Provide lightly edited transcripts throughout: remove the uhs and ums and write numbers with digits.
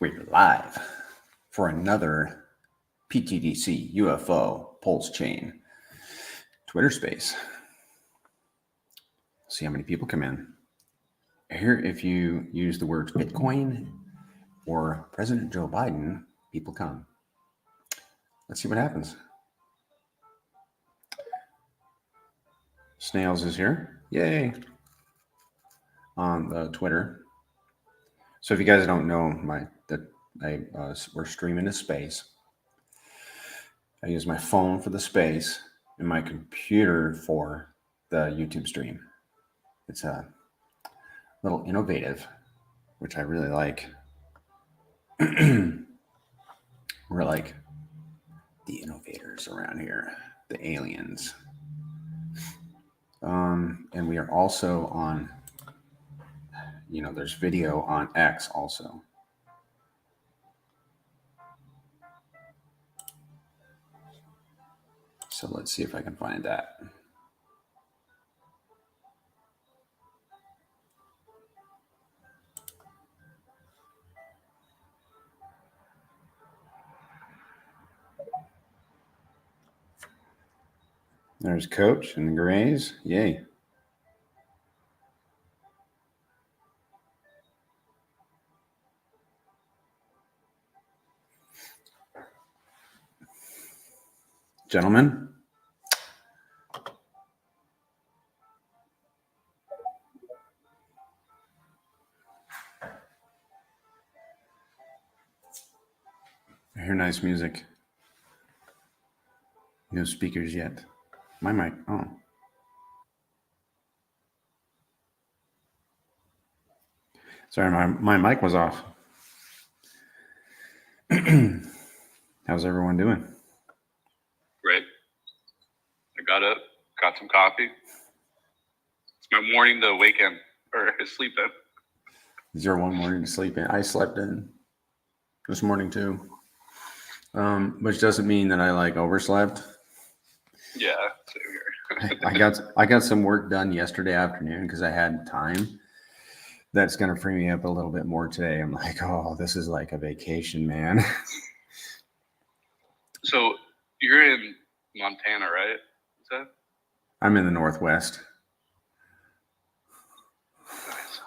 We're live for another pTGC UFO PulseChain Twitter space. See how many people come in. Here, if you use the words Bitcoin or President Joe Biden, people come. Let's see what happens. Snails is here. Yay. On the Twitter. So if you guys don't know, we're streaming to space. I use my phone for the space and my computer for the YouTube stream. It's a little innovative, which I really like. We're like the innovators around here, the aliens. And we are also on, there's video on X also. So let's see if I can find that. There's Coach and the Grays. Yay. Gentlemen. I hear nice music. No speakers yet. My mic. Oh. Sorry, my mic was off. How's everyone doing? Great. I got up, got some coffee. It's my morning to wake in or sleep in. Is your one morning to sleep in? I slept in this morning too. Which doesn't mean that I overslept. Yeah, same here. I got some work done yesterday afternoon because I had time. That's going to free me up a little bit more today. I'm like, oh, this is like a vacation, man. So you're in Montana, right? Is that? I'm in the Northwest. Nice.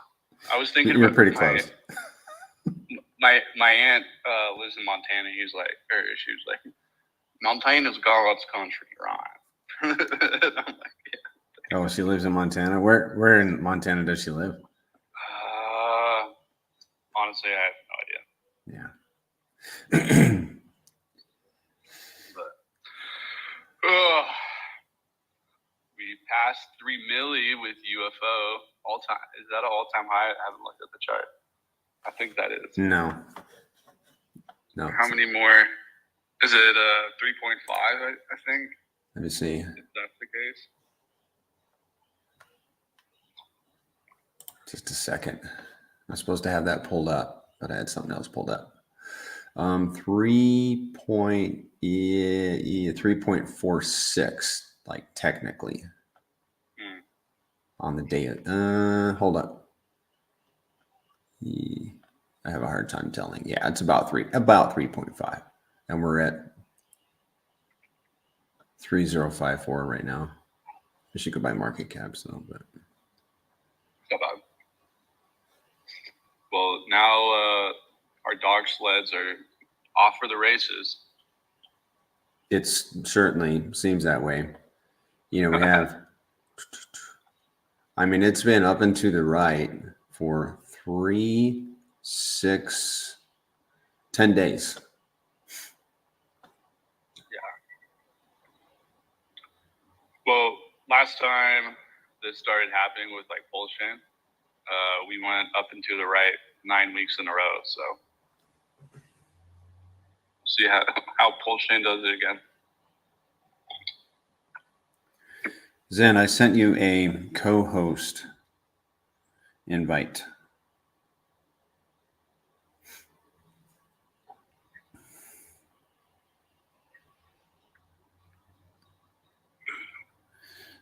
I was thinking you're pretty close. My aunt lives in Montana. She was like, Montana's God's country, right? I'm like, yeah. Oh, she lives in Montana. Where in Montana does she live? Honestly, I have no idea. Yeah. We passed 3 milli with UFO all time. Is that an all-time high? I haven't looked at the chart. I think that is. No. How many more? Is it 3.5? I think. Let me see. If that's the case. Just a second. I'm supposed to have that pulled up, but I had something else pulled up. 3.46, like technically, on the day. Hold up. I have a hard time telling. Yeah, it's about 3.5, and we're at 3054 right now. I should go by market caps though, but. Well, now our dog sleds are off for the races. It certainly seems that way. We have, it's been up and to the right for 3, 6, 10 days. Yeah. Well, last time this started happening with PulseChain, we went up and to the right 9 weeks in a row. So see how PulseChain does it again. Zen, I sent you a co-host invite.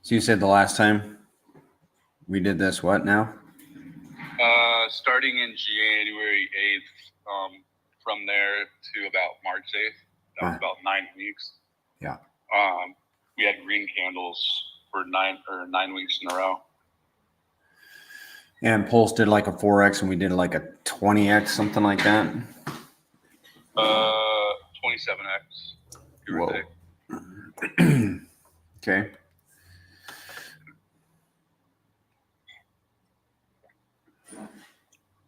So you said the last time we did this, what now? Starting in January 8th, from there to about March 8th. That was about 9 weeks. Yeah. We had green candles for 9 weeks in a row. And Pulse did like a 4X and we did like a 20X, something like that. 27X. Whoa. Okay.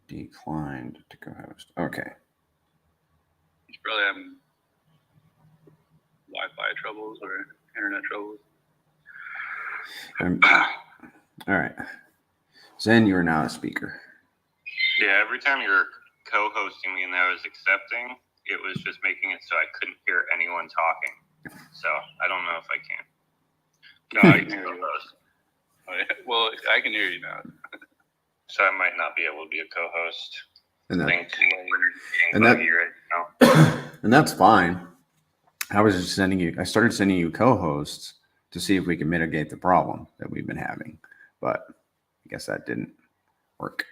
Declined to co-host. Okay. He's probably having Wi-Fi troubles or internet troubles. All right. Zen, you are now a speaker. Yeah, every time you were co-hosting me and I was accepting, it was just making it so I couldn't hear anyone talking. So I don't know if I can. No, I can hear you. Oh, yeah. Well, I can hear you now. So I might not be able to be a co-host. And, that, right now. And that's fine. I was just I started sending you co-hosts to see if we could mitigate the problem that we've been having. But I guess that didn't work.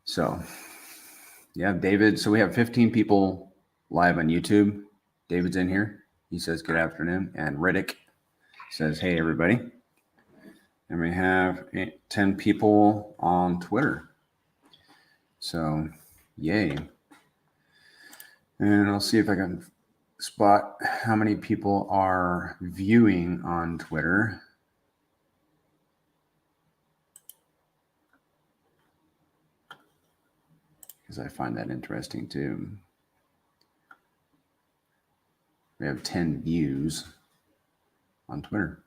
So, yeah, David. So we have 15 people live on YouTube. David's in here. He says, good afternoon. And Riddick says, hey, everybody. And we have 10 people on Twitter. So, yay. And I'll see if I can spot how many people are viewing on Twitter. Because I find that interesting too. We have 10 views on Twitter.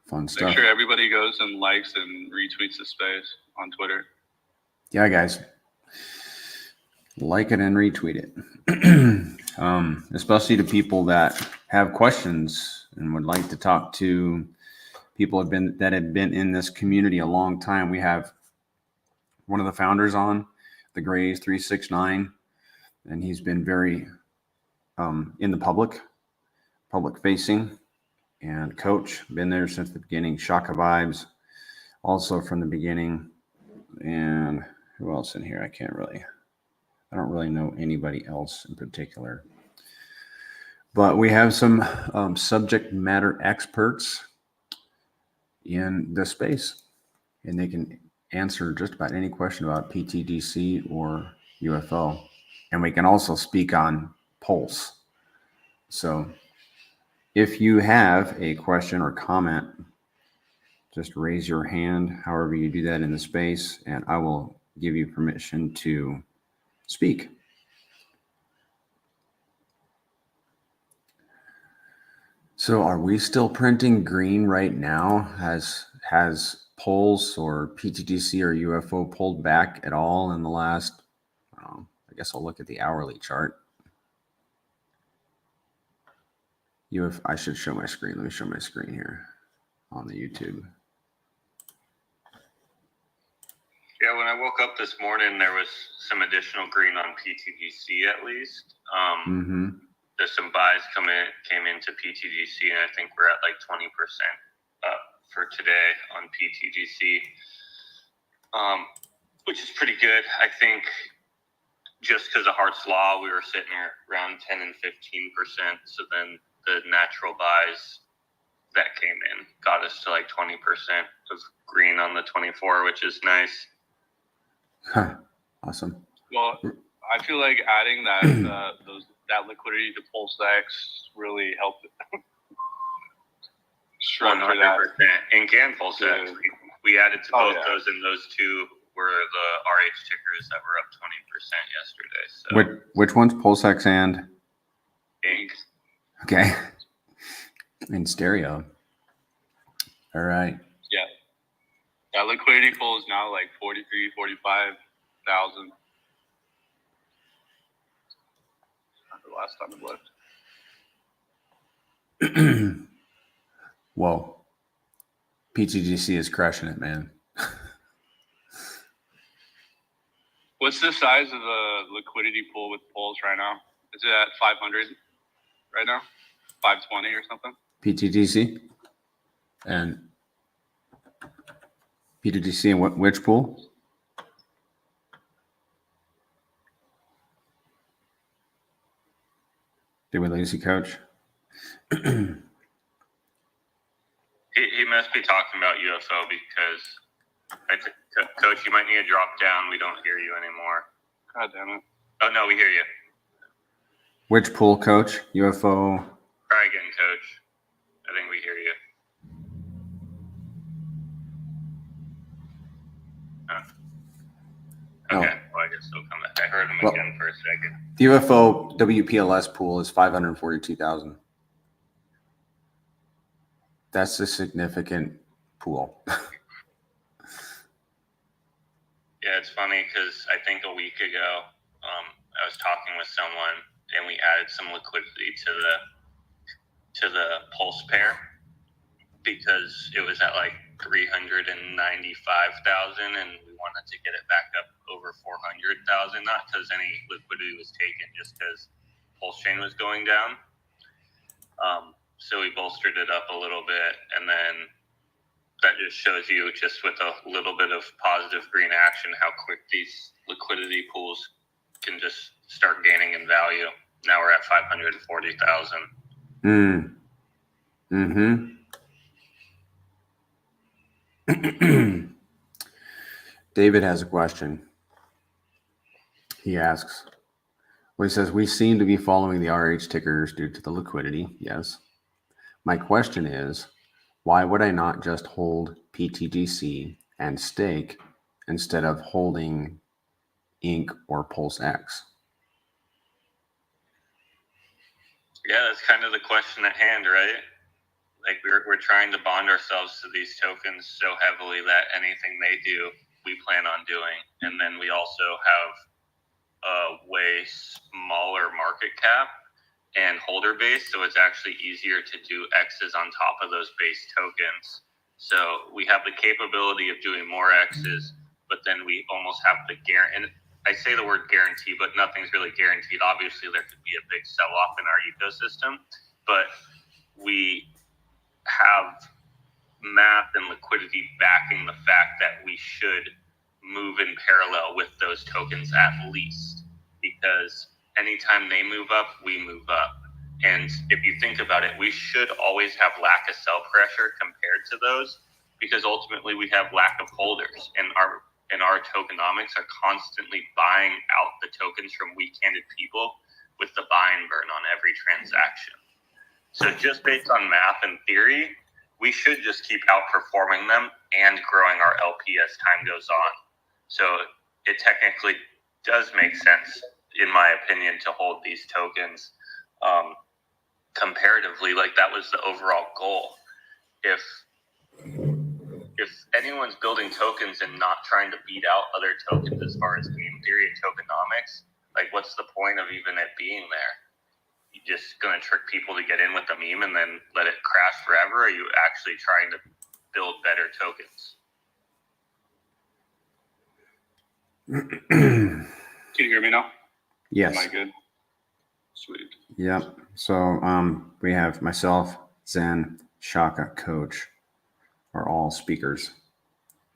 Fun stuff. Make sure everybody goes and likes and retweets the space on Twitter. Yeah, guys. Like it and retweet it. Especially to people that have questions and would like to talk to people that have been in this community a long time. We have one of the founders on, the Grays 369, and he's been very in the public facing, and Coach, been there since the beginning. Shaka Vibes, also from the beginning. And who else in here? I don't really know anybody else in particular. But we have some subject matter experts in the space, and they can answer just about any question about pTGC or UFO. And we can also speak on Pulse. So if you have a question or comment, just raise your hand, however you do that in the space, and I will give you permission to speak. So are we still printing green right now? Has Pulse or pTGC or UFO pulled back at all in the last, I guess I'll look at the hourly chart. I should show my screen. Let me show my screen here on the YouTube. Yeah, when I woke up this morning, there was some additional green on pTGC at least. There's some buys came into pTGC, and I think we're at like 20% up for today on pTGC, which is pretty good. I think just because of Hart's Law, we were sitting here around 10 and 15%. So then the natural buys that came in got us to like 20% of green on the 24, which is nice. Huh. Awesome. Well, I feel like adding that that liquidity to PulseX really helped it. 100%. Ink and PulseX. We added to both those, and those two were the RH tickers that were up 20% yesterday. So. Which one's PulseX and? Ink. Okay. In stereo. All right. Yeah. That liquidity pool is now like 43, 45,000. The last time it looked. Whoa. pTGC is crushing it, man. What's the size of the liquidity pool with Pulse right now? Is it at 500 right now? 520 or something? pTGC? And pTGC and which pool? Did we lose you, Coach? He must be talking about UFO because Coach, you might need to drop down. We don't hear you anymore. God damn it. Oh, no, we hear you. Which pool, Coach? UFO? Try again, Coach. I think we hear you. Huh. Okay, well, I guess he'll come back. I heard him again for a second. The UFO WPLS pool is 542,000. That's a significant pool. Yeah, it's funny because I think a week ago, I was talking with someone and we added some liquidity to the pulse pair because it was at like 395,000 and we wanted to get it back up over 400,000, not because any liquidity was taken, just because PulseChain was going down. So we bolstered it up a little bit, and then that just shows you, just with a little bit of positive green action, how quick these liquidity pools can just start gaining in value. Now we're at 540,000. David has a question. He asks, well, he says, we seem to be following the RH tickers due to the liquidity. Yes. My question is, why would I not just hold pTGC and stake instead of holding Inc. or PulseX? Yeah, that's kind of the question at hand, right? Like we're trying to bond ourselves to these tokens so heavily that anything they do, we plan on doing. And then we also have a way smaller market cap and holder base, so it's actually easier to do X's on top of those base tokens. So we have the capability of doing more X's, but then we almost have the guarantee. And I say the word guarantee, but nothing's really guaranteed. Obviously, there could be a big sell-off in our ecosystem, but we have math and liquidity backing the fact that we should move in parallel with those tokens at least, because anytime they move up, we move up. And if you think about it, we should always have lack of sell pressure compared to those, because ultimately we have lack of holders, and our tokenomics are constantly buying out the tokens from weak-handed people with the buy and burn on every transaction. So just based on math and theory, we should just keep outperforming them and growing our LP as time goes on. So it technically does make sense, in my opinion, to hold these tokens comparatively. Like, that was the overall goal. If anyone's building tokens and not trying to beat out other tokens as far as game theory and tokenomics, like, what's the point of even it being there? You just going to trick people to get in with the meme and then let it crash forever? Or are you actually trying to build better tokens? Can you hear me now? Yes. Am I good? Sweet. Yep. So we have myself, Zen, Shaka, Coach are all speakers.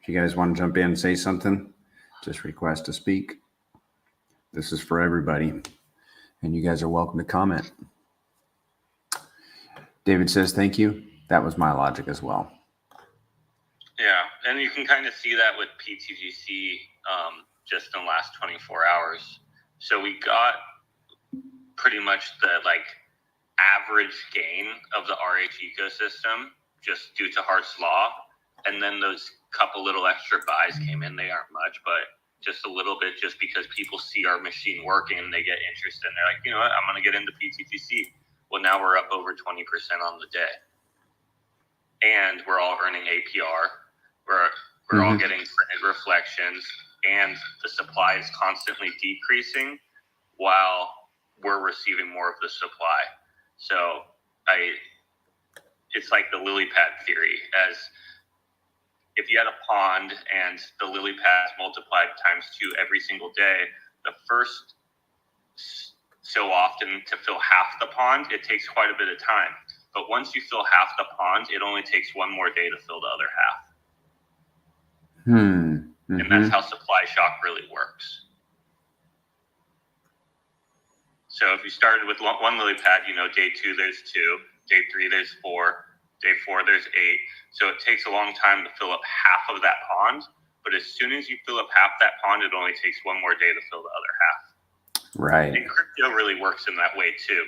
If you guys want to jump in and say something, just request to speak. This is for everybody, and you guys are welcome to comment. David says, thank you. That was my logic as well. Yeah, and you can kind of see that with pTGC just in the last 24 hours. So we got pretty much the average gain of the RH ecosystem just due to Hart's Law. And then those couple little extra buys came in. They aren't much, but just a little bit, just because people see our machine working and they get interested. And they're like, you know what, I'm going to get into pTGC. Well, now we're up over 20% on the day. And we're all earning APR. We're all getting printed reflections, and the supply is constantly decreasing while we're receiving more of the supply. So it's like the lily pad theory. As if you had a pond and the lily pads multiplied times 2 every single day, the first so often to fill half the pond, it takes quite a bit of time. But once you fill half the pond, it only takes 1 more day to fill the other half. And that's how supply shock really works. So if you started with one lily pad, day 2 there's 2, day 3 there's 4, day 4 there's 8. So it takes a long time to fill up half of that pond. But as soon as you fill up half that pond, it only takes one more day to fill the other half. Right. And crypto really works in that way too.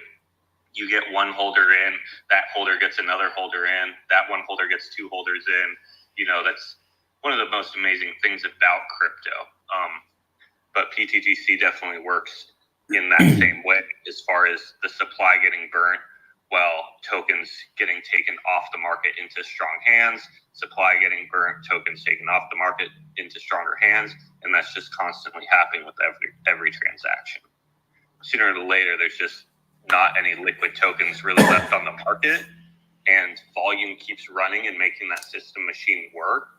You get one holder in, that holder gets another holder in, that one holder gets 2 holders in. That's one of the most amazing things about crypto. But pTGC definitely works in that same way as far as the supply getting burnt, while tokens getting taken off the market into strong hands, supply getting burnt, tokens taken off the market into stronger hands, and that's just constantly happening with every transaction. Sooner or later, there's just not any liquid tokens really left on the market, and volume keeps running and making that system machine work.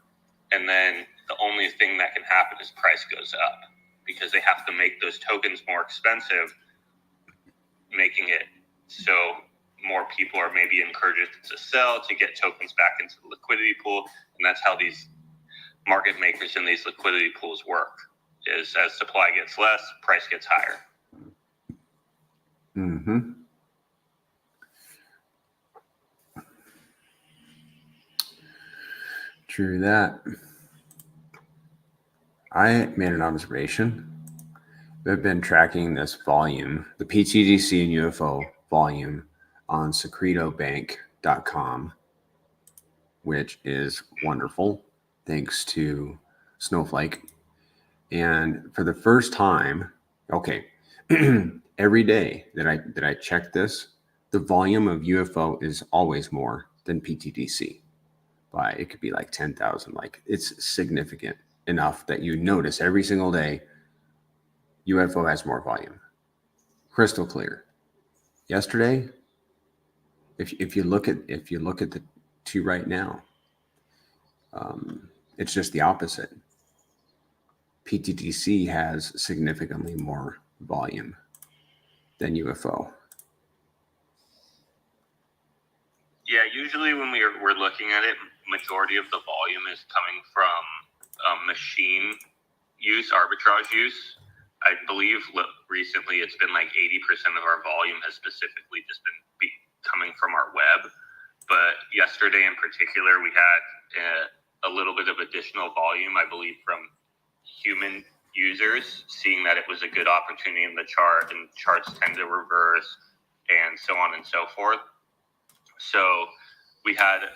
And then the only thing that can happen is price goes up, because they have to make those tokens more expensive, making it so more people are maybe encouraged to sell to get tokens back into the liquidity pool. And that's how these market makers in these liquidity pools work, is as supply gets less, price gets higher. Mm-hmm. True that. I made an observation. We've been tracking this volume, the pTGC and UFO volume, on secretobank.com, which is wonderful, thanks to Snowflake. And for the first time, every day that I check this, the volume of UFO is always more than pTGC. By it could be like 10,000. Like, it's significant enough that you notice every single day UFO has more volume. Crystal clear. Yesterday, if you look at the two right now, it's just the opposite. pTGC has significantly more volume than UFO. Yeah, usually when we're looking at it, majority of the volume is coming from machine use, arbitrage use. I believe recently it's been like 80% of our volume has specifically just been coming from our web. But yesterday in particular, we had a little bit of additional volume, I believe, from human users, seeing that it was a good opportunity in the chart, and charts tend to reverse, and so on and so forth. So we had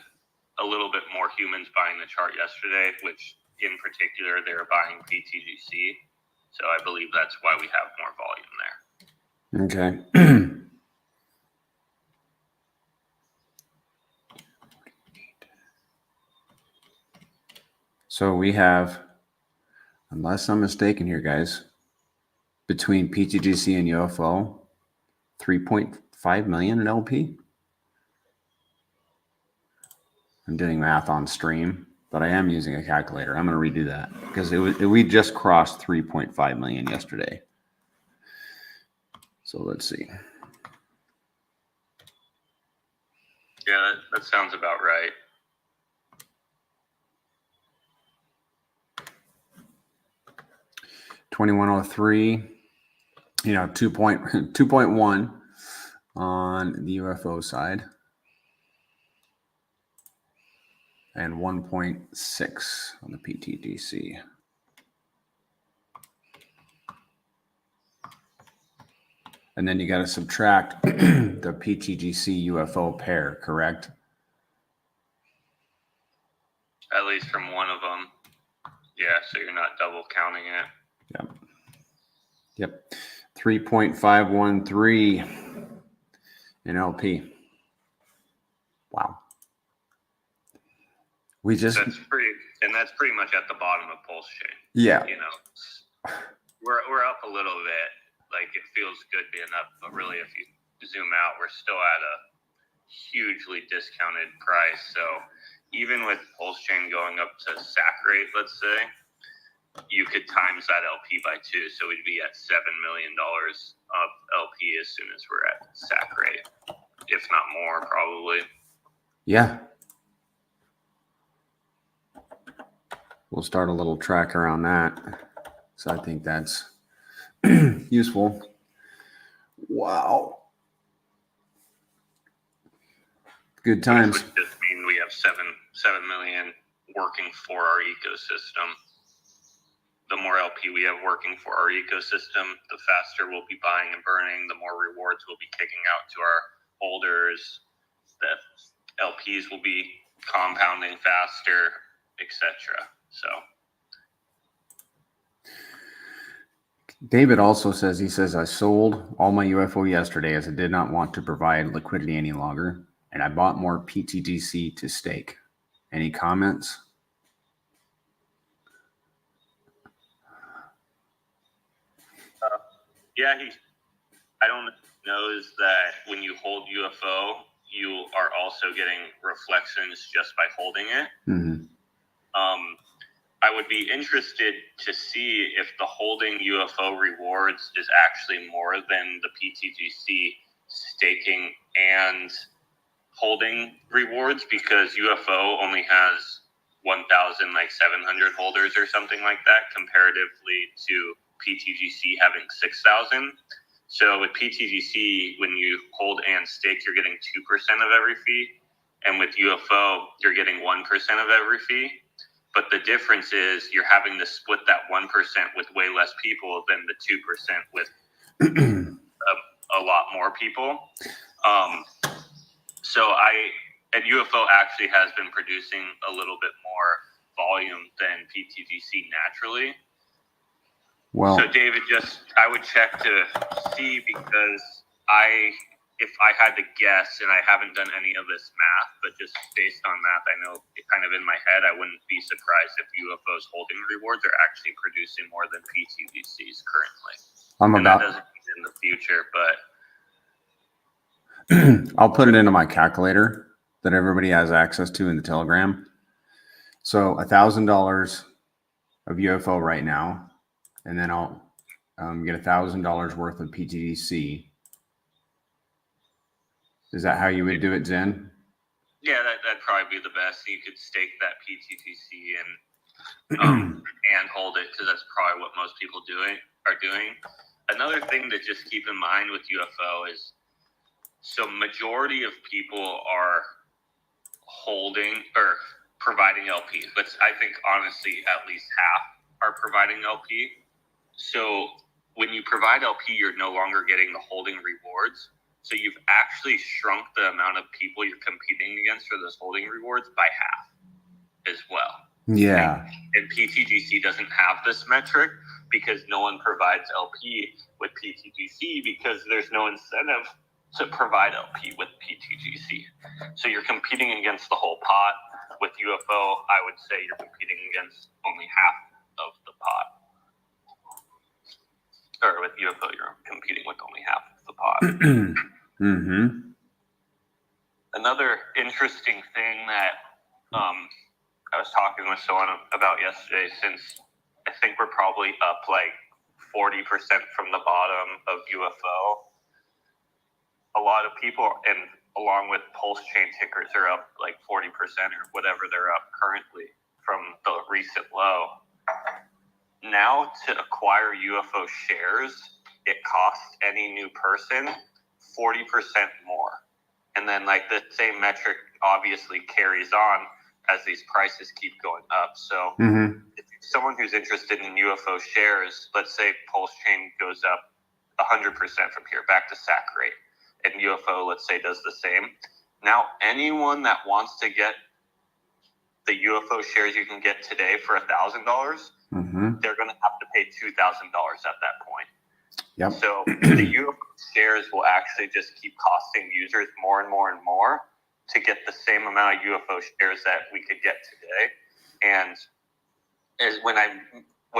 a little bit more humans buying the chart yesterday, which in particular, they were buying pTGC. So I believe that's why we have more volume there. Okay. So we have, unless I'm mistaken here, guys, between pTGC and UFO, 3.5 million in LP. I'm doing math on stream, but I am using a calculator. I'm going to redo that because we just crossed 3.5 million yesterday. So let's see. Yeah, that sounds about right. $21.03, 2.1 on the UFO side, and 1.6 on the pTGC. And then you got to subtract the pTGC UFO pair, correct? At least from one of them. Yeah, so you're not double counting it. Yep. 3.513 in LP. Wow. That's pretty much at the bottom of PulseChain. Yeah. We're up a little bit. Like, it feels good being up, but really, if you zoom out, we're still at a hugely discounted price. So even with PulseChain going up to sack rate, let's say, you could times that LP by 2. So we'd be at $7 million of LP as soon as we're at sack rate, if not more, probably. Yeah. We'll start a little tracker on that. So I think that's useful. Wow. Good times. Which would just mean we have 7 million working for our ecosystem. The more LP we have working for our ecosystem, the faster we'll be buying and burning, the more rewards we'll be kicking out to our holders, the LPs will be compounding faster, etc. So David also says, I sold all my UFO yesterday as I did not want to provide liquidity any longer, and I bought more pTGC to stake. Any comments? yeah, I don't know is that when you hold UFO, you are also getting reflections just by holding it. Mm-hmm. I would be interested to see if the holding UFO rewards is actually more than the pTGC staking and holding rewards, because UFO only has 1,700 holders or something like that, comparatively to pTGC having 6,000. So with pTGC, when you hold and stake, you're getting 2% of every fee, and with UFO, you're getting 1% of every fee. But the difference is you're having to split that 1% with way less people than the 2% with a lot more people. And UFO actually has been producing a little bit more volume than pTGC naturally. Well, so David, I would check to see, because if I had to guess, and I haven't done any of this math, but just based on math, I know it kind of in my head, I wouldn't be surprised if UFO's holding rewards are actually producing more than pTGC's currently. That doesn't mean in the future, but I'll put it into my calculator that everybody has access to in the Telegram. So $1,000 of UFO right now, and then I'll get $1,000 worth of pTGC. Is that how you would do it, Zen? Yeah, that'd probably be the best. You could stake that pTGC and hold it, because that's probably what most people are doing. Another thing to just keep in mind with UFO is, so majority of people are holding or providing LP, but I think honestly at least half are providing LP. So when you provide LP, you're no longer getting the holding rewards. So you've actually shrunk the amount of people you're competing against for those holding rewards by half as well. Yeah. And pTGC doesn't have this metric because no one provides LP with pTGC, because there's no incentive to provide LP with pTGC. So you're competing against the whole pot. With UFO, I would say you're competing against only half of the pot. Or with UFO, you're competing with only half of the pot. Mm-hmm. Another interesting thing that I was talking with someone about yesterday, since I think we're probably up like 40% from the bottom of UFO. A lot of people, and along with PulseChain tickers, are up like 40% or whatever they're up currently from the recent low. Now, to acquire UFO shares, it costs any new person 40% more. And then like the same metric obviously carries on as these prices keep going up. So if someone who's interested in UFO shares, let's say PulseChain goes up 100% from here back to SAC rate, and UFO, let's say, does the same. Now, anyone that wants to get the UFO shares you can get today for $1,000, they're going to have to pay $2,000 at that point. Yep. So the UFO shares will actually just keep costing users more and more and more to get the same amount of UFO shares that we could get today. And what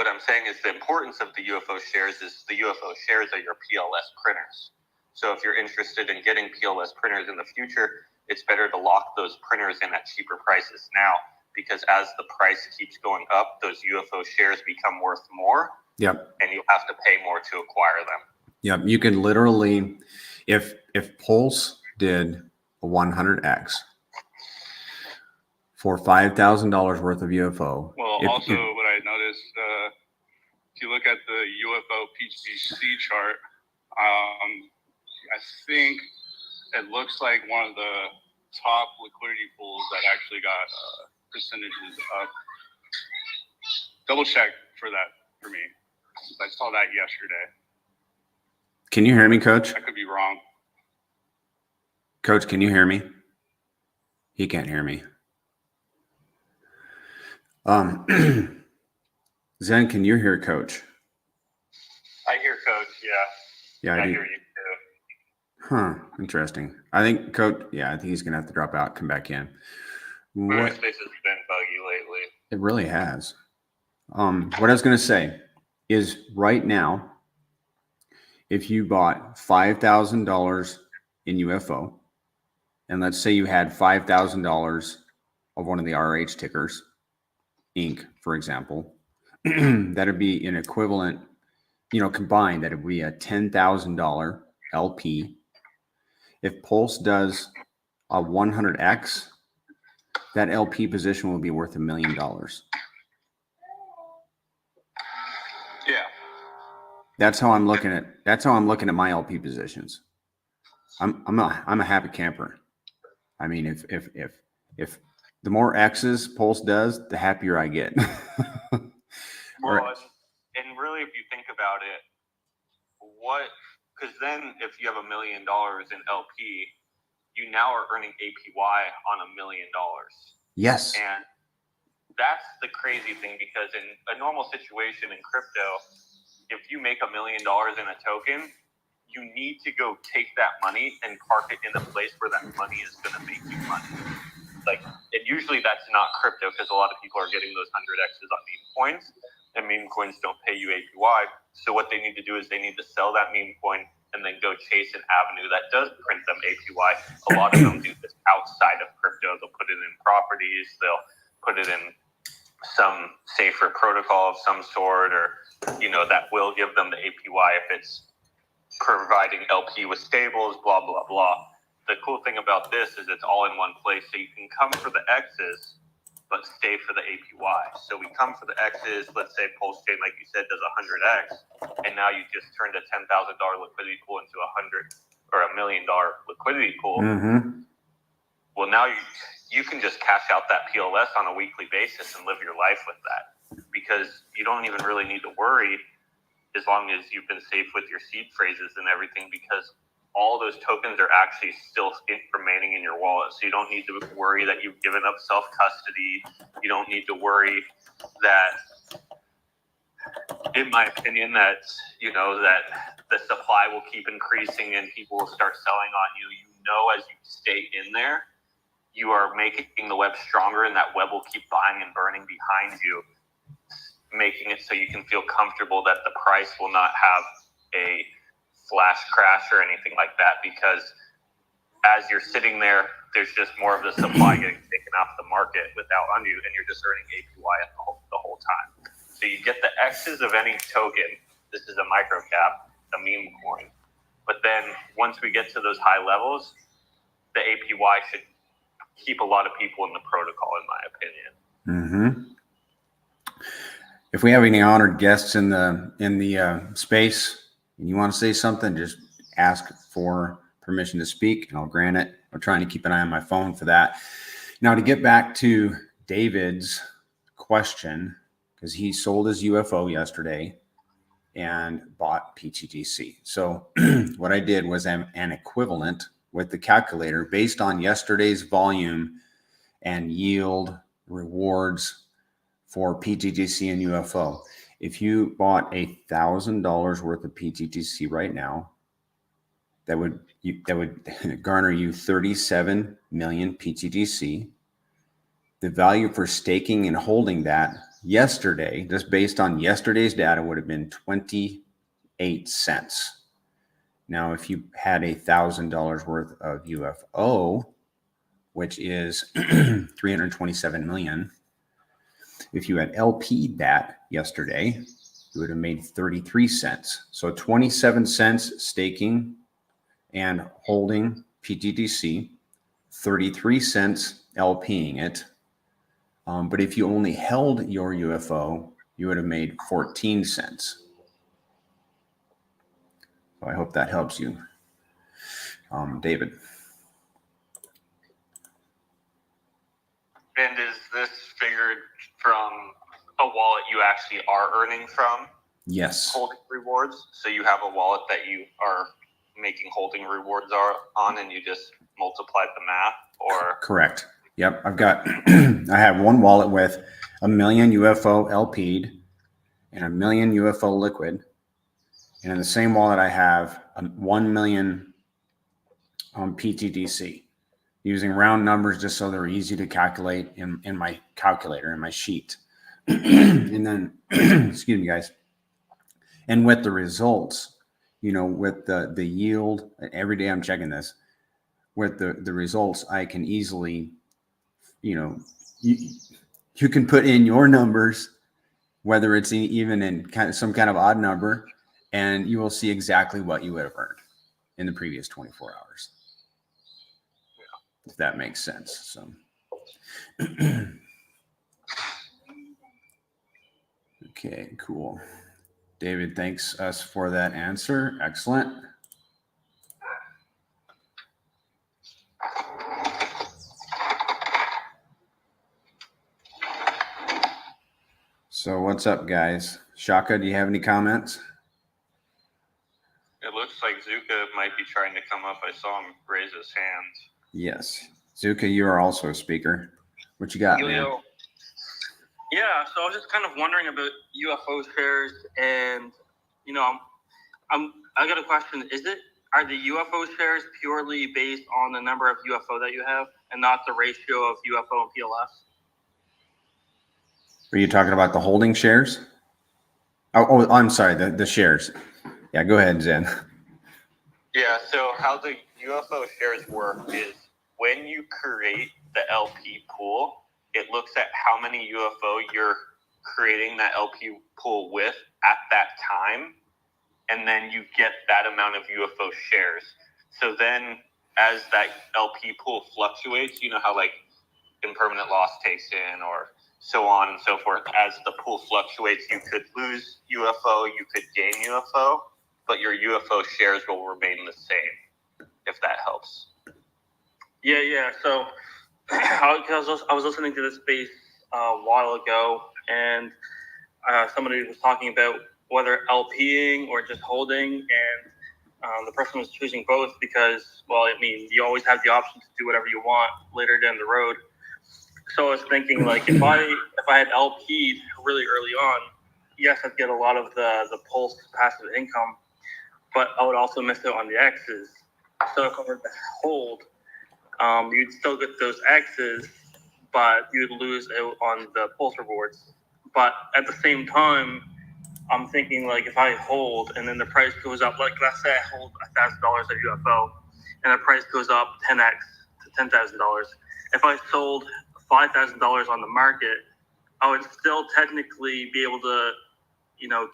I'm saying is the importance of the UFO shares is the UFO shares are your PLS printers. So if you're interested in getting PLS printers in the future, it's better to lock those printers in at cheaper prices now, because as the price keeps going up, those UFO shares become worth more. Yep. And you'll have to pay more to acquire them. Yep. You can literally, if Pulse did a 100x for $5,000 worth of UFO. Well, what I noticed, if you look at the UFO pTGC chart, I think it looks like one of the top liquidity pools that actually got percentages up. Double check for that for me. I saw that yesterday. Can you hear me, Coach? I could be wrong. Coach, can you hear me? He can't hear me. Zen, can you hear Coach? I hear Coach, yeah. Yeah, I hear you too. Huh, interesting. I think Coach, I think he's going to have to drop out, come back in. My space has been buggy lately. It really has. What I was going to say is right now, if you bought $5,000 in UFO, and let's say you had $5,000 of one of the RH tickers, Inc., for example, that'd be an equivalent, combined, that'd be a $10,000 LP. If Pulse does a 100X, that LP position will be worth $1 million. Yeah. That's how I'm looking at my LP positions. I'm a happy camper. I mean, if the more X's Pulse does, the happier I get. Well, and really, if you think about it, because then if you have $1 million in LP, you now are earning APY on $1 million. Yes. And that's the crazy thing, because in a normal situation in crypto, if you make $1 million in a token, you need to go take that money and park it in a place where that money is going to make you money. And usually that's not crypto, because a lot of people are getting those 100Xs on meme coins, and meme coins don't pay you APY. So what they need to do is they need to sell that meme coin and then go chase an avenue that does print them APY. A lot of them do this outside of crypto. They'll put it in properties. They'll put it in some safer protocol of some sort, or, that will give them the APY if it's providing LP with stables, blah, blah, blah. The cool thing about this is it's all in one place. So you can come for the X's, but stay for the APY. So we come for the X's. Let's say PulseChain, like you said, does 100X, and now you just turned a $10,000 liquidity pool into $100 or $1 million liquidity pool. Mm-hmm. Well, now you can just cash out that PLS on a weekly basis and live your life with that, because you don't even really need to worry, as long as you've been safe with your seed phrases and everything, because all those tokens are actually still remaining in your wallet. So you don't need to worry that you've given up self-custody. You don't need to worry that, in my opinion, that the supply will keep increasing and people will start selling on you. As you stay in there, you are making the web stronger, and that web will keep buying and burning behind you, making it so you can feel comfortable that the price will not have a flash crash or anything like that, because as you're sitting there, there's just more of the supply getting taken off the market on you, and you're just earning APY the whole time. So you get the X's of any token. This is a micro cap, a meme coin. But then once we get to those high levels, the APY should keep a lot of people in the protocol, in my opinion. Mm-hmm. If we have any honored guests in the space and you want to say something, just ask for permission to speak and I'll grant it. I'm trying to keep an eye on my phone for that. Now, to get back to David's question, because he sold his UFO yesterday and bought pTGC. So what I did was an equivalent with the calculator based on yesterday's volume and yield rewards for pTGC and UFO. If you bought $1,000 worth of pTGC right now, that would garner you 37 million pTGC. The value for staking and holding that yesterday, just based on yesterday's data, would have been 28 cents. Now, if you had $1,000 worth of UFO, which is 327 million, if you had LP'd that yesterday, you would have made 33 cents. So 27 cents staking and holding pTGC, 33 cents LPing it. But if you only held your UFO, you would have made 14 cents. So I hope that helps you. David. And is this figured from a wallet you actually are earning from? Yes. Holding rewards. So you have a wallet that you are making holding rewards are on, and you just multiplied the math, or? Correct. Yep. I've got, I have one wallet with 1 million UFO LP'd and 1 million UFO liquid. And in the same wallet, I have 1 million PTGC, using round numbers just so they're easy to calculate in my calculator, in my sheet. And then, excuse me, guys. And with the results, with the yield, every day I'm checking this, with the results, I can easily, you can put in your numbers, whether it's even in some kind of odd number, and you will see exactly what you would have earned in the previous 24 hours. If that makes sense. So, okay, cool. David, thanks us for that answer. Excellent. So what's up, guys? Shaka, do you have any comments? It looks like Zuka might be trying to come up. I saw him raise his hand. Yes. Zuka, you are also a speaker. What you got, man? Yeah, so I was just kind of wondering about UFO shares, and I got a question. Are the UFO shares purely based on the number of UFO that you have, and not the ratio of UFO and PLS? Are you talking about the holding shares? Oh, I'm sorry, the shares. Yeah, go ahead, Zen. Yeah, so how the UFO shares work is when you create the LP pool, it looks at how many UFO you're creating that LP pool with at that time, and then you get that amount of UFO shares. So then as that LP pool fluctuates, you know how like impermanent loss takes in or so on and so forth. As the pool fluctuates, you could lose UFO, you could gain UFO, but your UFO shares will remain the same, if that helps. Yeah. So I was listening to this space a while ago, and somebody was talking about whether LPing or just holding, and the person was choosing both because, well, I mean, you always have the option to do whatever you want later down the road. So I was thinking, like, if I had LP'd really early on, yes, I'd get a lot of the pulse passive income, but I would also miss out on the X's. So if I were to hold, you'd still get those X's, but you'd lose out on the pulse rewards. But at the same time, I'm thinking, like, if I hold and then the price goes up, like, let's say I hold $1,000 of UFO and the price goes up 10x to $10,000. If I sold $5,000 on the market, I would still technically be able to,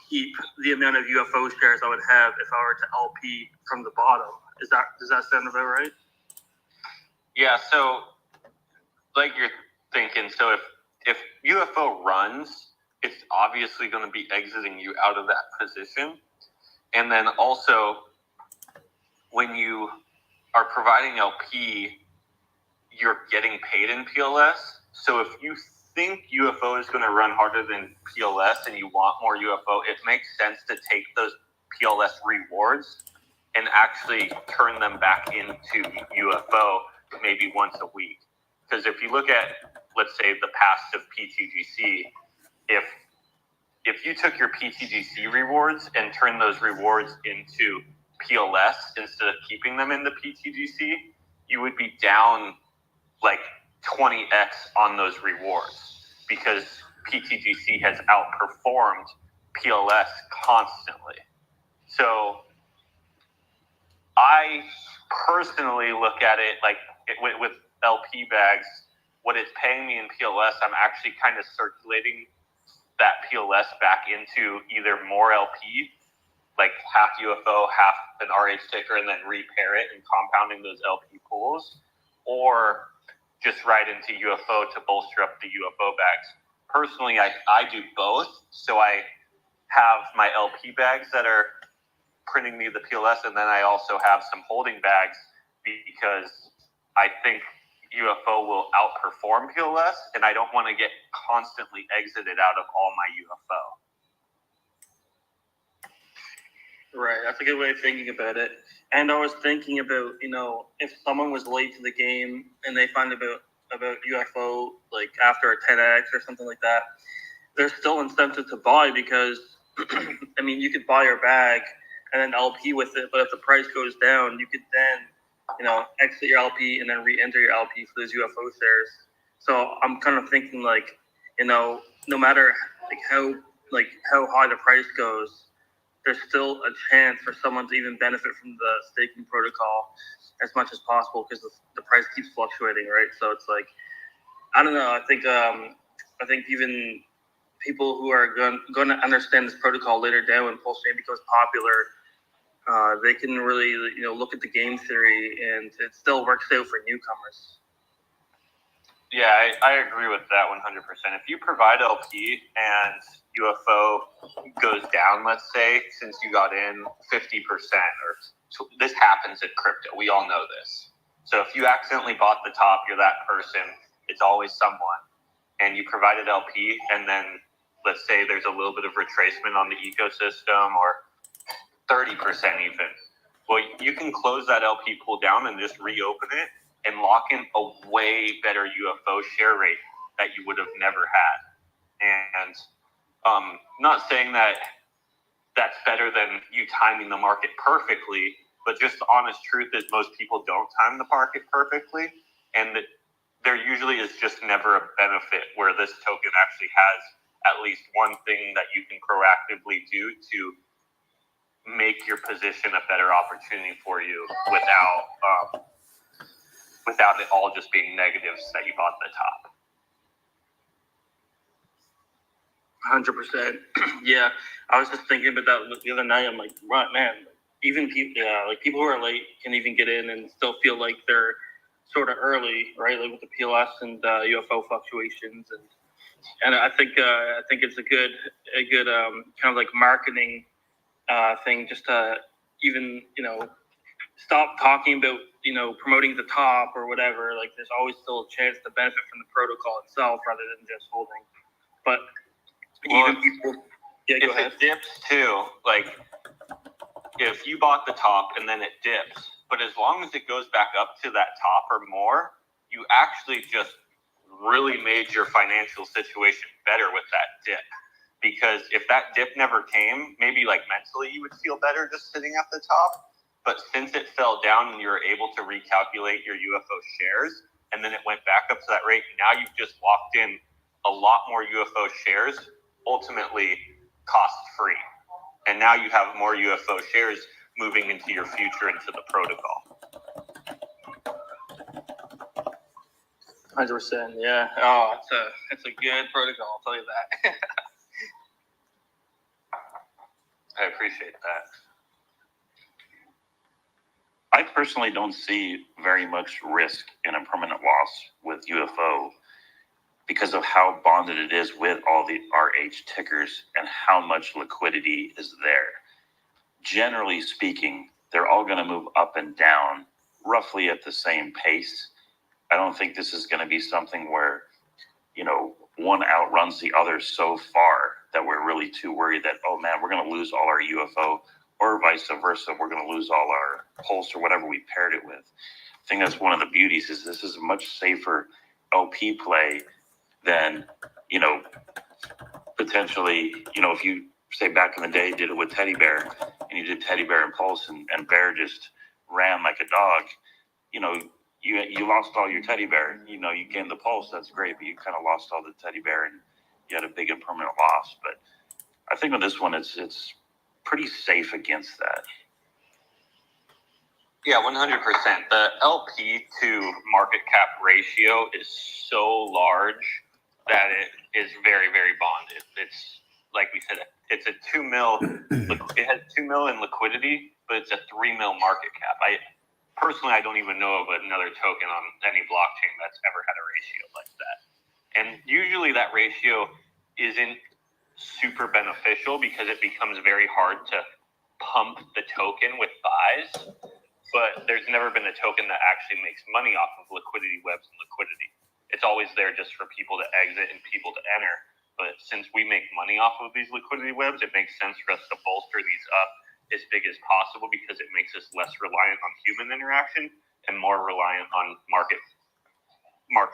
keep the amount of UFO shares I would have if I were to LP from the bottom. Does that sound about right? Yeah, so like you're thinking, so if UFO runs, it's obviously going to be exiting you out of that position. And then also, when you are providing LP, you're getting paid in PLS. So if you think UFO is going to run harder than PLS and you want more UFO, it makes sense to take those PLS rewards and actually turn them back into UFO maybe once a week. Because if you look at, let's say, the past of pTGC, if you took your pTGC rewards and turned those rewards into PLS instead of keeping them in the pTGC, you would be down like 20x on those rewards because pTGC has outperformed PLS constantly. So I personally look at it like with LP bags, what it's paying me in PLS, I'm actually kind of circulating that PLS back into either more LP, like half UFO, half an RH sticker, and then repair it and compounding those LP pools, or just right into UFO to bolster up the UFO bags. Personally, I do both. So I have my LP bags that are printing me the PLS, and then I also have some holding bags because I think UFO will outperform PLS, and I don't want to get constantly exited out of all my UFO. Right, that's a good way of thinking about it. And I was thinking about, if someone was late to the game and they find about UFO like after a 10x or something like that, there's still incentive to buy because, I mean, you could buy your bag and then LP with it, but if the price goes down, you could then, exit your LP and then re-enter your LP for those UFO shares. So I'm kind of thinking like, no matter how high the price goes, there's still a chance for someone to even benefit from the staking protocol as much as possible because the price keeps fluctuating, right? So it's like, I don't know. I think even people who are going to understand this protocol later down when PulseChain becomes popular, they can really look at the game theory, and it still works out for newcomers. Yeah, I agree with that 100%. If you provide LP and UFO goes down, let's say, since you got in 50%, or this happens in crypto, we all know this. So if you accidentally bought the top, you're that person, it's always someone, and you provided LP, and then let's say there's a little bit of retracement on the ecosystem, or 30% even. Well, you can close that LP pool down and just reopen it and lock in a way better UFO share rate that you would have never had. And not saying that that's better than you timing the market perfectly, but just the honest truth is most people don't time the market perfectly, and that there usually is just never a benefit where this token actually has at least one thing that you can proactively do to make your position a better opportunity for you without it all just being negatives that you bought the top. 100%. Yeah, I was just thinking about that the other night. I'm like, right, man. Even people who are late can even get in and still feel like they're sort of early, right? Like with the PLS and UFO fluctuations, and I think it's a good kind of like marketing thing, just to even stop talking about promoting the top or whatever. Like there's always still a chance to benefit from the protocol itself rather than just holding. But even people, go ahead. It dips too, like if you bought the top and then it dips, but as long as it goes back up to that top or more, you actually just really made your financial situation better with that dip. Because if that dip never came, maybe like mentally you would feel better just sitting at the top. But since it fell down and you were able to recalculate your UFO shares, and then it went back up to that rate, now you've just locked in a lot more UFO shares, ultimately cost-free. And now you have more UFO shares moving into your future, into the protocol. 100%, yeah. Oh, it's a good protocol, I'll tell you that. I appreciate that. I personally don't see very much risk in a permanent loss with UFO because of how bonded it is with all the RH tickers and how much liquidity is there. Generally speaking, they're all going to move up and down roughly at the same pace. I don't think this is going to be something where, one outruns the other so far that we're really too worried that, oh man, we're going to lose all our UFO, or vice versa, we're going to lose all our Pulse or whatever we paired it with. I think that's one of the beauties, is this is a much safer LP play than, potentially, if you say back in the day did it with Teddy Bear, and you did Teddy Bear and Pulse, and Bear just ran like a dog, you lost all your Teddy Bear. You gained the Pulse, that's great, but you kind of lost all the Teddy Bear, and you had a big and permanent loss. But I think with this one, it's pretty safe against that. Yeah, 100%. The LP to market cap ratio is so large that it is very, very bonded. It's like we said, it's a 2 mil. It has 2 mil in liquidity, but it's a 3 mil market cap. I don't even know of another token on any blockchain that's ever had a ratio like that. And usually that ratio isn't super beneficial because it becomes very hard to pump the token with buys. but there's never been a token that actually makes money off of liquidity webs and liquidity. It's always there just for people to exit and people to enter. But since we make money off of these liquidity webs, it makes sense for us to bolster these up as big as possible because it makes us less reliant on human interaction and more reliant on market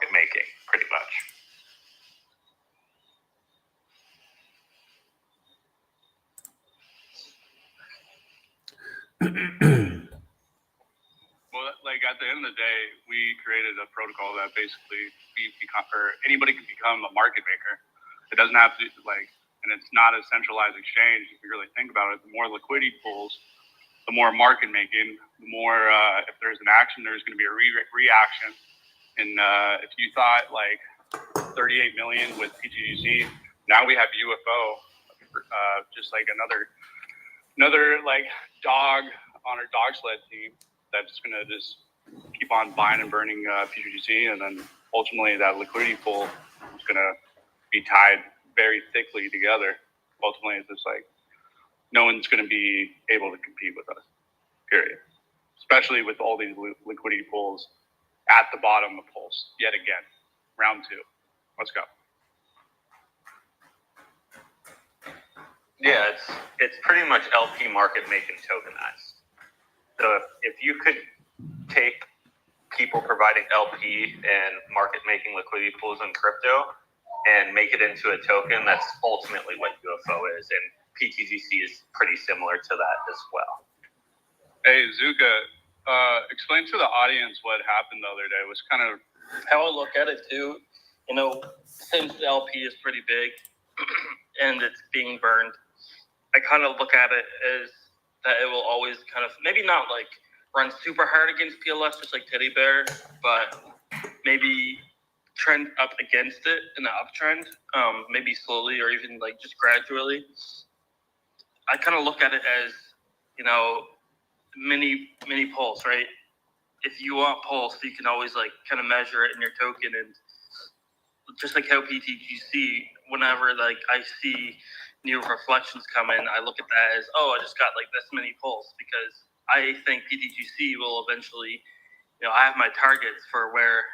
making, pretty much. Well, like at the end of the day, we created a protocol that basically anybody can become a market maker. It doesn't have to and it's not a centralized exchange. If you really think about it, the more liquidity pools, the more market making, the more if there's an action, there's going to be a reaction. And if you thought 38 million with pTGC, now we have UFO, just like another dog on our dog sled team that's going to just keep on buying and burning pTGC, and then ultimately that liquidity pool is going to be tied very thickly together. Ultimately, it's just no one's going to be able to compete with us, period. Especially with all these liquidity pools at the bottom of Pulse yet again. Round 2. Let's go. Yeah, it's pretty much LP market making tokenized. So if you could take people providing LP and market making liquidity pools in crypto and make it into a token, that's ultimately what UFO is. And pTGC is pretty similar to that as well. Hey, Zuka, explain to the audience what happened the other day. It was kind of how I look at it too. Since the LP is pretty big and it's being burned, I kind of look at it as that it will always kind of maybe not run super hard against PLS just like Teddy Bear, but maybe trend up against it in the uptrend, maybe slowly or even just gradually. I kind of look at it as mini pulse, right? If you want pulse, you can always kind of measure it in your token, and just like how pTGC, whenever I see new reflections come in, I look at that as, I just got this many pulse, because I think pTGC will eventually, I have my targets for where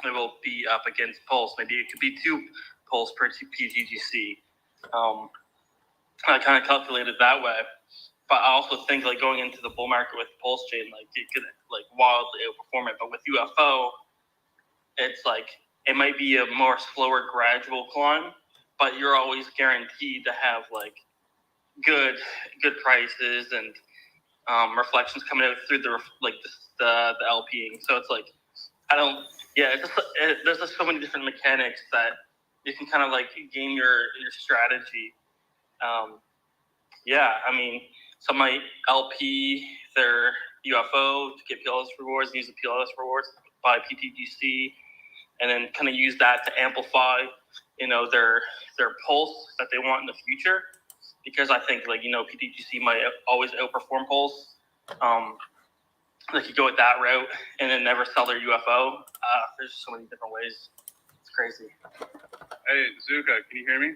it will be up against pulse. Maybe it could be 2 pulse per pTGC. I kind of calculated that way. But I also think going into the bull market with PulseChain, it could wildly outperform it. But with UFO, it's it might be a more slower, gradual climb, but you're always guaranteed to have good prices and reflections coming out through the LPing. So it's there's just so many different mechanics that you can kind of game your strategy. Some might LP their UFO to get PLS rewards, use the PLS rewards, buy pTGC, and then kind of use that to amplify, their pulse that they want in the future. Because I think pTGC might always outperform pulse. They could go with that route and then never sell their UFO. There's so many different ways. It's crazy. Hey, Zuka, can you hear me?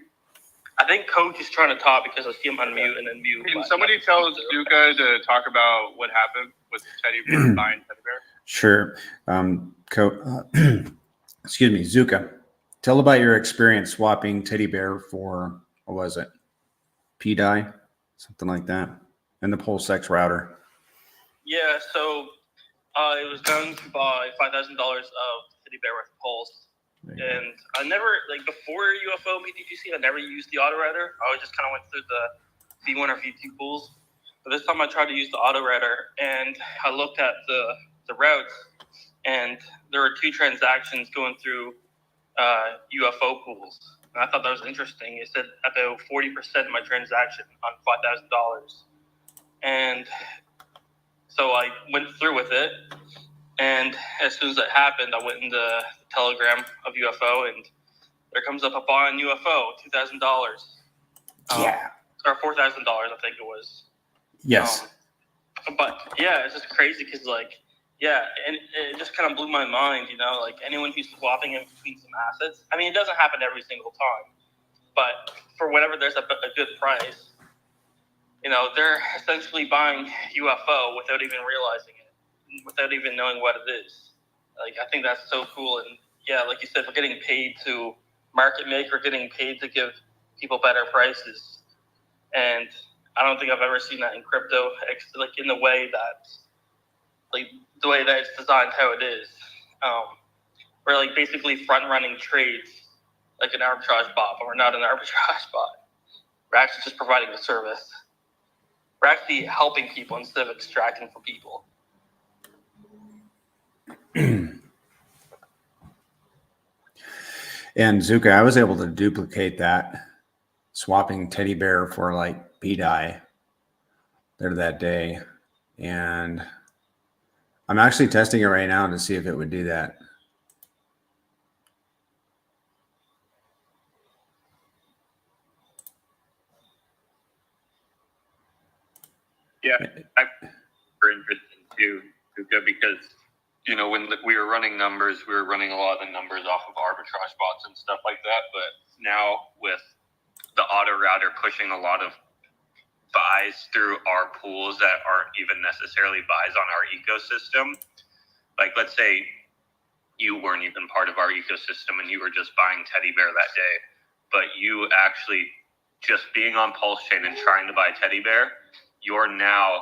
I think Coach is trying to talk because I see him unmute and then mute. Can somebody tell Zuka to talk about what happened with Teddy Bear buying Teddy Bear? Sure. Excuse me, Zuka. Tell about your experience swapping Teddy Bear for, what was it? PDI? Something like that. And the PulseX router. Yeah, so it was going to buy $5,000 of Teddy Bear with Pulse. And I never, before UFO pTGC, I never used the auto router. I just kind of went through the V1 or V2 pools. But this time I tried to use the auto router, and I looked at the routes, and there were 2 transactions going through UFO pools. And I thought that was interesting. It said about 40% of my transaction on $5,000. And so I went through with it. And as soon as that happened, I went into the Telegram of UFO, and there comes up a buy on UFO, $2,000. Yeah. Or $4,000, I think it was. Yes. But yeah, it's just crazy because and it just kind of blew my mind, anyone who's swapping in between some assets. I mean, it doesn't happen every single time, but for whenever there's a good price, they're essentially buying UFO without even realizing it. without even knowing what it is. Like, I think that's so cool. And yeah, like you said, we're getting paid to market make, we're getting paid to give people better prices. And I don't think I've ever seen that in crypto, like in the way that, like the way that it's designed, how it is. We're like basically front running trades like an arbitrage bot, but we're not an arbitrage bot. We're actually just providing the service. We're actually helping people instead of extracting from people. And Zuka, I was able to duplicate that, swapping teddy bear for like PDI there that day. And I'm actually testing it right now to see if it would do that. Yeah, I'm very interesting too, Luca, because when we were running numbers, we were running a lot of the numbers off of arbitrage bots and stuff like that. But now with the auto router pushing a lot of buys through our pools that aren't even necessarily buys on our ecosystem, like let's say you weren't even part of our ecosystem and you were just buying teddy bear that day, but you actually just being on PulseChain and trying to buy teddy bear, you're now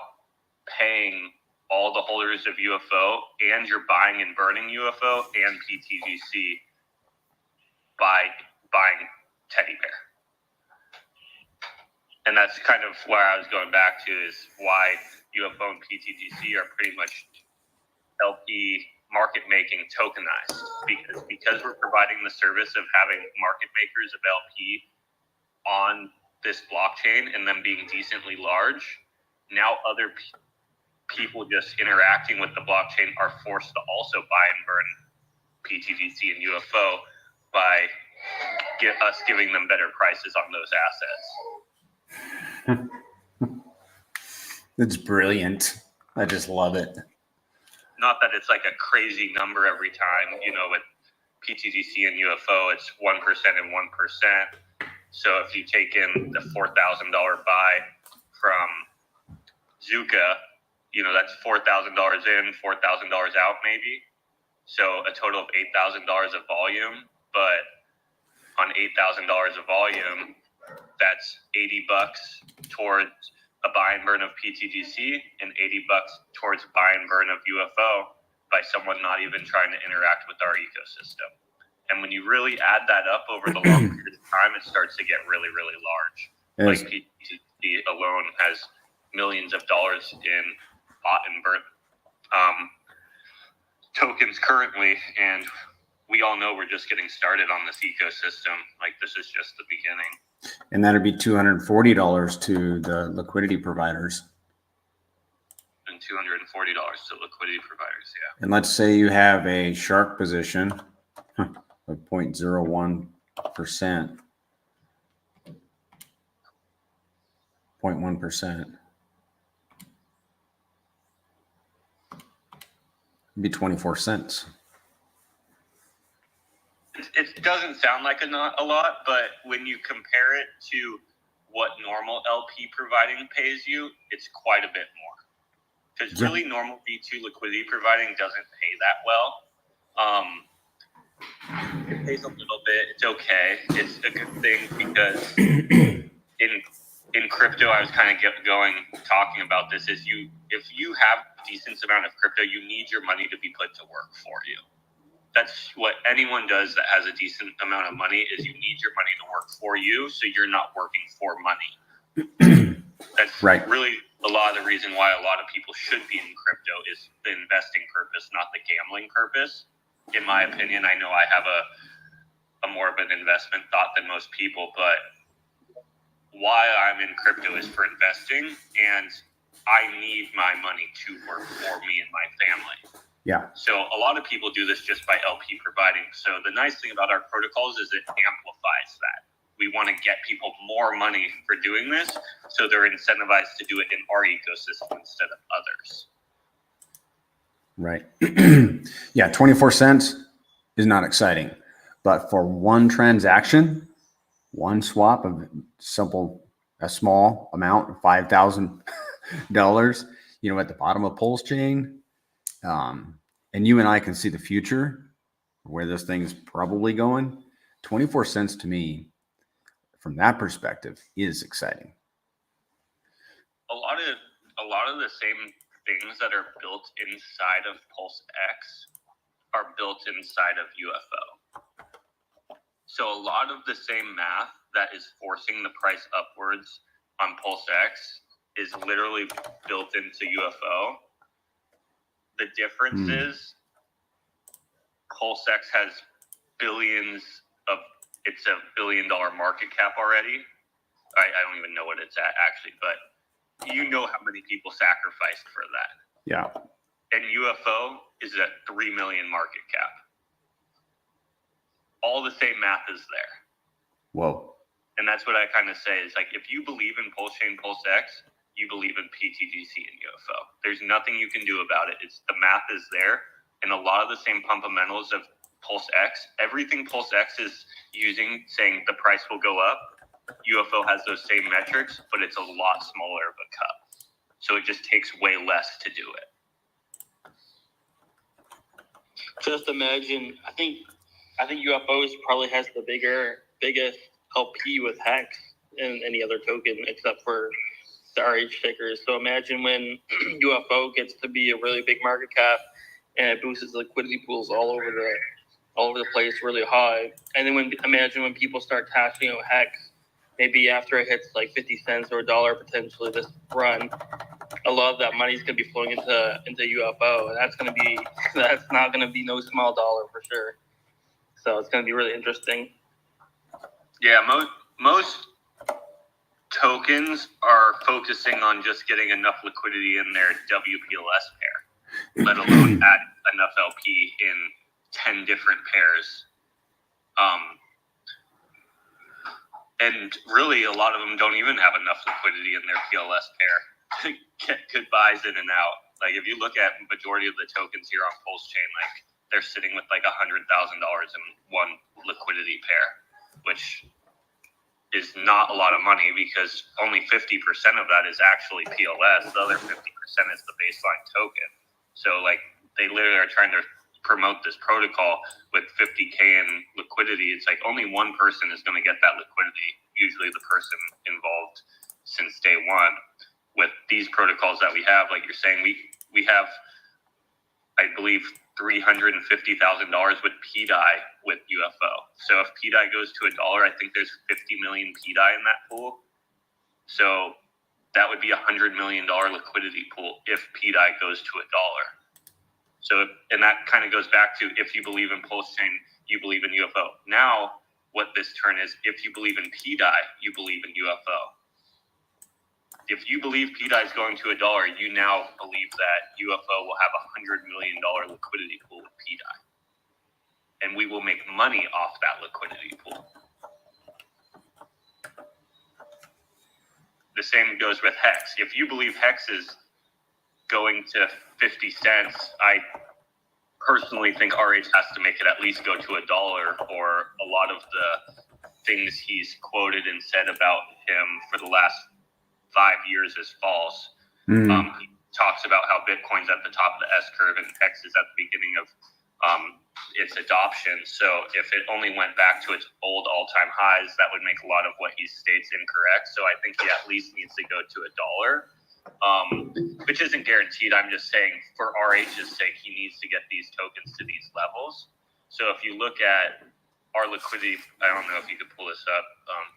paying all the holders of UFO, and you're buying and burning UFO and pTGC by buying teddy bear. And that's kind of where I was going back to, is why UFO and pTGC are pretty much LP market making tokenized, because we're providing the service of having market makers of LP on this blockchain and them being decently large. Now other people just interacting with the blockchain are forced to also buy and burn pTGC and UFO by us giving them better prices on those assets. It's brilliant. I just love it. Not that it's like a crazy number every time, with pTGC and UFO, it's 1% and 1%. So if you take in the $4,000 buy from Zuka, that's $4,000 in, $4,000 out maybe. So a total of $8,000 of volume, but on $8,000 of volume, that's $80 towards a buy and burn of pTGC and $80 towards buy and burn of UFO by someone not even trying to interact with our ecosystem. And when you really add that up over the long period of time, it starts to get really, really large. Like pTGC alone has millions of dollars in bought and burnt tokens currently, and we all know we're just getting started on this ecosystem. Like, this is just the beginning. And that'd be $240 to the liquidity providers. And $240 to liquidity providers, yeah. And let's say you have a shark position of 0.01%. 0.1%. It'd be 24 cents. It doesn't sound like a lot, but when you compare it to what normal LP providing pays you, it's quite a bit more. Because really normal V2 liquidity providing doesn't pay that well. It pays a little bit. It's okay. It's a good thing because in crypto, I was kind of talking about this, is if you have a decent amount of crypto, you need your money to be put to work for you. That's what anyone does that has a decent amount of money, is you need your money to work for you, so you're not working for money. That's right. Really a lot of the reason why a lot of people should be in crypto, is the investing purpose, not the gambling purpose. In my opinion, I know I have a more of an investment thought than most people, but why I'm in crypto is for investing, and I need my money to work for me and my family. Yeah. So a lot of people do this just by LP providing. So the nice thing about our protocols is it amplifies that. We want to get people more money for doing this, so they're incentivized to do it in our ecosystem instead of others. Right. Yeah, 24 cents is not exciting. But for one transaction, one swap of a small amount of $5,000, at the bottom of PulseChain, And you and I can see the future, where this thing's probably going. 24 cents to me, from that perspective, is exciting. A lot of the same things that are built inside of PulseX are built inside of UFO. So a lot of the same math that is forcing the price upwards on PulseX is literally built into UFO. The difference is PulseX has billions of, it's $1 billion market cap already. I don't even know what it's at actually, but you know how many people sacrificed for that. Yeah. And UFO is at 3 million market cap. All the same math is there. Whoa. And that's what I kind of say is like, if you believe in PulseChain, PulseX, you believe in pTGC and UFO. There's nothing you can do about it. It's the math is there. And a lot of the same fundamentals of PulseX, everything PulseX is using, saying the price will go up, UFO has those same metrics, but it's a lot smaller of a cut. So it just takes way less to do it. Just imagine, I think UFOs probably has the biggest LP with Hex and any other token except for the RH tickers. So imagine when UFO gets to be a really big market cap and it boosts liquidity pools all over the place really high. And then imagine when people start tashing out Hex, maybe after it hits like 50 cents or $1 potentially this run, a lot of that money is going to be flowing into UFO, and that's not going to be no small dollar for sure. So it's going to be really interesting. Yeah, most tokens are focusing on just getting enough liquidity in their WPLS pair, let alone add enough LP in 10 different pairs. And really, a lot of them don't even have enough liquidity in their PLS pair to get good buys in and out. Like if you look at majority of the tokens here on PulseChain, like they're sitting with like $100,000 in one liquidity pair, which is not a lot of money because only 50% of that is actually PLS. The other 50% is the baseline token. So like they literally are trying to promote this protocol with 50K in liquidity. It's like only one person is going to get that liquidity, usually the person involved since day one. With these protocols that we have, like you're saying, we have, I believe, $350,000 with PDI with UFO. So if PDI goes to $1, I think there's 50 million PDI in that pool. So that would be $100 million liquidity pool if PDI goes to $1. So, and that kind of goes back to if you believe in PulseChain, you believe in UFO. Now, what this turn is, if you believe in PDI, you believe in UFO. If you believe PDI is going to $1, you now believe that UFO will have $100 million liquidity pool with PDI. And we will make money off that liquidity pool. The same goes with Hex. If you believe Hex is going to 50 cents, I personally think RH has to make it at least go to $1, or a lot of the things he's quoted and said about him for the last 5 years is false. He talks about how Bitcoin's at the top of the S curve and Hex is at the beginning of its adoption. So if it only went back to its old all-time highs, that would make a lot of what he states incorrect. So I think he at least needs to go to $1, which isn't guaranteed. I'm just saying for RH's sake, he needs to get these tokens to these levels. So if you look at our liquidity, I don't know if you could pull this up,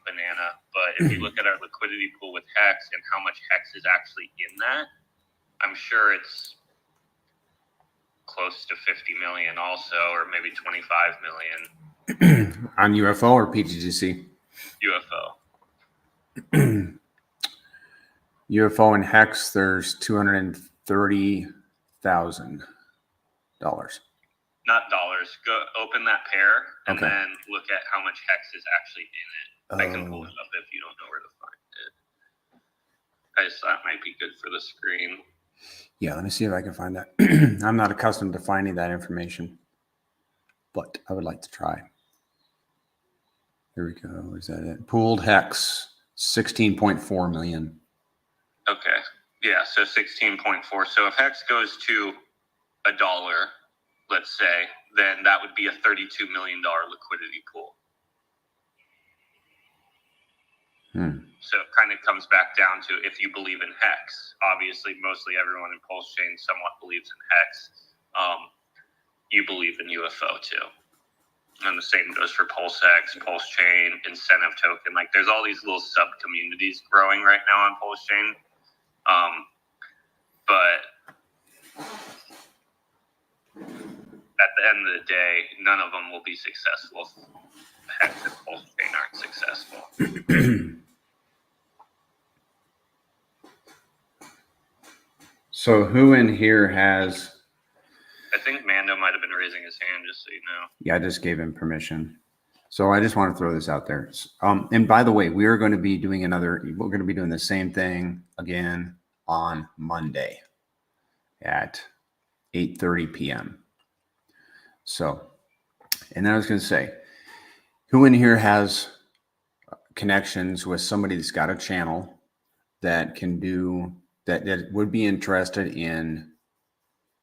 Banana, but if you look at our liquidity pool with Hex and how much Hex is actually in that, I'm sure it's close to 50 million also, or maybe 25 million. On UFO or PTGC? UFO. UFO and Hex, there's $230,000. Not dollars. Go open that pair and Okay. then look at how much Hex is actually in it. I can pull it up if you don't know where to find it. I just thought it might be good for the screen. Yeah, let me see if I can find that. I'm not accustomed to finding that information, but I would like to try. Here we go. Is that it? Pooled Hex, 16.4 million. Okay. Yeah, so 16.4. So if Hex goes to $1, let's say, then that would be a $32 million liquidity pool. So it kind of comes back down to if you believe in hex. Obviously, mostly everyone in PulseChain somewhat believes in hex. You believe in UFO too. And the same goes for PulseX, PulseChain, Incentive Token. Like, there's all these little sub-communities growing right now on PulseChain. But at the end of the day, none of them will be successful. Hex and PulseChain aren't successful. So who in here has... I think Mando might have been raising his hand, just so you know. Yeah, I just gave him permission. So I just want to throw this out there. And by the way, we're going to be doing the same thing again on Monday at 8:30 p.m. So, and then I was going to say, who in here has connections with somebody that's got a channel that can do that would be interested in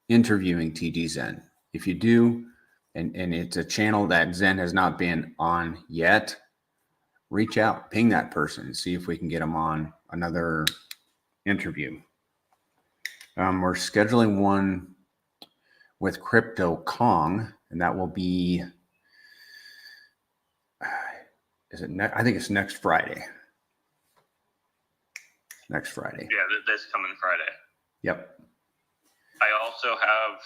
interviewing TG Zen? If you do, and it's a channel that Zen has not been on yet, reach out, ping that person, and see if we can get them on another interview. We're scheduling one with Crypto Kong, and that will be, I think it's next Friday. Next Friday. Yeah, this coming Friday. Yep. I also have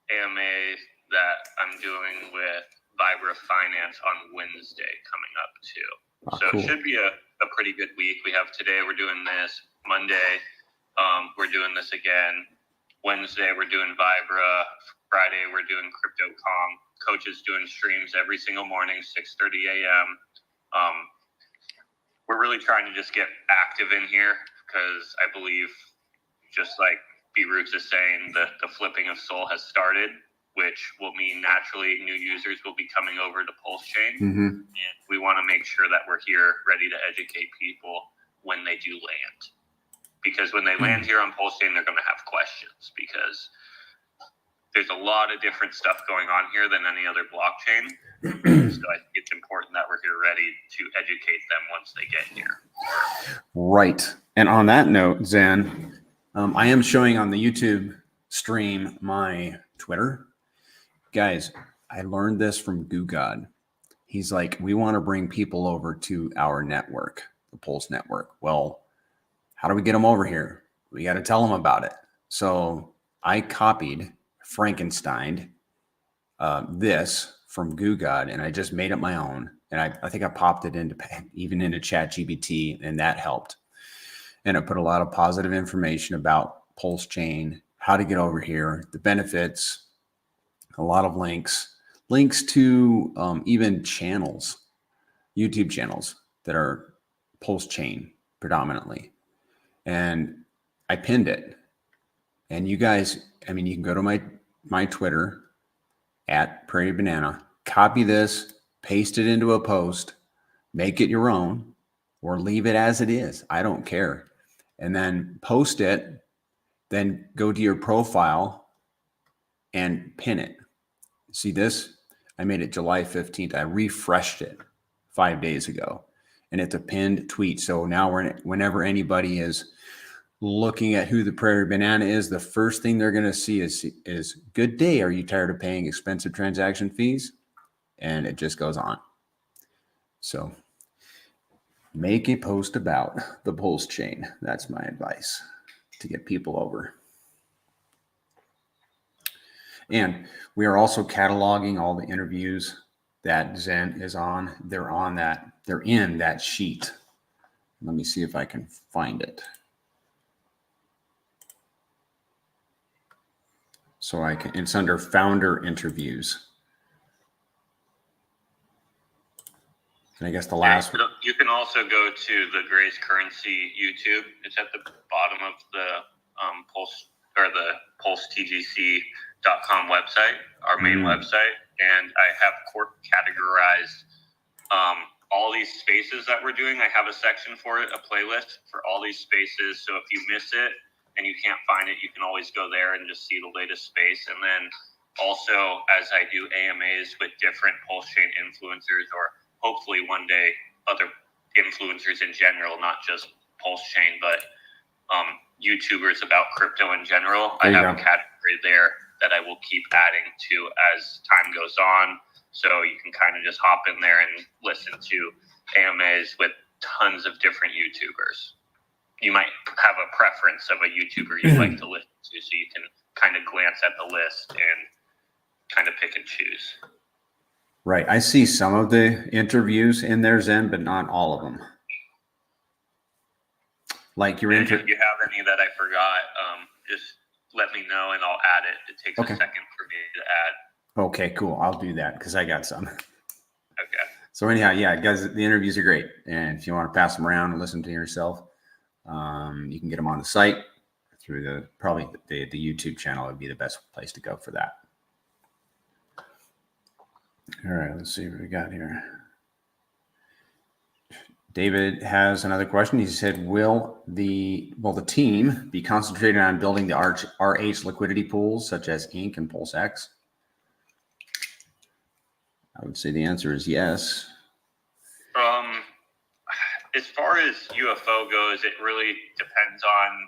AMA that I'm doing with Vibra Finance on Wednesday coming up too. So cool. It should be a pretty good week. We have today, we're doing this. Monday, we're doing this again. Wednesday, we're doing Vibra. Friday, we're doing Crypto Kong. Coach is doing streams every single morning, 6:30 a.m. We're really trying to just get active in here because I believe, just like B Roots is saying, the flipping of soul has started, which will mean naturally new users will be coming over to PulseChain. Mm-hmm. And we want to make sure that we're here ready to educate people when they do land. Because when they land here on PulseChain, they're going to have questions because there's a lot of different stuff going on here than any other blockchain. So I think it's important that we're here ready to educate them once they get here. Right. And on that note, Zen, I am showing on the YouTube stream my Twitter. Guys, I learned this from Goo God. He's like, we want to bring people over to our network, the Pulse Network. Well, how do we get them over here? We got to tell them about it. So I copied Frankenstein this from Goo God, and I just made it my own. And I think I popped it into ChatGPT, and that helped. And I put a lot of positive information about PulseChain, how to get over here, the benefits, a lot of links to even channels, YouTube channels that are PulseChain predominantly. And I pinned it. And you guys, I mean, you can go to my Twitter at Prairie Banana, copy this, paste it into a post, make it your own, or leave it as it is. I don't care. And then post it, then go to your profile and pin it. See this? I made it July 15th. I refreshed it 5 days ago, and it's a pinned tweet. So now whenever anybody is looking at who the Prairie Banana is, the first thing they're going to see is good day. Are you tired of paying expensive transaction fees? And it just goes on. So make a post about the PulseChain. That's my advice to get people over. And we are also cataloging all the interviews that Zen is on. They're in that sheet. Let me see if I can find it. So it's under founder interviews. And I guess the last one. You can also go to the Grace Currency YouTube. It's at the bottom of the Pulse or the PulseTGC.com website, our main website. And I have categorized all these spaces that we're doing. I have a section for it, a playlist for all these spaces. So if you miss it, and you can't find it, you can always go there and just see the latest space. And then also, as I do AMAs with different PulseChain influencers, or hopefully one day other influencers in general, not just PulseChain, but YouTubers about crypto in general, I have a category there that I will keep adding to as time goes on. So you can kind of just hop in there and listen to AMAs with tons of different YouTubers. You might have a preference of a YouTuber you like to listen to, so you can kind of glance at the list and kind of pick and choose. Right. I see some of the interviews in there, Zen, but not all of them. Like your if you have any that I forgot, just let me know and I'll add it. It takes a second for me to add. Okay, cool. I'll do that because I got some. Okay. So anyhow, yeah, guys, the interviews are great. And if you want to pass them around and listen to yourself, you can get them on the site through probably the YouTube channel would be the best place to go for that. All right, let's see what we got here. David has another question. He said, will the team be concentrating on building the RH liquidity pools such as Inc. and PulseX? I would say the answer is yes. As far as UFO goes, it really depends on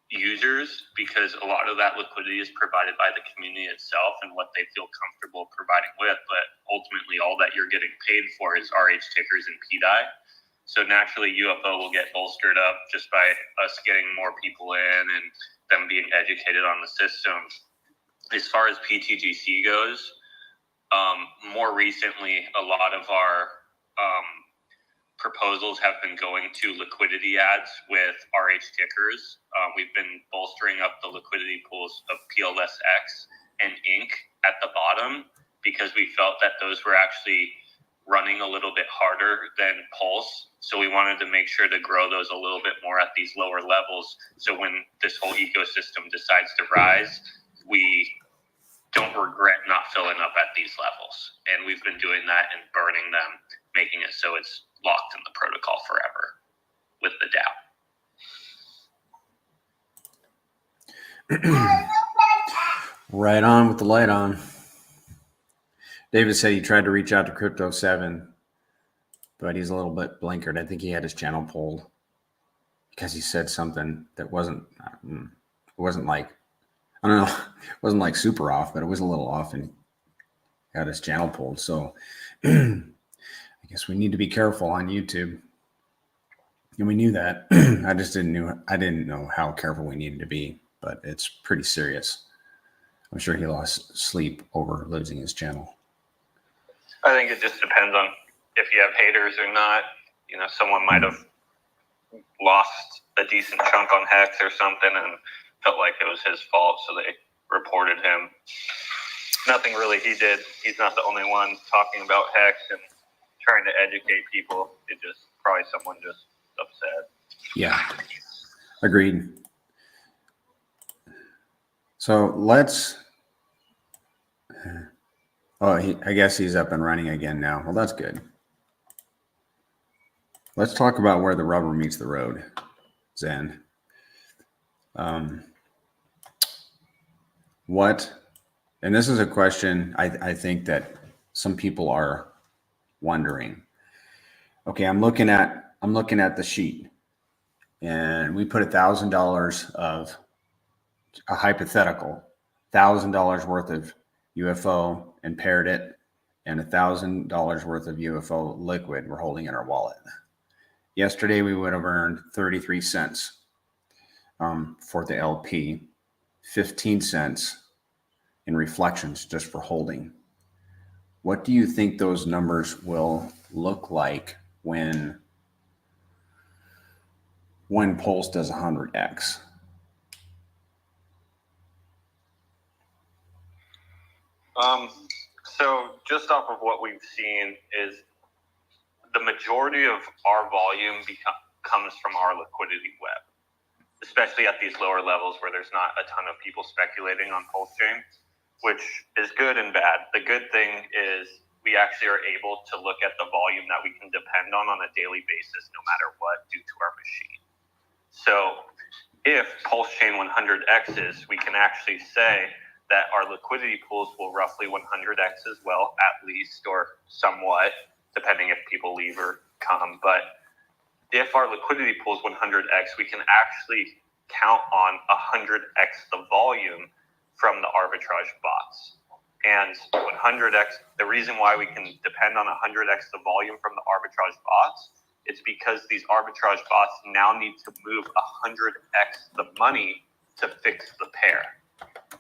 users, because a lot of that liquidity is provided by the community itself and what they feel comfortable providing with. But ultimately, all that you're getting paid for is RH tickers and PDI. So naturally, UFO will get bolstered up just by us getting more people in and them being educated on the system. As far as pTGC goes, more recently, a lot of our proposals have been going to liquidity ads with RH tickers. We've been bolstering up the liquidity pools of PLSX and Inc. at the bottom because we felt that those were actually running a little bit harder than Pulse. So we wanted to make sure to grow those a little bit more at these lower levels. So when this whole ecosystem decides to rise, we don't regret not filling up at these levels. And we've been doing that and burning them, making it so it's locked in the protocol forever with the DAO. Right on with the light on. David said he tried to reach out to Crypto 7, but he's a little bit blinkered. I think he had his channel pulled because he said something that wasn't like, I don't know, it wasn't like super off, but it was a little off and got his channel pulled. So I guess we need to be careful on YouTube. And we knew that. I didn't know how careful we needed to be, but it's pretty serious. I'm sure he lost sleep over losing his channel. I think it just depends on if you have haters or not. You know, someone might have lost a decent chunk on Hex or something and felt like it was his fault, so they reported him. Nothing really he did. He's not the only one talking about Hex and trying to educate people. It just probably someone just upset. Yeah, agreed. So let's. Oh, I guess he's up and running again now. Well, that's good. Let's talk about where the rubber meets the road, Zen. And this is a question I think that some people are wondering. Okay, I'm looking at the sheet, and we put $1,000 of a hypothetical $1,000 worth of UFO and paired it, and $1,000 worth of UFO liquid we're holding in our wallet. Yesterday we would have earned 33 cents for the LP, 15 cents in reflections just for holding. What do you think those numbers will look like when Pulse does 100x? So just off of what we've seen is the majority of our volume comes from our liquidity web, especially at these lower levels where there's not a ton of people speculating on PulseChain, which is good and bad. The good thing is we actually are able to look at the volume that we can depend on a daily basis, no matter what, due to our machine. So if PulseChain 100x's, we can actually say that our liquidity pools will roughly 100x as well, at least, or somewhat, depending if people leave or come. But if our liquidity pool is 100x, we can actually count on 100x the volume from the arbitrage bots. And 100x, the reason why we can depend on 100x the volume from the arbitrage bots, it's because these arbitrage bots now need to move 100x the money to fix the pair.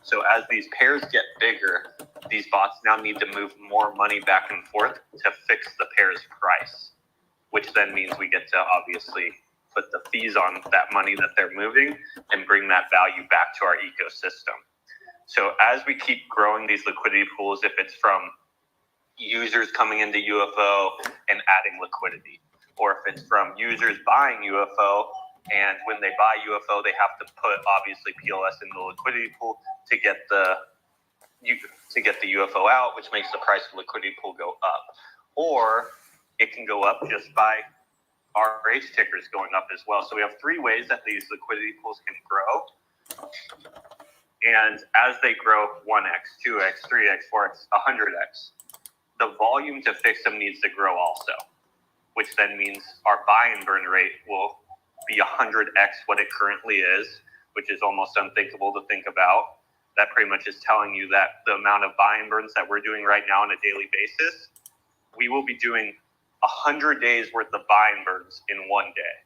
So as these pairs get bigger, these bots now need to move more money back and forth to fix the pair's price, which then means we get to obviously put the fees on that money that they're moving and bring that value back to our ecosystem. So as we keep growing these liquidity pools, if it's from users coming into UFO and adding liquidity, or if it's from users buying UFO, and when they buy UFO, they have to put obviously PLS in the liquidity pool to get the UFO out, which makes the price of the liquidity pool go up. Or it can go up just by RH tickers going up as well. So we have three ways that these liquidity pools can grow. And as they grow 1x, 2x, 3x, 4x, 100x, the volume to fix them needs to grow also, which then means our buy and burn rate will be 100x what it currently is, which is almost unthinkable to think about. That pretty much is telling you that the amount of buy and burns that we're doing right now on a daily basis, we will be doing 100 days worth of buy and burns in one day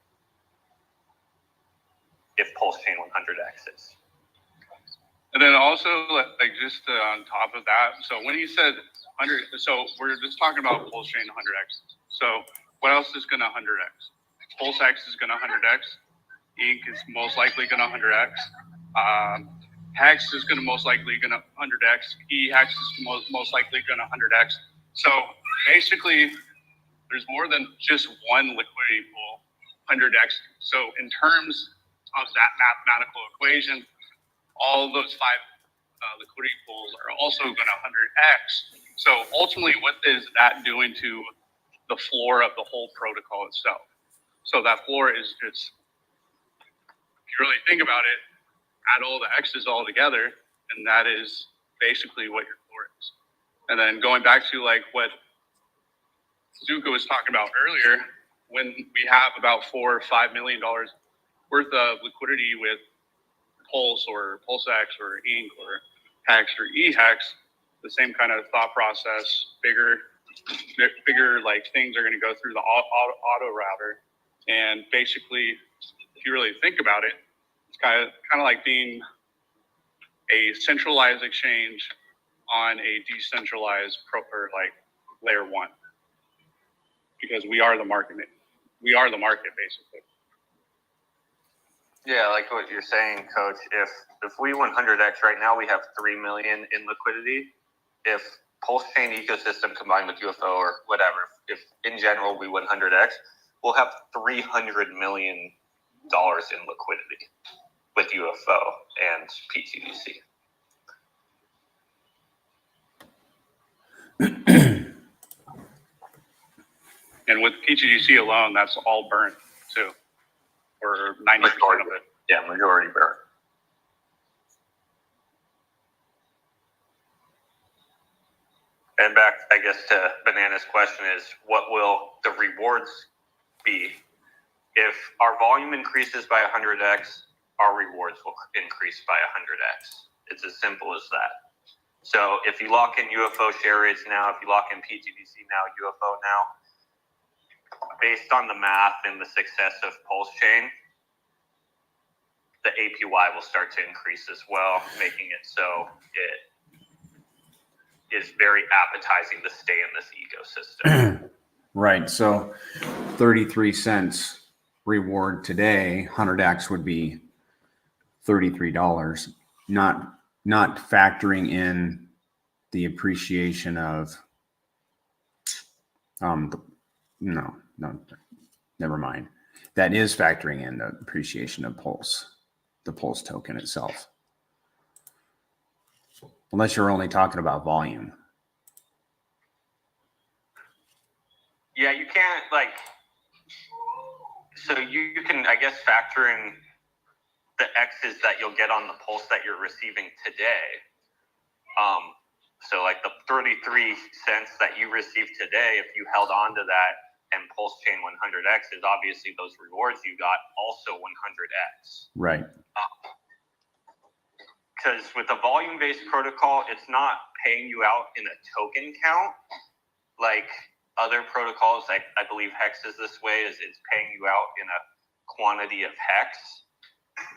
if PulseChain 100x is. And then also, like just on top of that, so when he said 100, so we're just talking about PulseChain 100x. So what else is going to 100x? PulseX is going to 100x. Ink is most likely going to 100x. Hex is going to most likely going to 100x. eHex is most likely going to 100x. So basically, there's more than just one liquidity pool, 100x. So in terms of that mathematical equation, all those five liquidity pools are also going to 100x. So ultimately, what is that doing to the floor of the whole protocol itself? So that floor is just, if you really think about it, add all the x's all together, and that is basically what your floor is. And then going back to like what Zuko was talking about earlier, when we have about $4 or $5 million worth of liquidity with Pulse or PulseX or Ink or Hex or eHex, the same kind of thought process, bigger like things are going to go through the auto router. And basically, if you really think about it, it's kind of like being a centralized exchange on a decentralized or like layer one, because we are the market. We are the market, basically. Yeah, like what you're saying, Coach. If we 100x right now, we have 3 million in liquidity. If PulseChain ecosystem combined with UFO or whatever, if in general we 100x, we'll have $300 million in liquidity with UFO and pTGC. And with pTGC alone, that's all burnt too, or 90% of it. Yeah, majority burnt. And back, I guess, to Banana's question is, what will the rewards be? If our volume increases by 100x, our rewards will increase by 100x. It's as simple as that. So if you lock in UFO share rates now, if you lock in pTGC now, UFO now, based on the math and the success of PulseChain, the APY will start to increase as well, making it so it is very appetizing to stay in this ecosystem. Right. So 33 cents reward today, 100x would be $33, not factoring in the appreciation of no, never mind. That is factoring in the appreciation of the Pulse token itself. Unless you're only talking about volume. Yeah, you can't so you can, I guess, factor in the X's that you'll get on the Pulse that you're receiving today. So like the 33 cents that you received today, if you held on to that and PulseChain 100X is obviously those rewards you got also 100X. Right. Because with a volume-based protocol, it's not paying you out in a token count like other protocols. I believe Hex is this way, is it's paying you out in a quantity of Hex.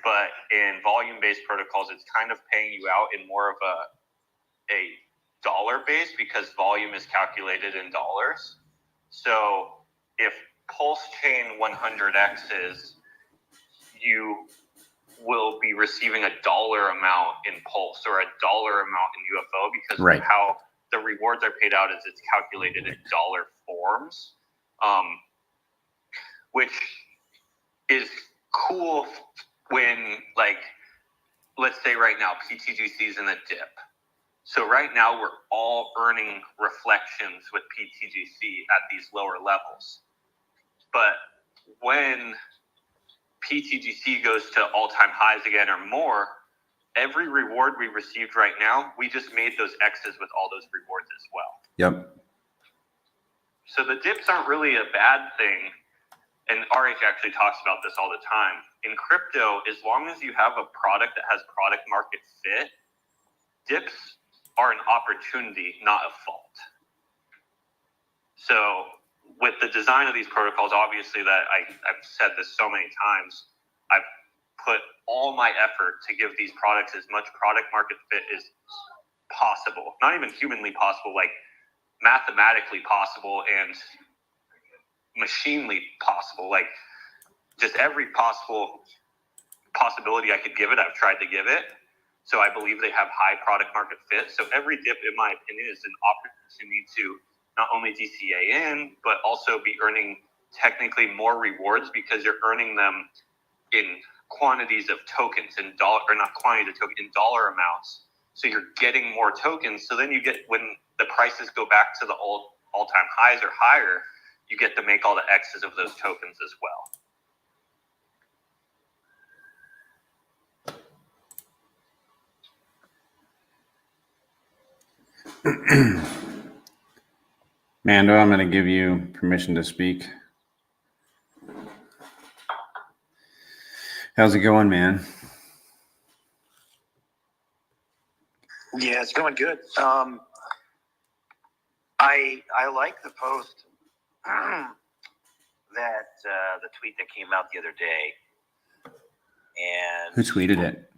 But in volume-based protocols, it's kind of paying you out in more of a dollar base, because volume is calculated in dollars. So if PulseChain 100X is, you will be receiving a dollar amount in Pulse or a dollar amount in UFO, because Right. of how the rewards are paid out is it's calculated in dollar forms, which is cool when, like, let's say right now PTGC is in a dip. So right now we're all earning reflections with PTGC at these lower levels. But when PTGC goes to all-time highs again or more, every reward we received right now, we just made those X's with all those rewards as well. Yep. So the dips aren't really a bad thing. And RH actually talks about this all the time. In crypto, as long as you have a product that has product market fit, dips are an opportunity, not a fault. So with the design of these protocols, obviously that I've said this so many times, I've put all my effort to give these products as much product market fit as possible. Not even humanly possible, like mathematically possible and machinely possible. Like just every possibility I could give it, I've tried to give it. So I believe they have high product market fit. So every dip, in my opinion, is an opportunity to not only DCA in, but also be earning technically more rewards, because you're earning them in quantities of tokens, in dollar, or not quantity of tokens, in dollar amounts. So you're getting more tokens. So then you get, when the prices go back to the all-time highs or higher, you get to make all the X's of those tokens as well. Mando, I'm going to give you permission to speak. How's it going, man? Yeah, it's going good. I like the post that the tweet that came out the other day. And Who tweeted it?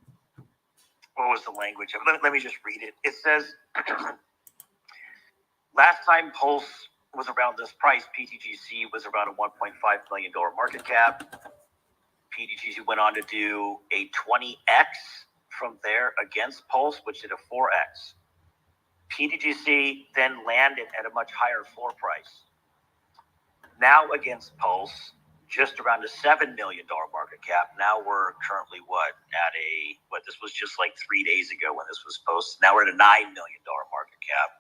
what was the language? Let me just read it. It says, last time Pulse was around this price, PTGC was around a $1.5 million market cap. PTGC went on to do a 20x from there against Pulse, which did a 4x. PTGC then landed at a much higher floor price. Now against Pulse, just around a $7 million market cap. Now we're currently this was just like 3 days ago when this was posted. Now we're at a $9 million market cap.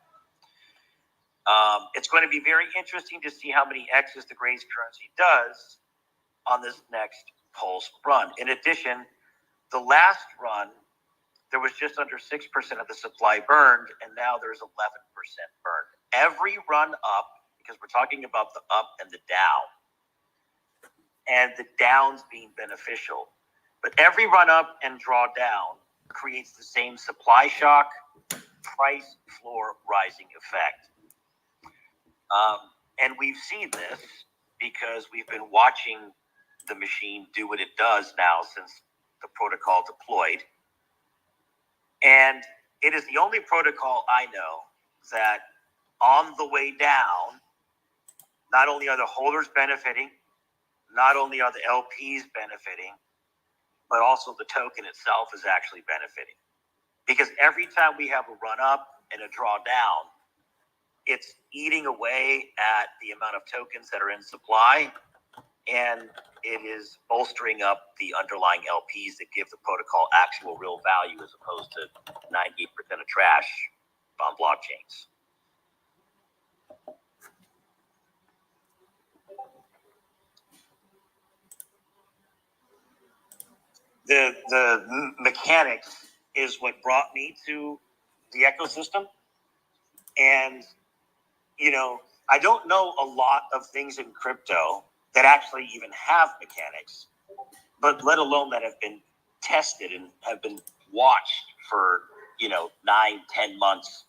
It's going to be very interesting to see how many X's the Grace currency does on this next Pulse run. In addition, the last run, there was just under 6% of the supply burned, and now there's 11% burned. Every run up, because we're talking about the up and the down, and the downs being beneficial, but every run up and draw down creates the same supply shock, price floor rising effect. And we've seen this because we've been watching the machine do what it does now since the protocol deployed. And it is the only protocol I know that on the way down, not only are the holders benefiting, not only are the LPs benefiting, but also the token itself is actually benefiting. Because every time we have a run up and a drawdown, it's eating away at the amount of tokens that are in supply, and it is bolstering up the underlying LPs that give the protocol actual real value as opposed to 98% of trash on blockchains. the mechanics is what brought me to the ecosystem. And, you know, I don't know a lot of things in crypto that actually even have mechanics, but let alone that have been tested and have been watched for, 9-10 months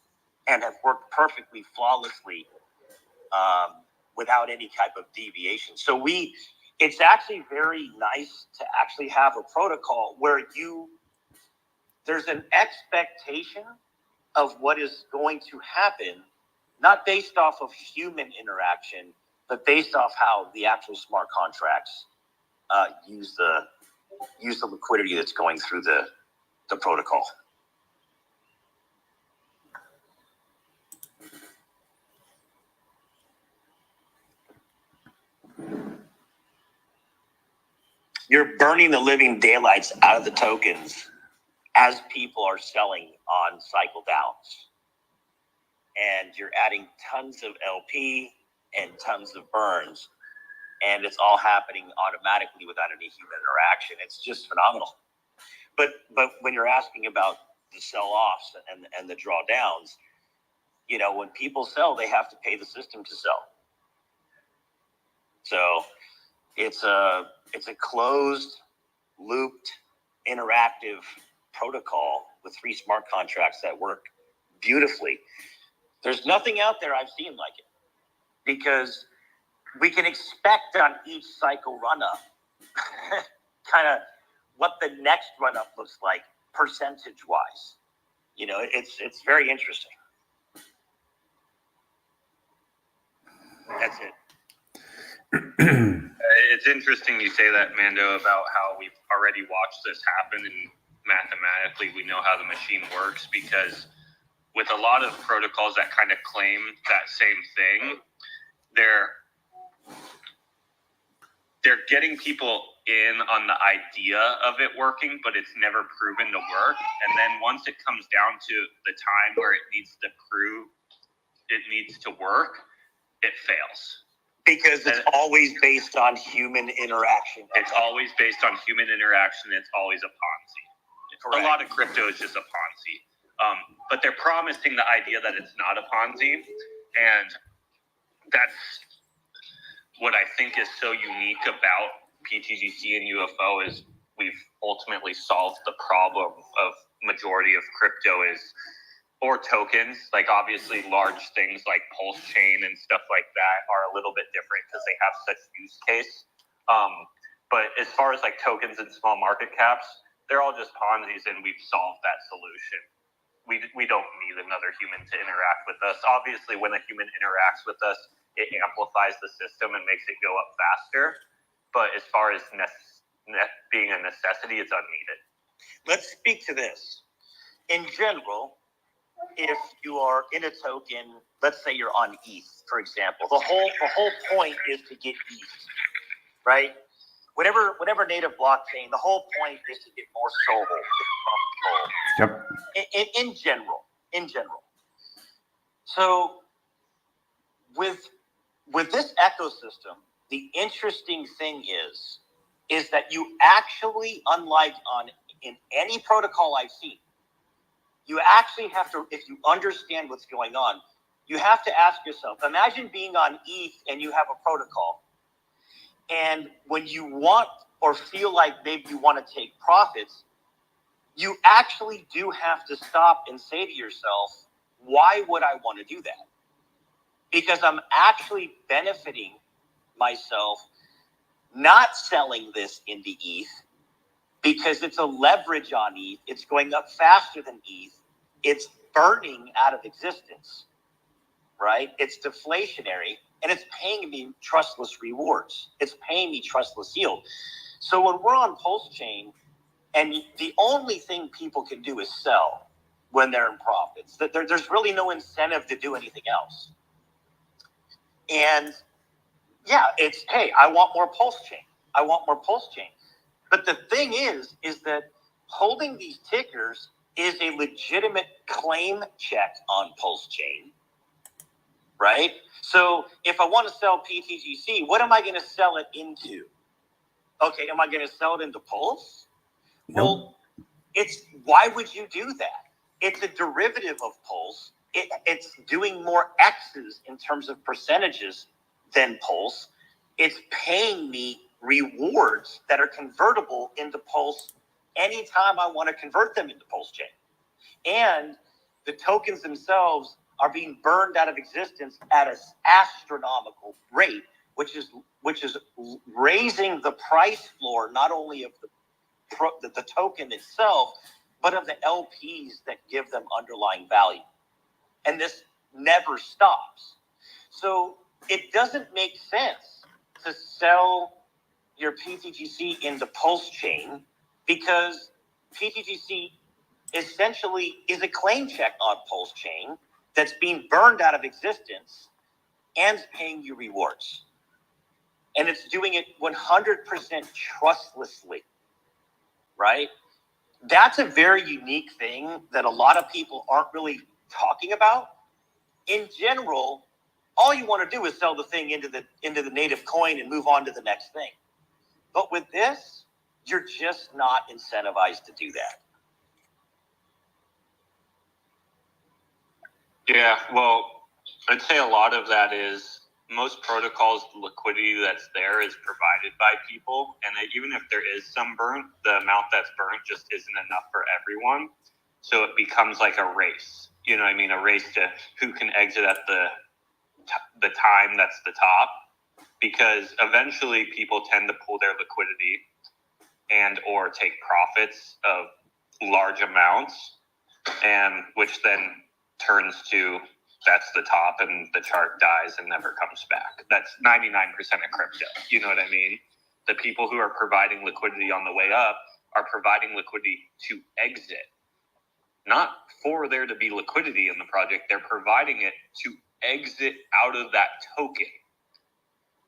and have worked perfectly flawlessly without any type of deviation. So it's actually very nice to actually have a protocol where there's an expectation of what is going to happen, not based off of human interaction, but based off how the actual smart contracts use the liquidity that's going through the protocol. You're burning the living daylights out of the tokens as people are selling on cycle downs. And you're adding tons of LP and tons of burns. And it's all happening automatically without any human interaction. It's just phenomenal. But when you're asking about the sell-offs and the drawdowns, when people sell, they have to pay the system to sell. So it's a closed, looped, interactive protocol with 3 smart contracts that work beautifully. There's nothing out there I've seen like it, because we can expect on each cycle run-up kind of what the next run-up looks like percentage-wise. It's very interesting. That's it. It's interesting you say that, Mando, about how we've already watched this happen and mathematically we know how the machine works, because with a lot of protocols that kind of claim that same thing, they're getting people in on the idea of it working, but it's never proven to work. And then once it comes down to the time where it needs to prove it needs to work, it fails. Because it's always based on human interaction. It's always based on human interaction. It's always a Ponzi. Correct. A lot of crypto is just a Ponzi. But they're promising the idea that it's not a Ponzi. And that's what I think is so unique about pTGC and UFO is we've ultimately solved the problem of majority of crypto or tokens. Like obviously large things like PulseChain and stuff like that are a little bit different because they have such use case. But as far as like tokens and small market caps, they're all just Ponzi's, and we've solved that solution. We don't need another human to interact with us. Obviously, when a human interacts with us, it amplifies the system and makes it go up faster. But as far as being a necessity, it's unneeded. Let's speak to this. In general, if you are in a token, let's say you're on ETH, for example, the whole point is to get ETH, right? Whatever native blockchain, the whole point is to get more SOL. Yep. In general. So with this ecosystem, the interesting thing is that you actually, unlike in any protocol I've seen, you actually have to, if you understand what's going on, you have to ask yourself, imagine being on ETH and you have a protocol. And when you want or feel like maybe you want to take profits, you actually do have to stop and say to yourself, why would I want to do that? Because I'm actually benefiting myself not selling this into ETH because it's a leverage on ETH. It's going up faster than ETH. It's burning out of existence, right? It's deflationary, and it's paying me trustless rewards. It's paying me trustless yield. So when we're on PulseChain, and the only thing people can do is sell when they're in profits, there's really no incentive to do anything else. And yeah, it's, hey, I want more PulseChain. I want more PulseChain. But the thing is that holding these tickers is a legitimate claim check on PulseChain, right? So if I want to sell pTGC, what am I going to sell it into? Okay, am I going to sell it into Pulse? Well, why would you do that? It's a derivative of Pulse. It's doing more X's in terms of percentages than Pulse. It's paying me rewards that are convertible into Pulse anytime I want to convert them into PulseChain. And the tokens themselves are being burned out of existence at an astronomical rate, which is raising the price floor not only of the token itself, but of the LPs that give them underlying value. And this never stops. So it doesn't make sense to sell your pTGC into PulseChain because pTGC essentially is a claim check on PulseChain that's being burned out of existence and paying you rewards. And it's doing it 100% trustlessly, right? That's a very unique thing that a lot of people aren't really talking about. In general, all you want to do is sell the thing into the native coin and move on to the next thing. But with this, you're just not incentivized to do that. Yeah, well, I'd say a lot of that is most protocols, the liquidity that's there is provided by people. And that even if there is some burnt, the amount that's burnt just isn't enough for everyone. So it becomes like a race. You know what I mean? A race to who can exit at the time that's the top. Because eventually people tend to pull their liquidity and or take profits of large amounts, and which then turns to that's the top and the chart dies and never comes back. That's 99% of crypto. You know what I mean? The people who are providing liquidity on the way up are providing liquidity to exit, not for there to be liquidity in the project. They're providing it to exit out of that token.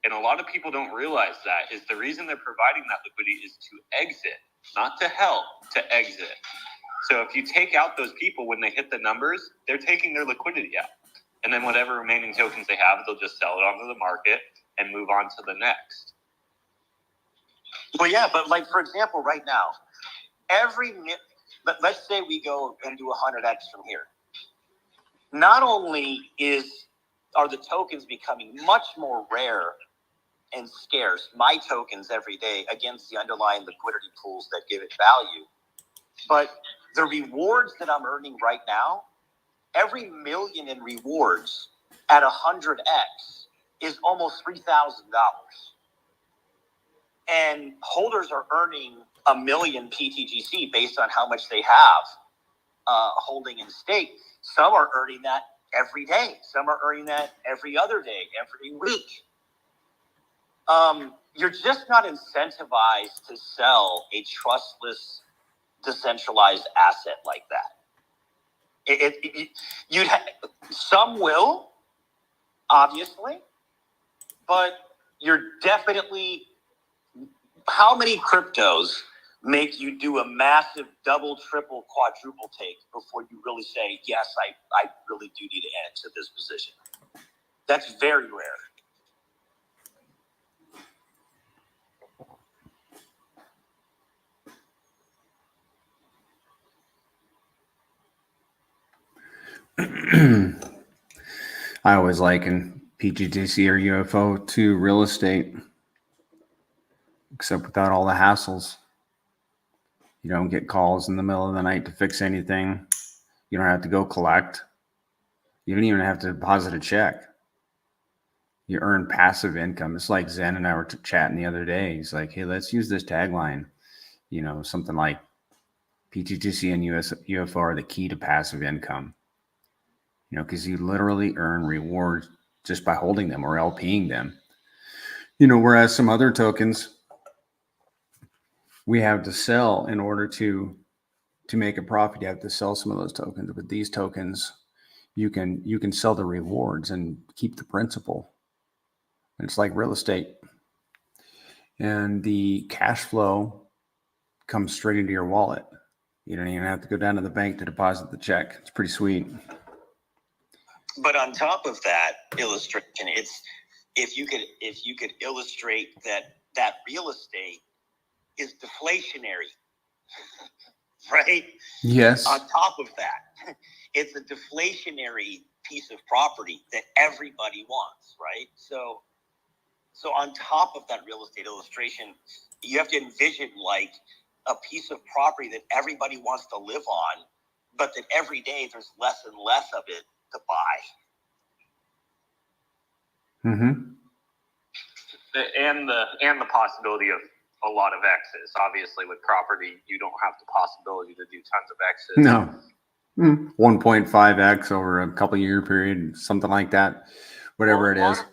And a lot of people don't realize that is the reason they're providing that liquidity is to exit, not to help, to exit. So if you take out those people when they hit the numbers, they're taking their liquidity out. And then whatever remaining tokens they have, they'll just sell it onto the market and move on to the next. Well, yeah, but like, for example, right now, let's say we go and do 100x from here. Not only are the tokens becoming much more rare and scarce, my tokens every day against the underlying liquidity pools that give it value, but the rewards that I'm earning right now, every million in rewards at 100x is almost $3,000. And holders are earning 1 million pTGC based on how much they have holding in stake. Some are earning that every day. Some are earning that every other day, every week. You're just not incentivized to sell a trustless, decentralized asset like that. Some will, obviously, but you're definitely. How many cryptos make you do a massive double, triple, quadruple take before you really say, yes, I really do need to exit this position? That's very rare. I always liken pTGC or UFO to real estate, except without all the hassles. You don't get calls in the middle of the night to fix anything. You don't have to go collect. You don't even have to deposit a check. You earn passive income. It's like Zen and I were chatting the other day. He's like, hey, let's use this tagline. You know, something like pTGC and UFO are the key to passive income. You know, because you literally earn rewards just by holding them or LPing them. You know, whereas some other tokens, we have to sell in order to make a profit. You have to sell some of those tokens. But these tokens, you can sell the rewards and keep the principal. And it's like real estate. And the cash flow comes straight into your wallet. You don't even have to go down to the bank to deposit the check. It's pretty sweet. But on top of that illustration, it's if you could illustrate that real estate is deflationary right? Yes. On top of that, it's a deflationary piece of property that everybody wants, right? So on top of that real estate illustration, you have to envision like a piece of property that everybody wants to live on, but that every day there's less and less of it to buy. Mm-hmm. And the possibility of a lot of X's. Obviously, with property, you don't have the possibility to do tons of X's. No. 1.5x over a couple year period, something like that. Whatever it is.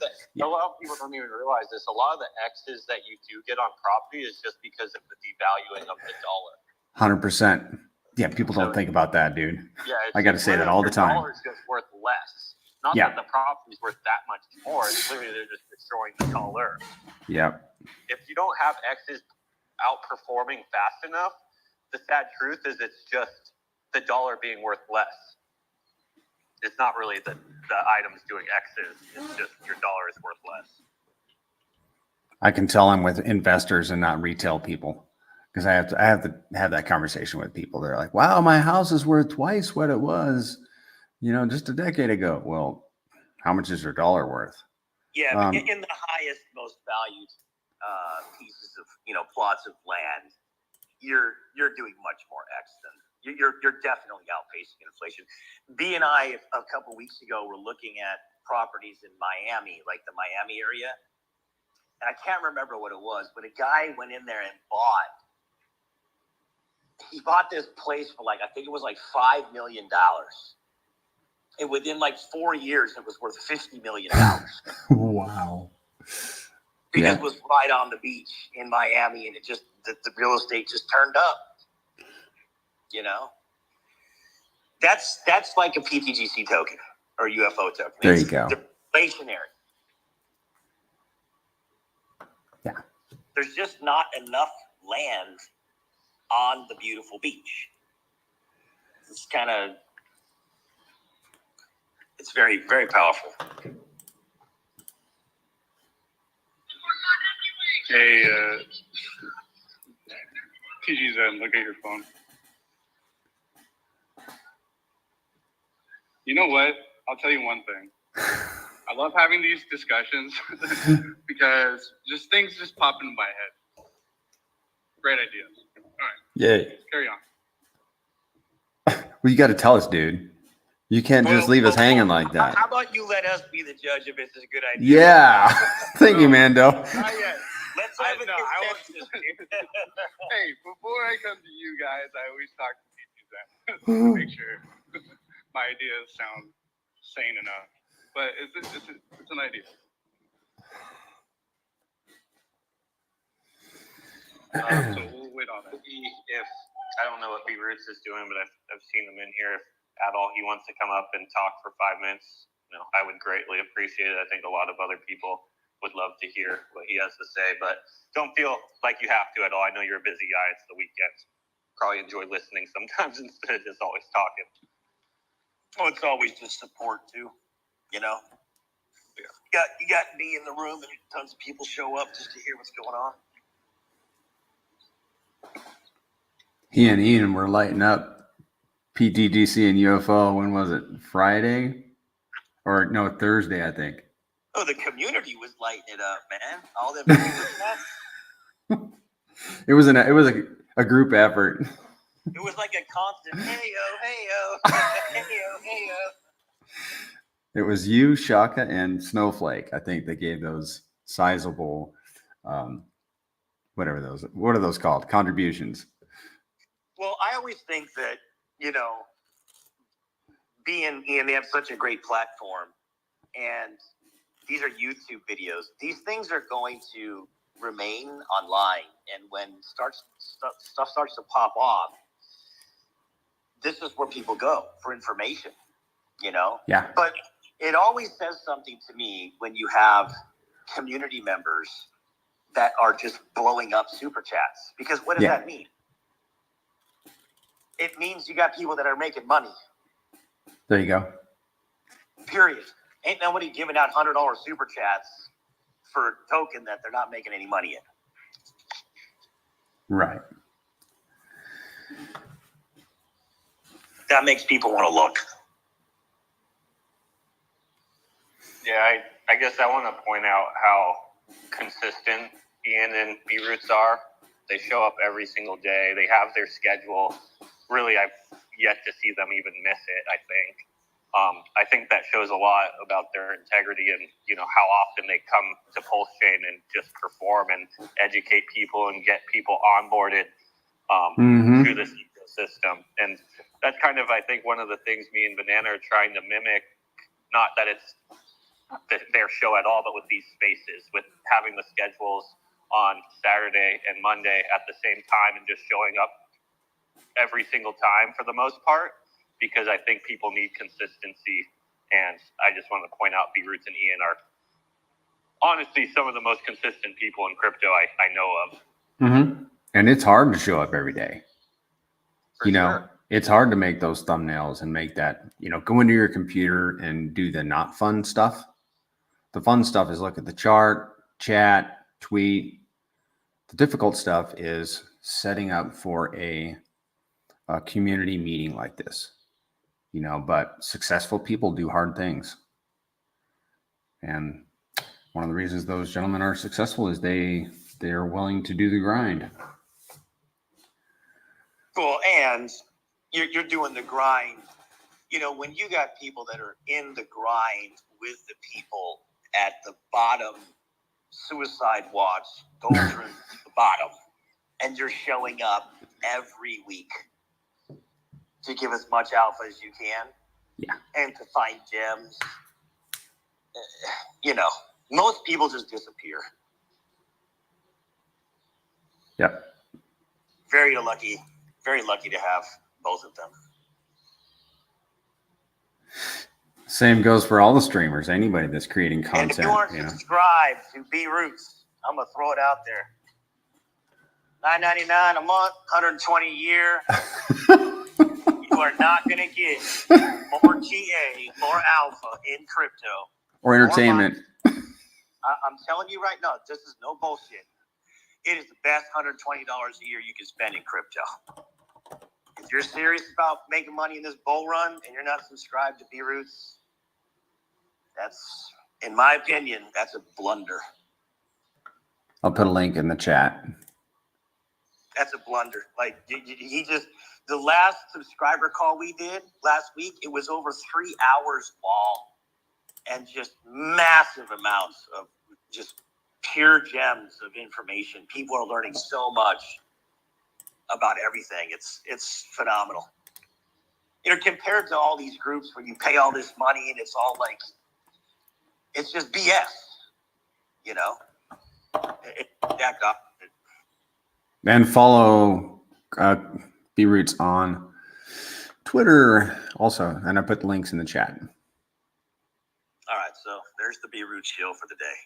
A lot of people don't even realize this. A lot of the X's that you do get on property is just because of the devaluing of the dollar. 100%. Yeah, people don't think about that, dude. Yeah, I got to say that all the time. The dollar is just worth less. Not that the property is worth that much more. It's literally they're just destroying the dollar. Yep. If you don't have X's outperforming fast enough, the sad truth is it's just the dollar being worth less. It's not really the items doing X's. It's just your dollar is worth less. I can tell I'm with investors and not retail people because I have to have that conversation with people. They're like, "Wow, my house is worth twice what it was, just a decade ago." Well, how much is your dollar worth? Yeah, but in the highest, most valued pieces of plots of land, you're doing much more X than you're definitely outpacing inflation. B and I a couple weeks ago were looking at properties in Miami, like the Miami area, and I can't remember what it was, but a guy went in there and bought this place for I think it was $5 million. And within 4 years, it was worth $50 million. Wow. Because it was right on the beach in Miami, and it just the real estate just turned up. That's like a pTGC token or UFO token. There you go. Deflationary. Yeah. There's just not enough land on the beautiful beach. It's very, very powerful. Hey, TGZ, look at your phone. You know what? I'll tell you one thing. I love having these discussions because things just pop into my head. Great ideas. All right. Yay. Carry on. Well, you got to tell us, dude. You can't just leave us hanging like that. How about you let us be the judge if it's a good idea? Yeah. Thank you, Mando. Not yet. Let's have a consensus. Hey, before I come to you guys, I always talk to TGZ to make sure my ideas sound sane enough. But it's an idea. So we'll wait on it. If I don't know what B Roots is doing, but I've seen him in here. If at all he wants to come up and talk for 5 minutes, I would greatly appreciate it. I think a lot of other people would love to hear what he has to say, but don't feel like you have to at all. I know you're a busy guy. It's the weekend. Probably enjoy listening sometimes instead of just always talking. Well, it's always just support too, You got me in the room and tons of people show up just to hear what's going on. He and Ian were lighting up pTGC and UFO. When was it? Friday? Or no, Thursday, I think. Oh, the community was lighting it up, man. All them people. It was a group effort. It was like a constant hey-o, hey-o, hey-o, hey-o. It was you, Shaka, and Snowflake. I think they gave those sizable, what are those called? Contributions. Well, I always think that, being Ian, they have such a great platform, and these are YouTube videos. These things are going to remain online, and when stuff starts to pop off, this is where people go for information, Yeah. But it always says something to me when you have community members that are just blowing up super chats, because what does that mean? It means you got people that are making money. There you go. Period. Ain't nobody giving out $100 super chats for a token that they're not making any money in. Right. that makes people want to look. Yeah, I guess I want to point out how consistent Ian and B-Roots are. They show up every single day. They have their schedule. Really, I've yet to see them even miss it, I think. I think that shows a lot about their integrity and, how often they come to PulseChain and just perform and educate people and get people onboarded to this ecosystem. And that's kind of, I think, one of the things me and Banana are trying to mimic, not that it's their show at all, but with these spaces, with having the schedules on Saturday and Monday at the same time and just showing up every single time for the most part, because I think people need consistency. And I just want to point out B-Roots and Ian are honestly some of the most consistent people in crypto I know of. Mm-hmm. And it's hard to show up every day. For sure. It's hard to make those thumbnails and make that, go into your computer and do the not fun stuff. The fun stuff is look at the chart, chat, tweet. The difficult stuff is setting up for a community meeting like this, but successful people do hard things. And one of the reasons those gentlemen are successful is they're willing to do the grind. Cool. And you're doing the grind. When you got people that are in the grind with the people at the bottom, suicide watch, going through the bottom, and you're showing up every week to give as much alpha as you can, and to find gems. Most people just disappear. Yep. Very lucky to have both of them. Same goes for all the streamers. Anybody that's creating content. And if you aren't subscribed to B-Roots, I'm gonna throw it out there. $9.99 a month, $120 a year. You are not gonna get more TA, more alpha in crypto or entertainment. I'm telling you right now, this is no bullshit. It is the best $120 a year you can spend in crypto. If you're serious about making money in this bull run and you're not subscribed to B-Roots, that's, in my opinion, that's a blunder. I'll put a link in the chat. That's a blunder. Like, the last subscriber call we did last week, it was over 3 hours long and just massive amounts of just pure gems of information. People are learning so much about everything. It's phenomenal. Compared to all these groups where you pay all this money and it's all like, it's just BS, Jacked up. And follow B-Roots on Twitter also. And I put the links in the chat. All right, so there's the B-Roots show for the day.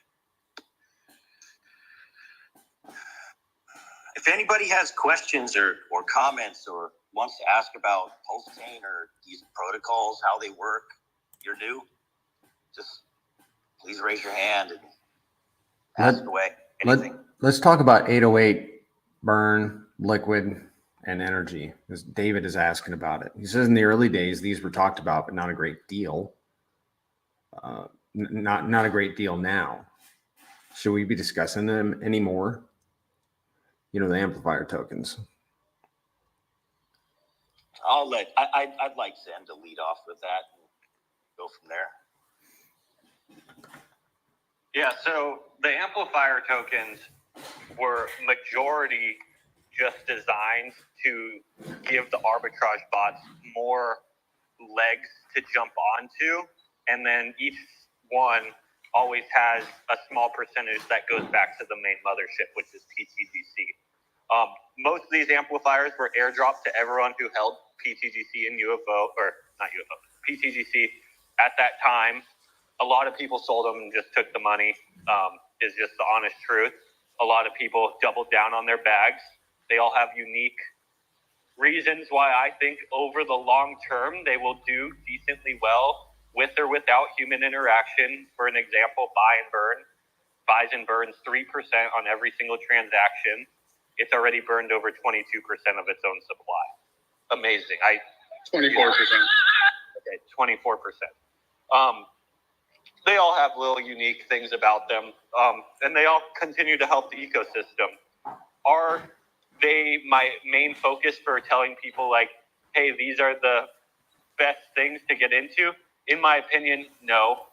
If anybody has questions or comments or wants to ask about PulseChain or these protocols, how they work, you're new, just please raise your hand and ask away. Anything. Let's talk about 808 burn, liquid, and energy. Because David is asking about it. He says in the early days, these were talked about, but not a great deal. Not a great deal now. Should we be discussing them anymore? The amplifier tokens. I'd like Zen to lead off with that and go from there. Yeah, so the amplifier tokens were majority just designed to give the arbitrage bots more legs to jump onto, and then each one always has a small percentage that goes back to the main mothership, which is pTGC. Most of these amplifiers were airdropped to everyone who held pTGC and pTGC at that time. A lot of people sold them and just took the money, is just the honest truth. A lot of people doubled down on their bags. They all have unique reasons why I think over the long term they will do decently well with or without human interaction. For an example, buy and burn. Buys and burns 3% on every single transaction. It's already burned over 22% of its own supply. Amazing. 24%. Okay, 24%. They all have little unique things about them, and they all continue to help the ecosystem. Are they my main focus for telling people like, hey, these are the best things to get into? In my opinion, no.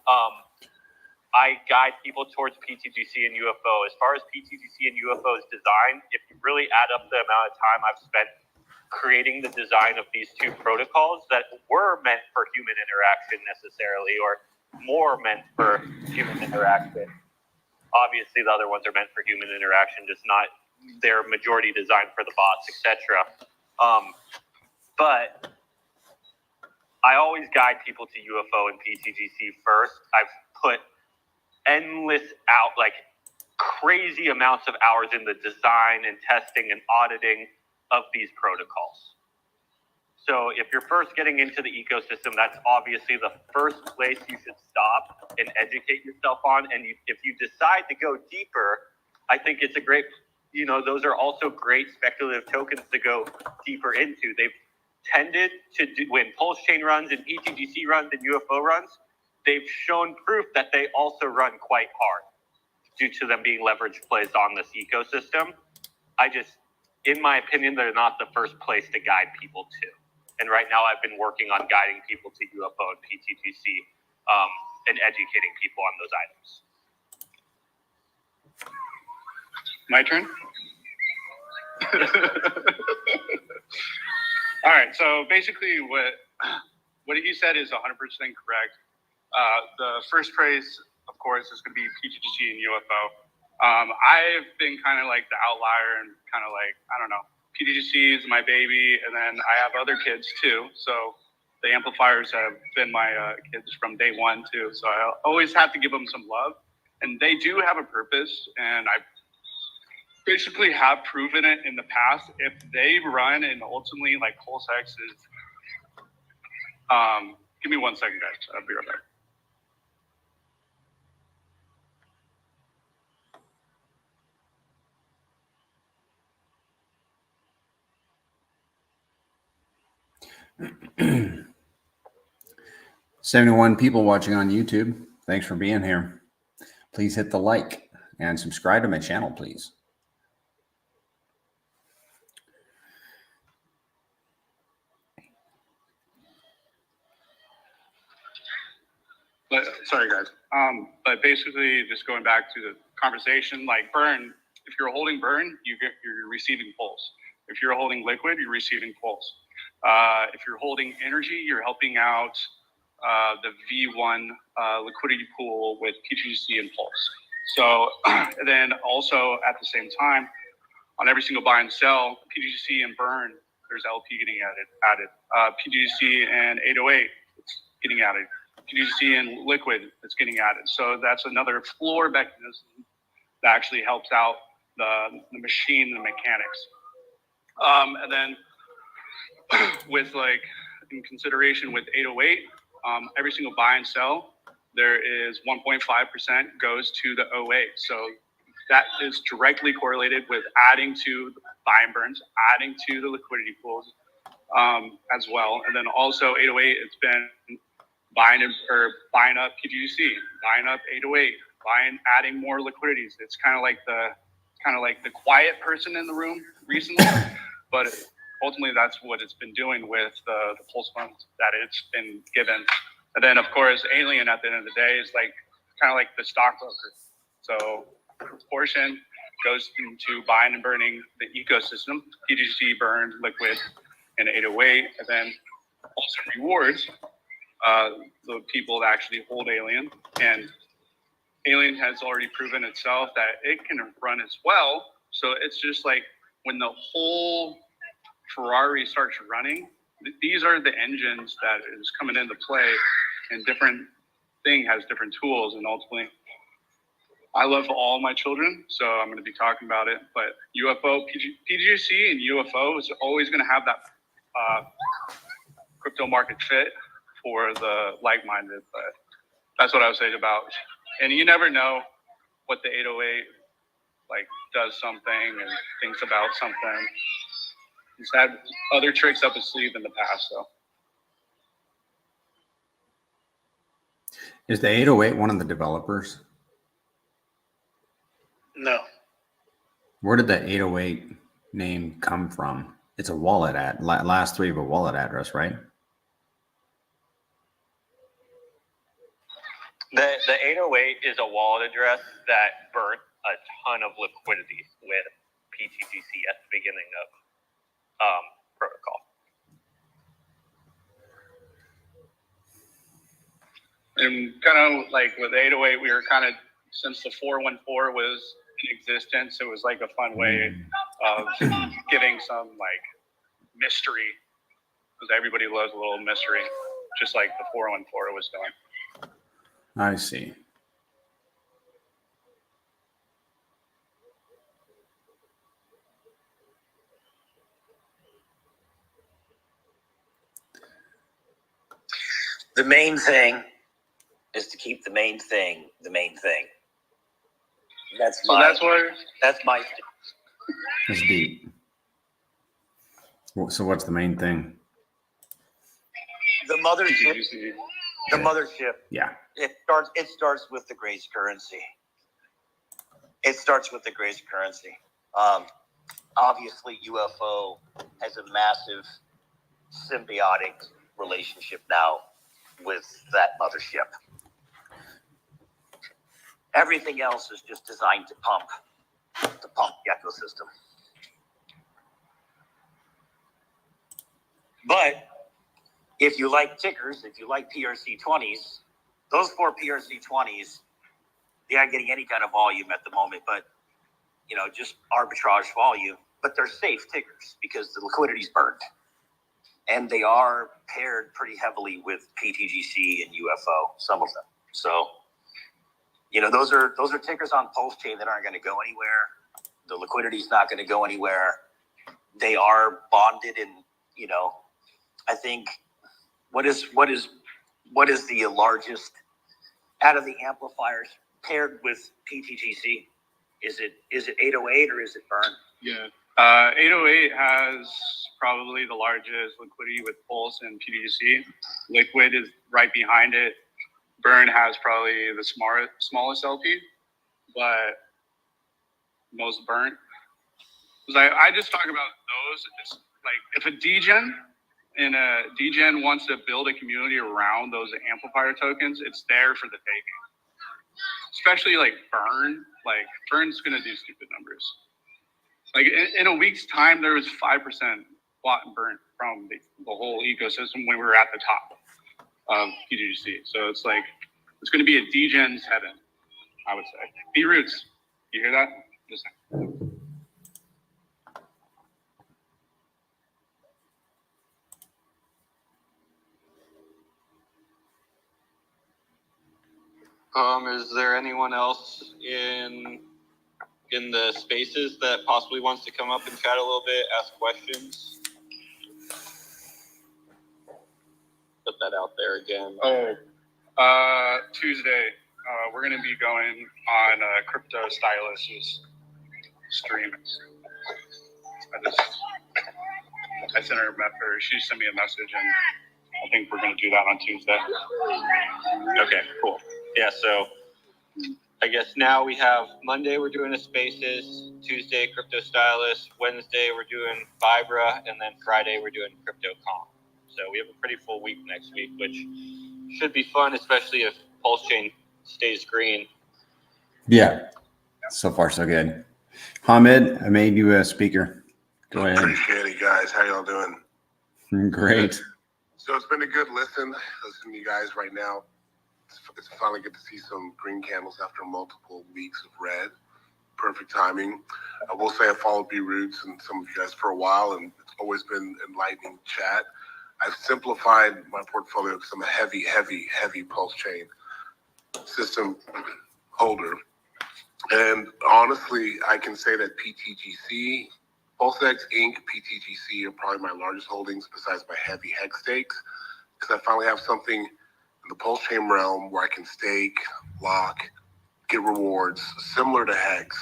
I guide people towards pTGC and UFO. As far as pTGC and UFO's design, if you really add up the amount of time I've spent creating the design of these two protocols that were meant for human interaction necessarily, or more meant for human interaction. Obviously, the other ones are meant for human interaction, just not their majority designed for the bots, etc. But I always guide people to UFO and pTGC first. I've put endless crazy amounts of hours in the design and testing and auditing of these protocols. So if you're first getting into the ecosystem, that's obviously the first place you should stop and educate yourself on. And if you decide to go deeper, I think it's a great, those are also great speculative tokens to go deeper into. They've tended to do, when PulseChain runs and pTGC runs and UFO runs, they've shown proof that they also run quite hard due to them being leverage plays on this ecosystem. In my opinion, they're not the first place to guide people to. And right now I've been working on guiding people to UFO and pTGC and educating people on those items. My turn? All right, so basically what he said is 100% correct. The first praise, of course, is going to be pTGC and UFO. I've been kind of like the outlier and kind of like, I don't know, pTGC is my baby, and then I have other kids too. So the amplifiers have been my kids from day one too. So I always have to give them some love, and they do have a purpose. And I basically have proven it in the past. If they run and ultimately like PulseX is, give me 1 second, guys. I'll be right back. 71 people watching on YouTube. Thanks for being here. Please hit the like and subscribe to my channel, please. But sorry, guys. But basically, just going back to the conversation, like burn. If you're holding burn, you're receiving pulse. If you're holding liquid, you're receiving pulse. If you're holding energy, you're helping out the V1 liquidity pool with pTGC and pulse. So and then also at the same time, on every single buy and sell, pTGC and burn, there's LP getting added. pTGC and 808, it's getting added. pTGC and liquid, it's getting added. So that's another floor mechanism that actually helps out the machine and the mechanics. And then with like in consideration with 808, every single buy and sell, there is 1.5% goes to the OA. So that is directly correlated with adding to the buy and burns, adding to the liquidity pools as well. And then also 808, it's been buying up pTGC, buying up 808, adding more liquidities. It's kind of like the quiet person in the room recently, but ultimately that's what it's been doing with the pulse funds that it's been given. And then of course, Alien at the end of the day is like kind of like the stockbroker. So proportion goes into buying and burning the ecosystem, pTGC, burned, liquid, and 808, and then also rewards the people that actually hold Alien. And Alien has already proven itself that it can run as well. So it's just like when the whole Ferrari starts running, these are the engines that is coming into play, and different thing has different tools. And ultimately, I love all my children, so I'm going to be talking about it. But UFO, pTGC and UFO is always going to have that crypto market fit for the like-minded. But that's what I was saying about. And you never know what the 808 like does something and thinks about something. He's had other tricks up his sleeve in the past, so Is the 808 one of the developers? No. Where did the 808 name come from? It's a wallet last three of a wallet address, right? The 808 is a wallet address that burnt a ton of liquidity with pTGC at the beginning of protocol. And kind of like with 808, we were kind of, since the 414 was in existence, it was like a fun way of getting some like mystery, because everybody loves a little mystery, just like the 414 was doing. I see. The main thing is to keep the main thing the main thing. That's So that's where that's my. That's deep. So what's the main thing? The mothership. pTGC. The mothership. Yeah. It starts with the Grace currency. It starts with the Grace currency. Obviously, UFO has a massive symbiotic relationship now with that mothership. Everything else is just designed to pump the ecosystem. But if you like tickers, if you like PRC20s, those 4 PRC20s, they aren't getting any kind of volume at the moment, but just arbitrage volume. But they're safe tickers because the liquidity's burned, and they are paired pretty heavily with pTGC and UFO, some of them. So, those are tickers on PulseChain that aren't going to go anywhere. The liquidity's not going to go anywhere. They are bonded, and I think what is the largest out of the amplifiers paired with pTGC? Is it 808 or is it Burn? Yeah. 808 has probably the largest liquidity with Pulse and pTGC. Liquid is right behind it. Burn has probably the smallest LP, but most burnt. I just talk about those. It's like if a DGen wants to build a community around those amplifier tokens, it's there for the taking. Especially like Burn. Like Burn's gonna do stupid numbers. Like in a week's time, there was 5% bought and burnt from the whole ecosystem when we were at the top of pTGC. So it's like, it's going to be a degen's heaven, I would say. B-Roots, you hear that? Just Is there anyone else in the spaces that possibly wants to come up and chat a little bit, ask questions? Put that out there again. Tuesday, we're going to be going on Crypto Stylist's stream. I sent her she sent me a message, and I think we're going to do that on Tuesday. Okay, cool. Yeah, so I guess now we have Monday we're doing a Spaces, Tuesday Crypto Stylist, Wednesday we're doing Vibra, and then Friday we're doing CryptoCom. So we have a pretty full week next week, which should be fun, especially if PulseChain stays green. Yeah. So far, so good. Hamid, I made you a speaker. Go ahead. Appreciate it, guys. How y'all doing? Great. So it's been a good listening to you guys right now. It's finally good to see some green candles after multiple weeks of red. Perfect timing. I will say I followed B-Roots and some of you guys for a while, and it's always been enlightening chat. I've simplified my portfolio because I'm a heavy PulseChain system holder. And honestly, I can say that pTGC, PulseX Inc., pTGC are probably my largest holdings besides my heavy hex stakes, because I finally have something in the PulseChain realm where I can stake, lock, get rewards similar to hex.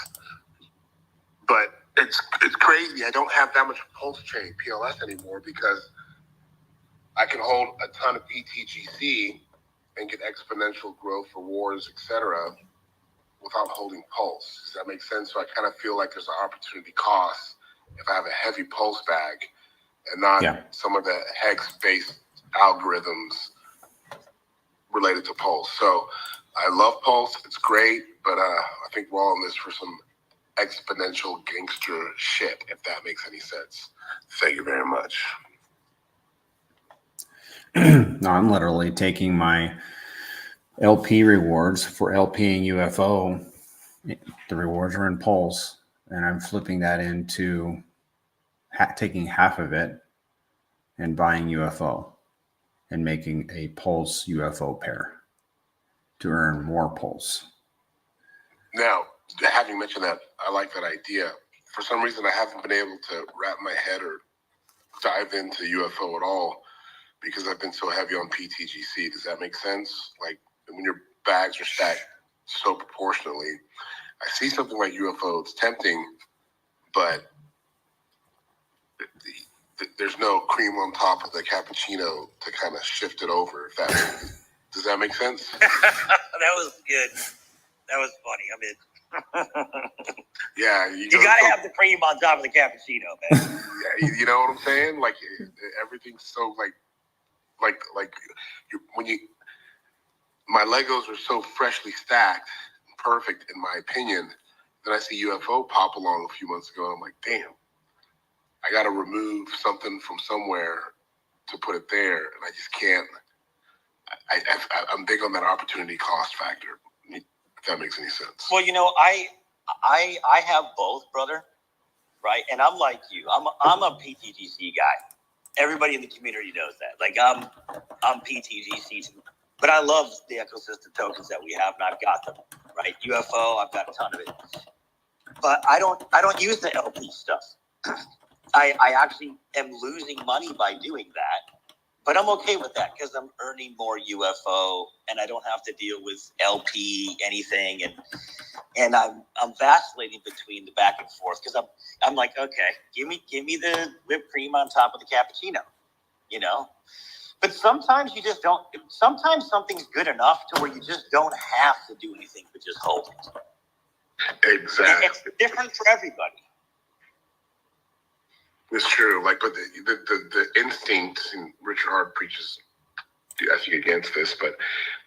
But it's crazy. I don't have that much PulseChain PLS anymore because I can hold a ton of pTGC and get exponential growth, rewards, etc., without holding pulse. Does that make sense? So I kind of feel like there's an opportunity cost if I have a heavy pulse bag and not some of the hex-based algorithms related to pulse. So I love pulse. It's great, but I think we're all in this for some exponential gangster shit, if that makes any sense. Thank you very much. No, I'm literally taking my LP rewards for LPing UFO. The rewards are in Pulse, and I'm flipping that into taking half of it and buying UFO and making a Pulse UFO pair to earn more Pulse. Now, having mentioned that, I like that idea. For some reason, I haven't been able to wrap my head or dive into UFO at all because I've been so heavy on pTGC. Does that make sense? Like when your bags are stacked so proportionally, I see something like UFO, it's tempting, but there's no cream on top of the cappuccino to kind of shift it over. If that does that make sense? That was good. That was funny. I mean, yeah, you gotta have the cream on top of the cappuccino, man. Yeah, you know what I'm saying? Like everything's so like when you my Legos are so freshly stacked, perfect in my opinion. Then I see UFO pop along a few months ago. I'm like, damn, I got to remove something from somewhere to put it there, and I just can't. I'm big on that opportunity cost factor. If that makes any sense. Well, you know, I have both, brother. Right, and I'm like you. I'm a pTGC guy. Everybody in the community knows that. Like I'm pTGC too. But I love the ecosystem tokens that we have, and I've got them. Right, UFO, I've got a ton of it. But I don't use the LP stuff. I actually am losing money by doing that. But I'm okay with that because I'm earning more UFO, and I don't have to deal with LP anything, and I'm vacillating between the back and forth because I'm like, okay, give me the whipped cream on top of the cappuccino, you know. But sometimes you just don't. Sometimes something's good enough to where you just don't have to do anything but just hold it. Exactly. It's different for everybody. It's true. Like, but the instinct, and Richard Hart preaches, I think, against this, but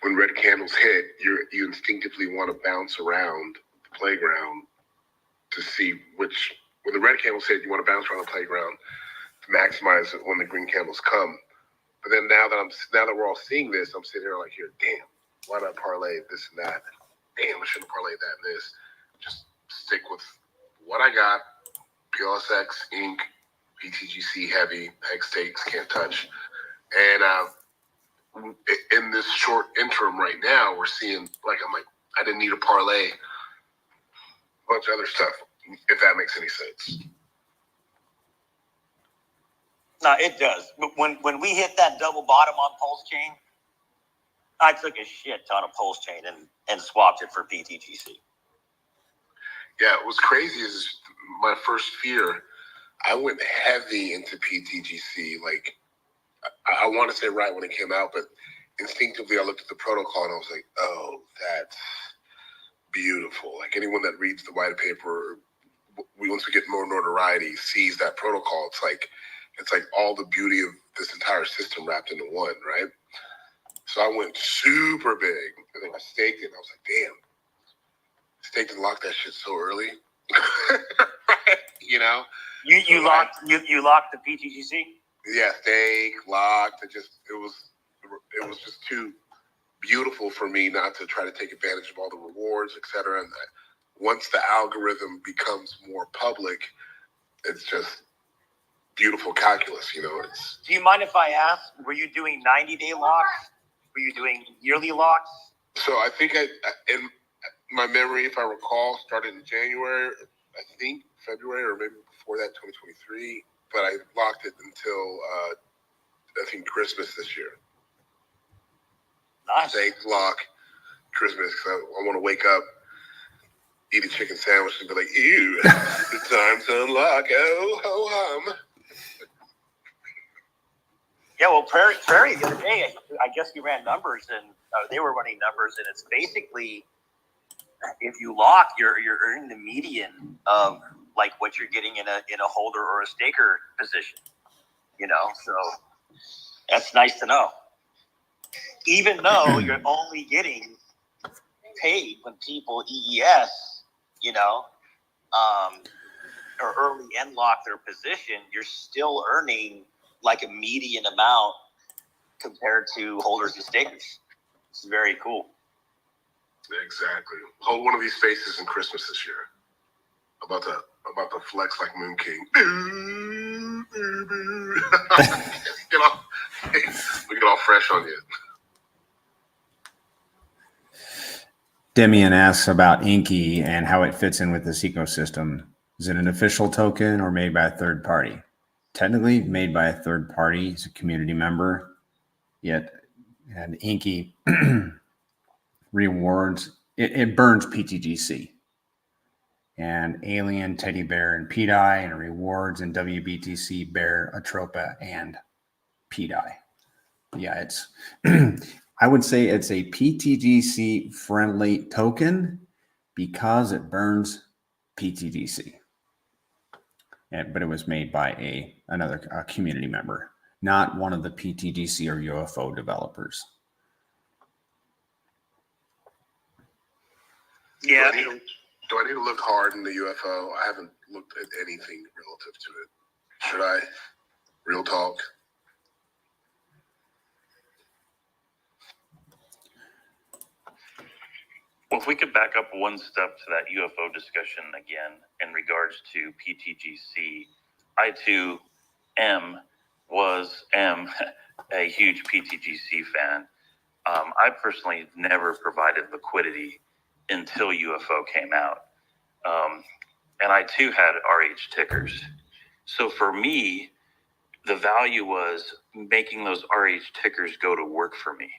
when red candles hit, you instinctively want to bounce around the playground to see which. When the red candles hit, you want to bounce around the playground to maximize it when the green candles come. But then now that we're all seeing this, I'm sitting here like, damn, why not parlay this and that? Damn, I shouldn't parlay that and this. Just stick with what I got. PLSX, Inc., pTGC heavy, hex stakes, can't touch. And in this short interim right now, we're seeing, I'm like, I didn't need a parlay, a bunch of other stuff, if that makes any sense. No, it does. But when we hit that double bottom on PulseChain, I took a shit ton of PulseChain and swapped it for pTGC. Yeah, what's crazy is my first fear, I went heavy into pTGC. Like, I want to say right when it came out, but instinctively I looked at the protocol and I was like, oh, that's beautiful. Like anyone that reads the white paper, once we get more notoriety, sees that protocol. It's like all the beauty of this entire system wrapped into one, right? So I went super big and then I staked it. And I was like, damn, staked and locked that shit so early. You know? You locked the pTGC? Yeah, stake, locked. It was just too beautiful for me not to try to take advantage of all the rewards, et cetera. And once the algorithm becomes more public, it's just beautiful calculus, you know. Do you mind if I ask, were you doing 90-day locks? Were you doing yearly locks? So I think in my memory, if I recall, started in January, I think February or maybe before that, 2023. But I locked it until I think Christmas this year. Nice. Stake, lock, Christmas. I want to wake up, eat a chicken sandwich, and be like, ew, it's time to unlock. Oh, ho, hum. Yeah, well, Prairie the other day, I guess we ran numbers, and they were running numbers, and it's basically, if you lock, you're earning the median of like what you're getting in a holder or a staker position. So that's nice to know. Even though you're only getting paid when people EES, or early end lock their position, you're still earning like a median amount compared to holders and stakers. It's very cool. Exactly. Hold one of these spaces in Christmas this year. About to flex like Moon King. We get all fresh on you. Demian asks about Inky and how it fits in with this ecosystem. Is it an official token or made by a third party? Technically made by a third party. It's a community member. And Inky rewards, it burns pTGC. And Alien, Teddy Bear, and PDI, and rewards in WBTC, Bear, Atropa, and PDI. Yeah, it's I would say it's a pTGC friendly token because it burns pTGC. But it was made by another community member, not one of the pTGC or UFO developers. Yeah. Do I need to look hard in the UFO? I haven't looked at anything relative to it. Should I? Real talk. Well, if we could back up one step to that UFO discussion again in regards to pTGC, I too am a huge pTGC fan. I personally never provided liquidity until UFO came out. And I too had RH tickers. So for me, the value was making those RH tickers go to work for me.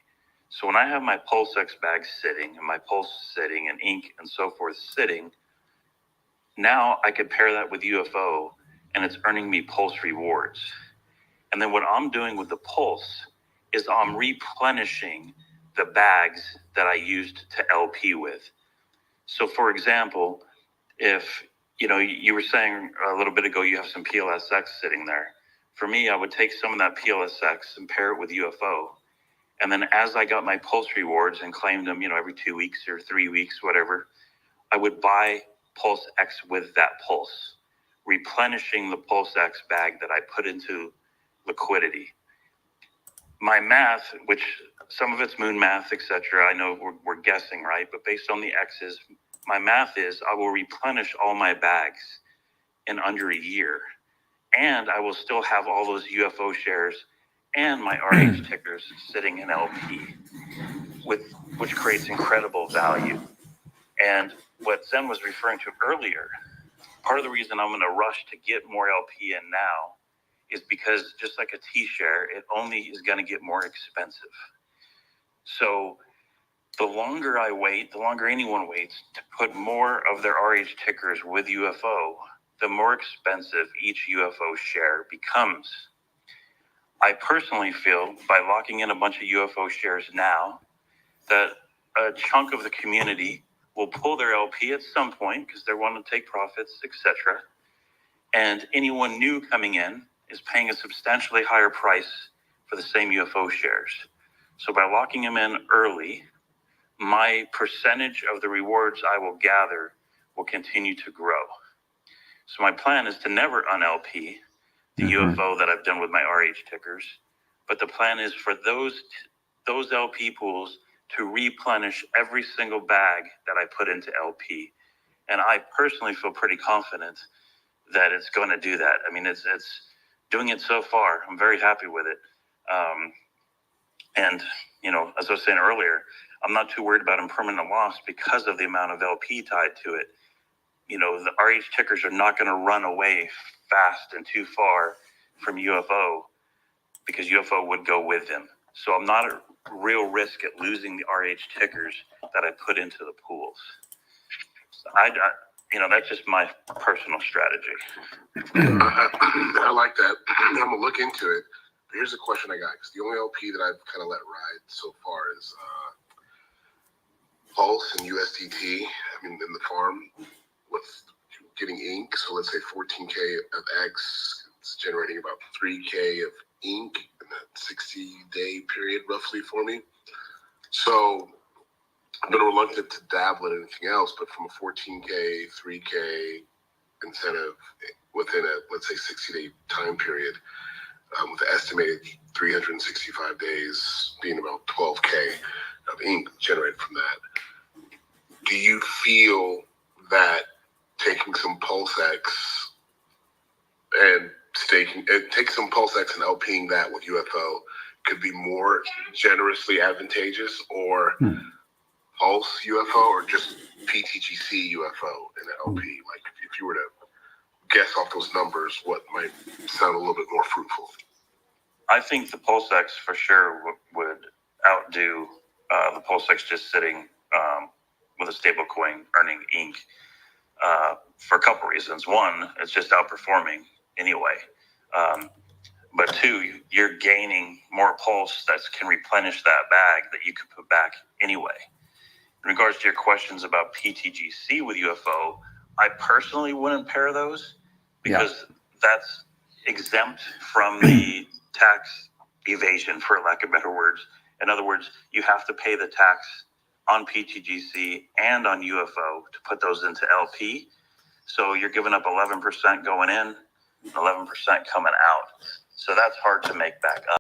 So when I have my PulseX bag sitting and my Pulse sitting and ink and so forth sitting, now I could pair that with UFO and it's earning me Pulse rewards. And then what I'm doing with the Pulse is I'm replenishing the bags that I used to LP with. So for example, if you were saying a little bit ago you have some PLSX sitting there. For me, I would take some of that PLSX and pair it with UFO. And then as I got my Pulse rewards and claimed them, every 2 weeks or 3 weeks, whatever, I would buy Pulse X with that Pulse, replenishing the Pulse X bag that I put into liquidity. My math, which some of it's moon math, etc. I know we're guessing, right? But based on the X's, my math is I will replenish all my bags in under a year. And I will still have all those UFO shares and my RH tickers sitting in LP, which creates incredible value. And what Zen was referring to earlier, part of the reason I'm going to rush to get more LP in now is because just like a T-share, it only is going to get more expensive. So the longer I wait, the longer anyone waits to put more of their RH tickers with UFO, the more expensive each UFO share becomes. I personally feel by locking in a bunch of UFO shares now that a chunk of the community will pull their LP at some point because they want to take profits, etc. And anyone new coming in is paying a substantially higher price for the same UFO shares. So by locking them in early, my percentage of the rewards I will gather will continue to grow. So my plan is to never un-LP the UFO that I've done with my RH tickers, but the plan is for those LP pools to replenish every single bag that I put into LP. And I personally feel pretty confident that it's going to do that. I mean, it's doing it so far. I'm very happy with it. And, as I was saying earlier, I'm not too worried about impermanent loss because of the amount of LP tied to it. The RH tickers are not going to run away fast and too far from UFO because UFO would go with them. So I'm not at real risk at losing the RH tickers that I put into the pools. So that's just my personal strategy. I like that. I'm going to look into it here's a question I got, because the only LP that I've kind of let ride so far is Pulse and USDT. I mean, in the farm with getting ink. So let's say 14K of X, it's generating about 3K of ink in that 60-day period roughly for me. So I've been reluctant to dabble in anything else, but from a 14K, 3K incentive within a, let's say, 60-day time period, with the estimated 365 days being about 12K of ink generated from that. Do you feel that taking some PulseX and take some PulseX and LPing that with UFO could be more generously advantageous, or Pulse UFO, or just pTGC UFO and LP? Like, if you were to guess off those numbers, what might sound a little bit more fruitful? I think the PulseX for sure would outdo the PulseX just sitting with a stable coin earning ink for a couple reasons. One, it's just outperforming anyway. But two, you're gaining more pulse that can replenish that bag that you could put back anyway. In regards to your questions about pTGC with UFO, I personally wouldn't pair those because that's exempt from the tax evasion, for lack of better words. In other words, you have to pay the tax on pTGC and on UFO to put those into LP. So you're giving up 11% going in, 11% coming out. So that's hard to make back up.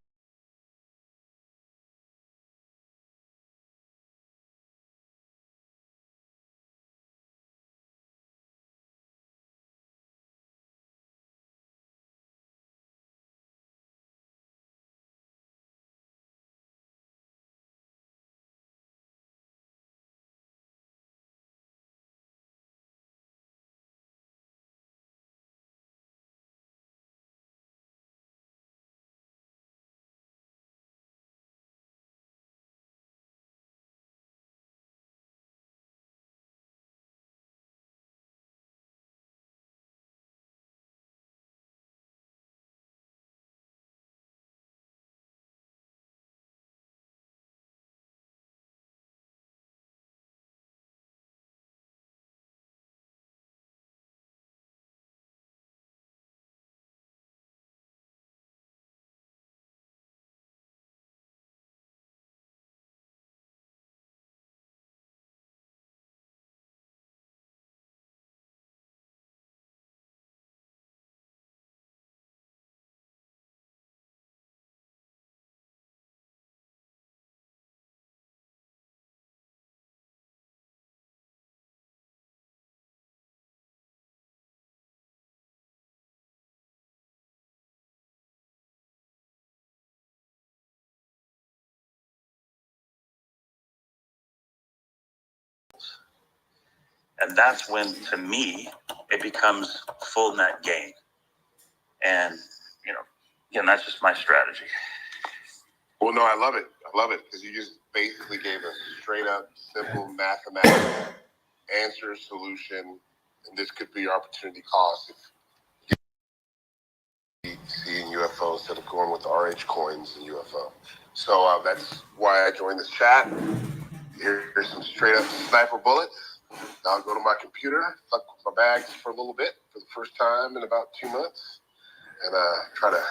And that's when, to me, it becomes full net gain. And, again, that's just my strategy. Well, no, I love it. I love it, because you just basically gave a straight up, simple mathematical answer, solution, and this could be your opportunity cost if you see in UFO instead of going with the RH coins and UFO. So that's why I joined this chat. Here's some straight up sniper bullets. Now I'll go to my computer, fuck with my bags for a little bit for the first time in about 2 months, and try to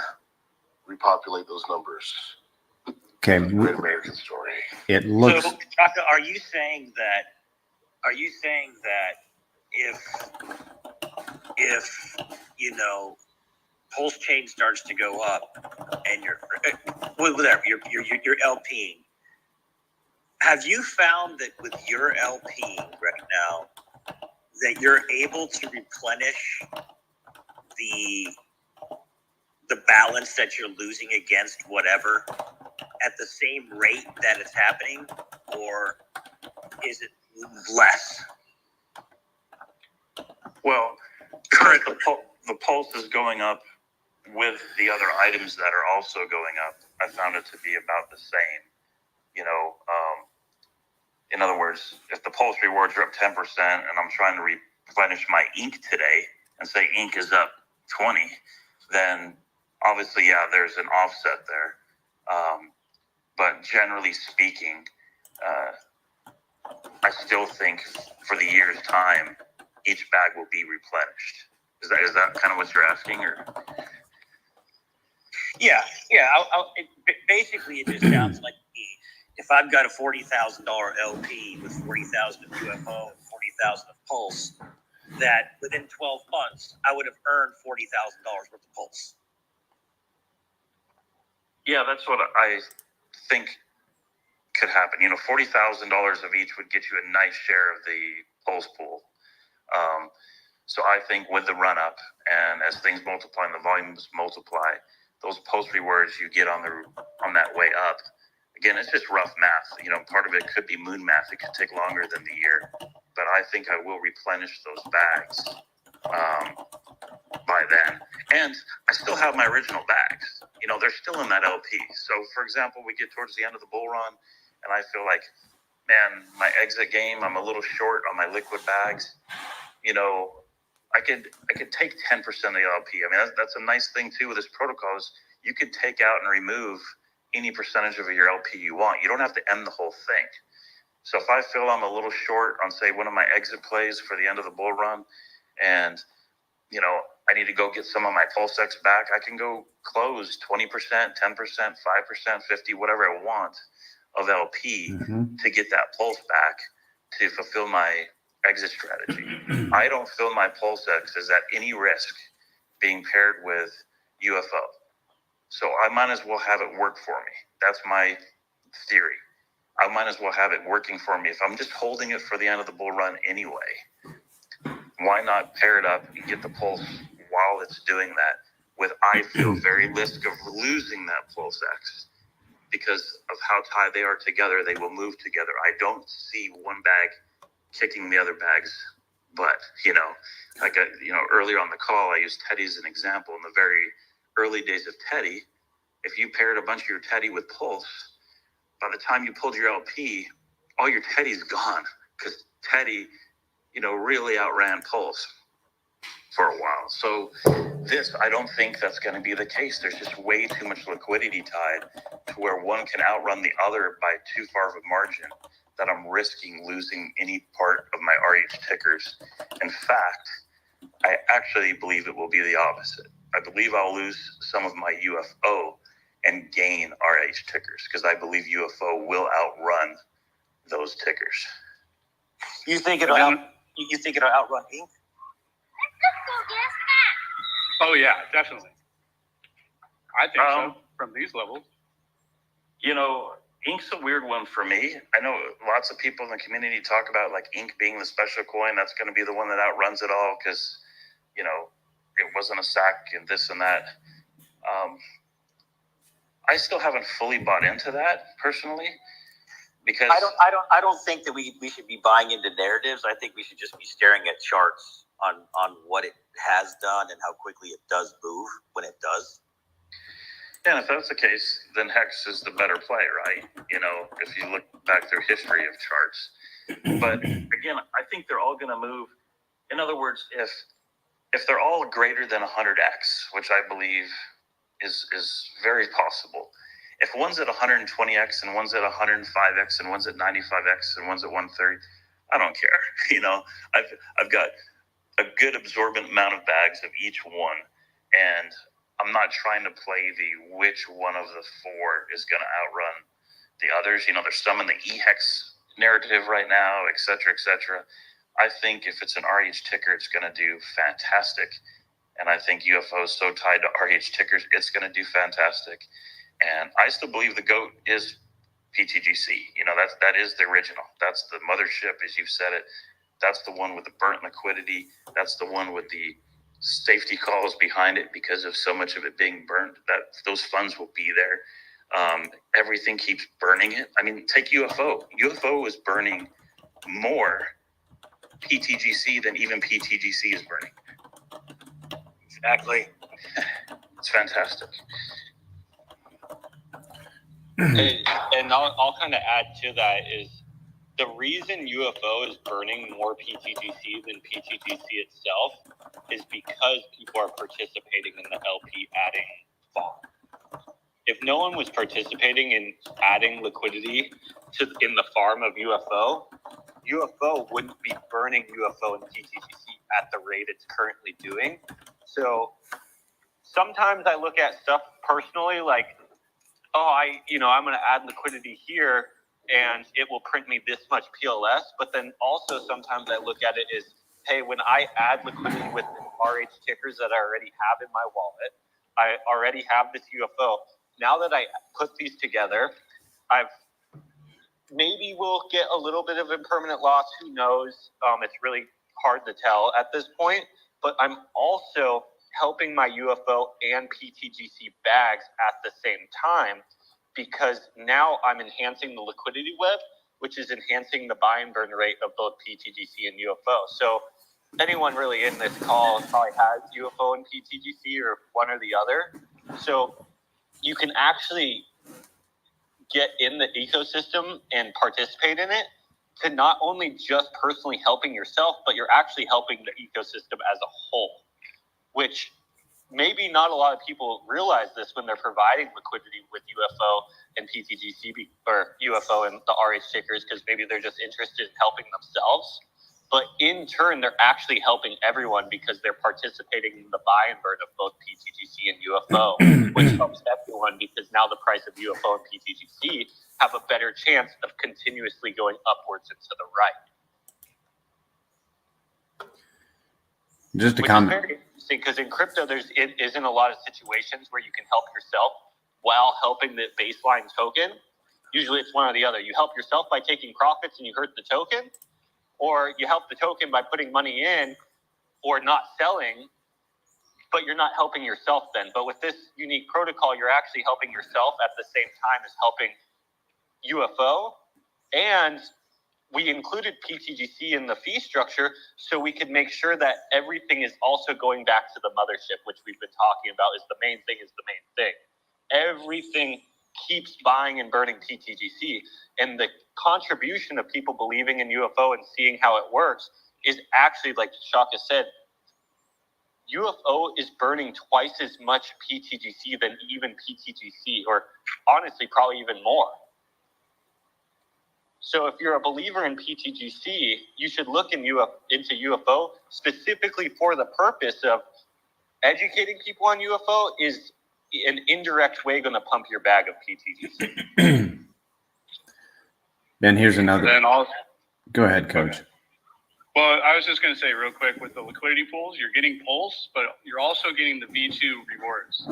repopulate those numbers. Okay. Great American story. It looks. So, Chaka, are you saying that if PulseChain starts to go up and you're LPing, have you found that with your LPing right now that you're able to replenish the balance that you're losing against whatever at the same rate that it's happening, or is it less? Well, currently the pulse is going up with the other items that are also going up. I found it to be about the same. In other words, if the pulse rewards are up 10% and I'm trying to replenish my ink today and say ink is up 20, then obviously, yeah, there's an offset there. But generally speaking, I still think for the year's time, each bag will be replenished. Is that kind of what you're asking, or? Yeah. Basically, it just sounds like if I've got a $40,000 LP with 40,000 of UFO and 40,000 of Pulse, that within 12 months I would have earned $40,000 worth of Pulse. Yeah, that's what I think could happen. You know, $40,000 of each would get you a nice share of the Pulse pool. So I think with the run up and as things multiply and the volumes multiply, those Pulse rewards you get on that way up. Again, it's just rough math. You know, part of it could be moon math. It could take longer than the year, but I think I will replenish those bags by then. And I still have my original bags. You know, they're still in that LP. So, for example, we get towards the end of the bull run, and I feel like, man, my exit game, I'm a little short on my liquid bags. You know, I could take 10% of the LP. I mean, that's a nice thing too with this protocol is you could take out and remove any percentage of your LP you want. You don't have to end the whole thing. So if I feel I'm a little short on, say, one of my exit plays for the end of the bull run, and you know, I need to go get some of my PulseX back, I can go close 20%, 10%, 5%, 50%, whatever I want of LP to get that Pulse back to fulfill my exit strategy. I don't feel my PulseX is at any risk being paired with UFO. So I might as well have it work for me. That's my theory. I might as well have it working for me. If I'm just holding it for the end of the bull run anyway, why not pair it up and get the Pulse while it's doing that with, I feel, very risk of losing that PulseX because of how tied they are together. They will move together. I don't see one bag kicking the other bag's butt. You know, like earlier on the call, I used Teddy as an example. In the very early days of Teddy, if you paired a bunch of your Teddy with Pulse, by the time you pulled your LP, all your Teddy's gone because Teddy, really outran Pulse for a while. So this, I don't think that's going to be the case. There's just way too much liquidity tied to where one can outrun the other by too far of a margin that I'm risking losing any part of my RH tickers. In fact, I actually believe it will be the opposite. I believe I'll lose some of my UFO and gain RH tickers because I believe UFO will outrun those tickers. You think it'll outrun Inc? Oh yeah, definitely. I think so. From these levels, Ink's a weird one for me. I know lots of people in the community talk about like Ink being the special coin. That's going to be the one that outruns it all because, it wasn't a sack and this and that. I still haven't fully bought into that personally because I don't think that we should be buying into narratives. I think we should just be staring at charts on what it has done and how quickly it does move when it does. Yeah, and if that's the case, then Hex is the better play, right? If you look back through history of charts. But again, I think they're all going to move. In other words, if they're all greater than 100x, which I believe is very possible. If one's at 120x and one's at 105x and one's at 95x and one's at 130, I don't care. I've got a good absorbent amount of bags of each one, and I'm not trying to play the which one of the four is going to outrun the others. There's some in the E-Hex narrative right now, et cetera, et cetera. I think if it's an RH ticker, it's going to do fantastic. And I think UFO is so tied to RH tickers, it's going to do fantastic. And I still believe the GOAT is pTGC. That is the original. That's the mothership, as you've said it. That's the one with the burnt liquidity. That's the one with the safety calls behind it because of so much of it being burnt. That those funds will be there. Everything keeps burning it. I mean, take UFO. UFO is burning more pTGC than even pTGC is burning. Exactly. It's fantastic. and I'll kind of add to that is the reason UFO is burning more pTGC than pTGC itself is because people are participating in the LP adding fall. If no one was participating in adding liquidity in the farm of UFO wouldn't be burning UFO and PTGC at the rate it's currently doing. So sometimes I look at stuff personally like, I'm going to add liquidity here and it will print me this much PLS. But then also sometimes I look at it as, hey, when I add liquidity with the RH tickers that I already have in my wallet, I already have this UFO. Now that I put these together, maybe we'll get a little bit of impermanent loss. Who knows? It's really hard to tell at this point. But I'm also helping my UFO and PTGC bags at the same time, because now I'm enhancing the liquidity web, which is enhancing the buy and burn rate of both PTGC and UFO. So anyone really in this call probably has UFO and PTGC or one or the other. So you can actually get in the ecosystem and participate in it to not only just personally helping yourself, but you're actually helping the ecosystem as a whole, which maybe not a lot of people realize this when they're providing liquidity with UFO and PTGC or UFO and the RH tickers, because maybe they're just interested in helping themselves. But in turn, they're actually helping everyone because they're participating in the buy and burn of both PTGC and UFO, which helps everyone because now the price of UFO and PTGC have a better chance of continuously going upwards and to the right. Just to comment. Very interesting because in crypto, there isn't a lot of situations where you can help yourself while helping the baseline token. Usually it's one or the other. You help yourself by taking profits and you hurt the token, or you help the token by putting money in or not selling, but you're not helping yourself then. But with this unique protocol, you're actually helping yourself at the same time as helping UFO. And we included PTGC in the fee structure so we could make sure that everything is also going back to the mothership, which we've been talking about is the main thing. Everything keeps buying and burning PTGC. And the contribution of people believing in UFO and seeing how it works is actually, like Shaka said, UFO is burning twice as much PTGC than even PTGC, or honestly, probably even more. So if you're a believer in PTGC, you should look into UFO specifically for the purpose of educating people on UFO is an indirect way going to pump your bag of PTGC. Ben, here's another. Then also, Go ahead, Coach. Okay. Well, I was just going to say real quick with the liquidity pools, you're getting Pulse, but you're also getting the V2 rewards.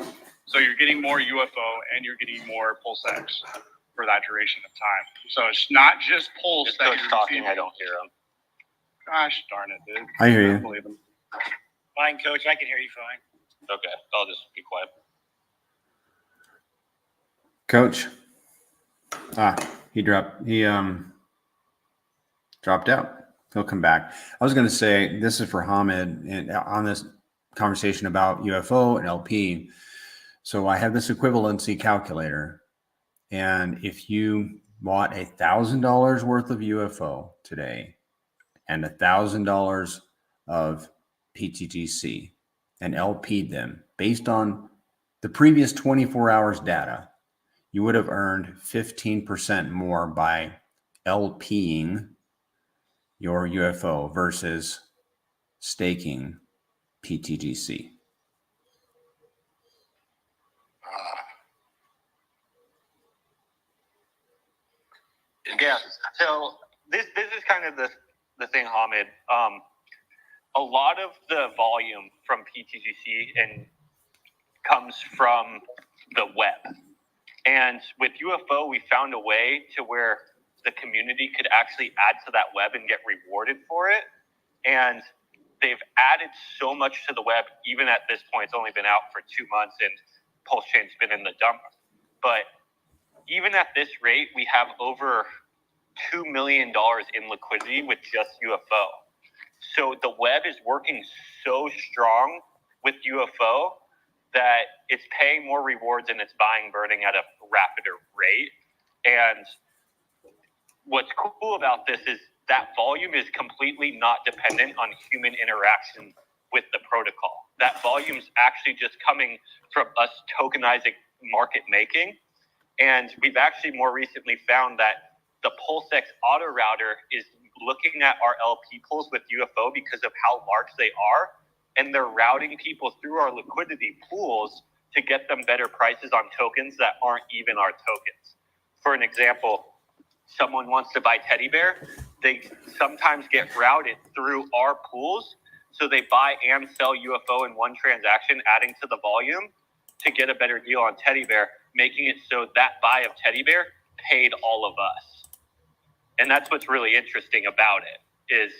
So you're getting more UFO and you're getting more Pulse X for that duration of time. So it's not just Pulse Just that Coach you're talking, receiving. I don't hear him. Gosh darn it, dude. I hear you. don't believe him. Fine, Coach. I can hear you fine. Okay, I'll just be quiet. Coach. He dropped out. He'll come back. I was going to say, this is for Hamid and on this conversation about UFO and LP. So I have this equivalency calculator. And if you bought $1,000 worth of UFO today and $1,000 of PTGC and LP'd them based on the previous 24 hours data, you would have earned 15% more by LPing your UFO versus staking PTGC. Yeah, so this is kind of the thing, Hamid. A lot of the volume from PTGC and comes from the web. And with UFO, we found a way to where the community could actually add to that web and get rewarded for it. And they've added so much to the web, even at this point, it's only been out for 2 months and PulseChain's been in the dump. But even at this rate, we have over $2 million in liquidity with just UFO. So the web is working so strong with UFO that it's paying more rewards and it's buying burning at a rapider rate. And what's cool about this is that volume is completely not dependent on human interaction with the protocol. That volume's actually just coming from us tokenizing market making. And we've actually more recently found that the PulseX auto router is looking at our LP pools with UFO because of how large they are. And they're routing people through our liquidity pools to get them better prices on tokens that aren't even our tokens. For an example, someone wants to buy teddy bear, they sometimes get routed through our pools. So they buy and sell UFO in one transaction, adding to the volume to get a better deal on teddy bear, making it so that buy of teddy bear paid all of us. And that's what's really interesting about it, is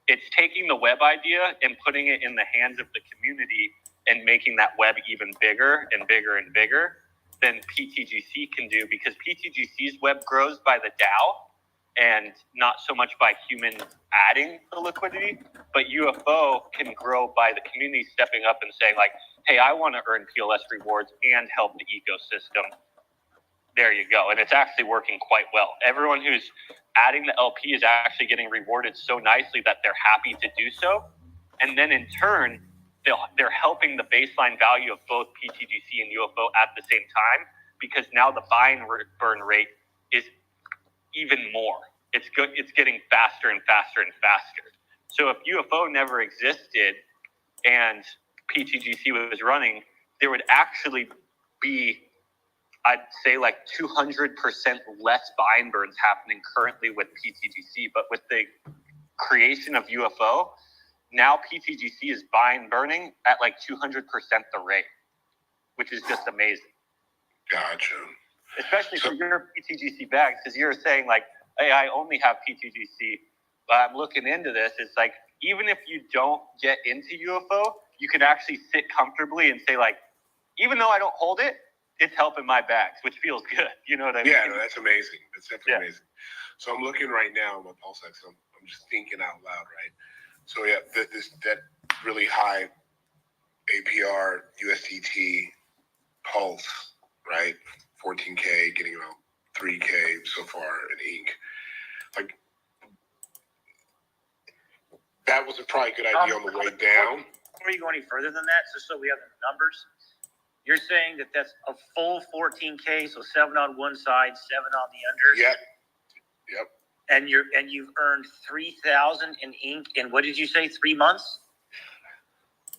it's taking the web idea and putting it in the hands of the community and making that web even bigger and bigger and bigger than pTGC can do, because pTGC's web grows by the DAO and not so much by humans adding the liquidity, but UFO can grow by the community stepping up and saying like, hey, I want to earn PLS rewards and help the ecosystem. There you go. And it's actually working quite well. Everyone who's adding the LP is actually getting rewarded so nicely that they're happy to do so. And then in turn, they're helping the baseline value of both pTGC and UFO at the same time, because now the buy and burn rate is even more. It's good. It's getting faster and faster and faster. So if UFO never existed and pTGC was running, there would actually be, I'd say, like 200% less buy and burns happening currently with pTGC. But with the creation of UFO, now pTGC is buy and burning at like 200% the rate, which is just amazing. Gotcha. Especially for your pTGC bags, because you're saying like, hey, I only have pTGC, but I'm looking into this. It's like, even if you don't get into UFO, you can actually sit comfortably and say like, even though I don't hold it, it's helping my bags, which feels good. You know what I mean? Yeah, no, that's amazing. That's definitely amazing. So I'm looking right now on my PulseX. I'm just thinking out loud, right? So yeah, that really high APR USDT Pulse, right? 14K, getting about 3K so far in ink. Like, that was probably a good idea on the way down. Before you go any further than that, just so we have the numbers, you're saying that that's a full 14K, so 7 on one side, 7 on the under. Yep. And you've earned 3,000 in ink in, what did you say, 3 months?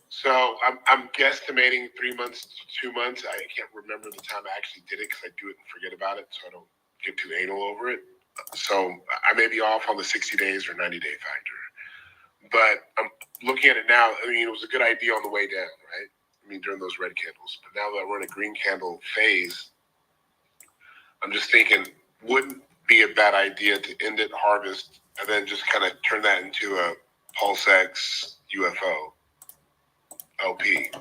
So I'm guesstimating 3 months to 2 months. I can't remember the time I actually did it because I do it and forget about it, so I don't get too anal over it. So I may be off on the 60 days or 90-day factor. But I'm looking at it now. I mean, it was a good idea on the way down, right? I mean, during those red candles. But now that we're in a green candle phase, I'm just thinking, wouldn't be a bad idea to end it, harvest, and then just kind of turn that into a PulseX UFO LP.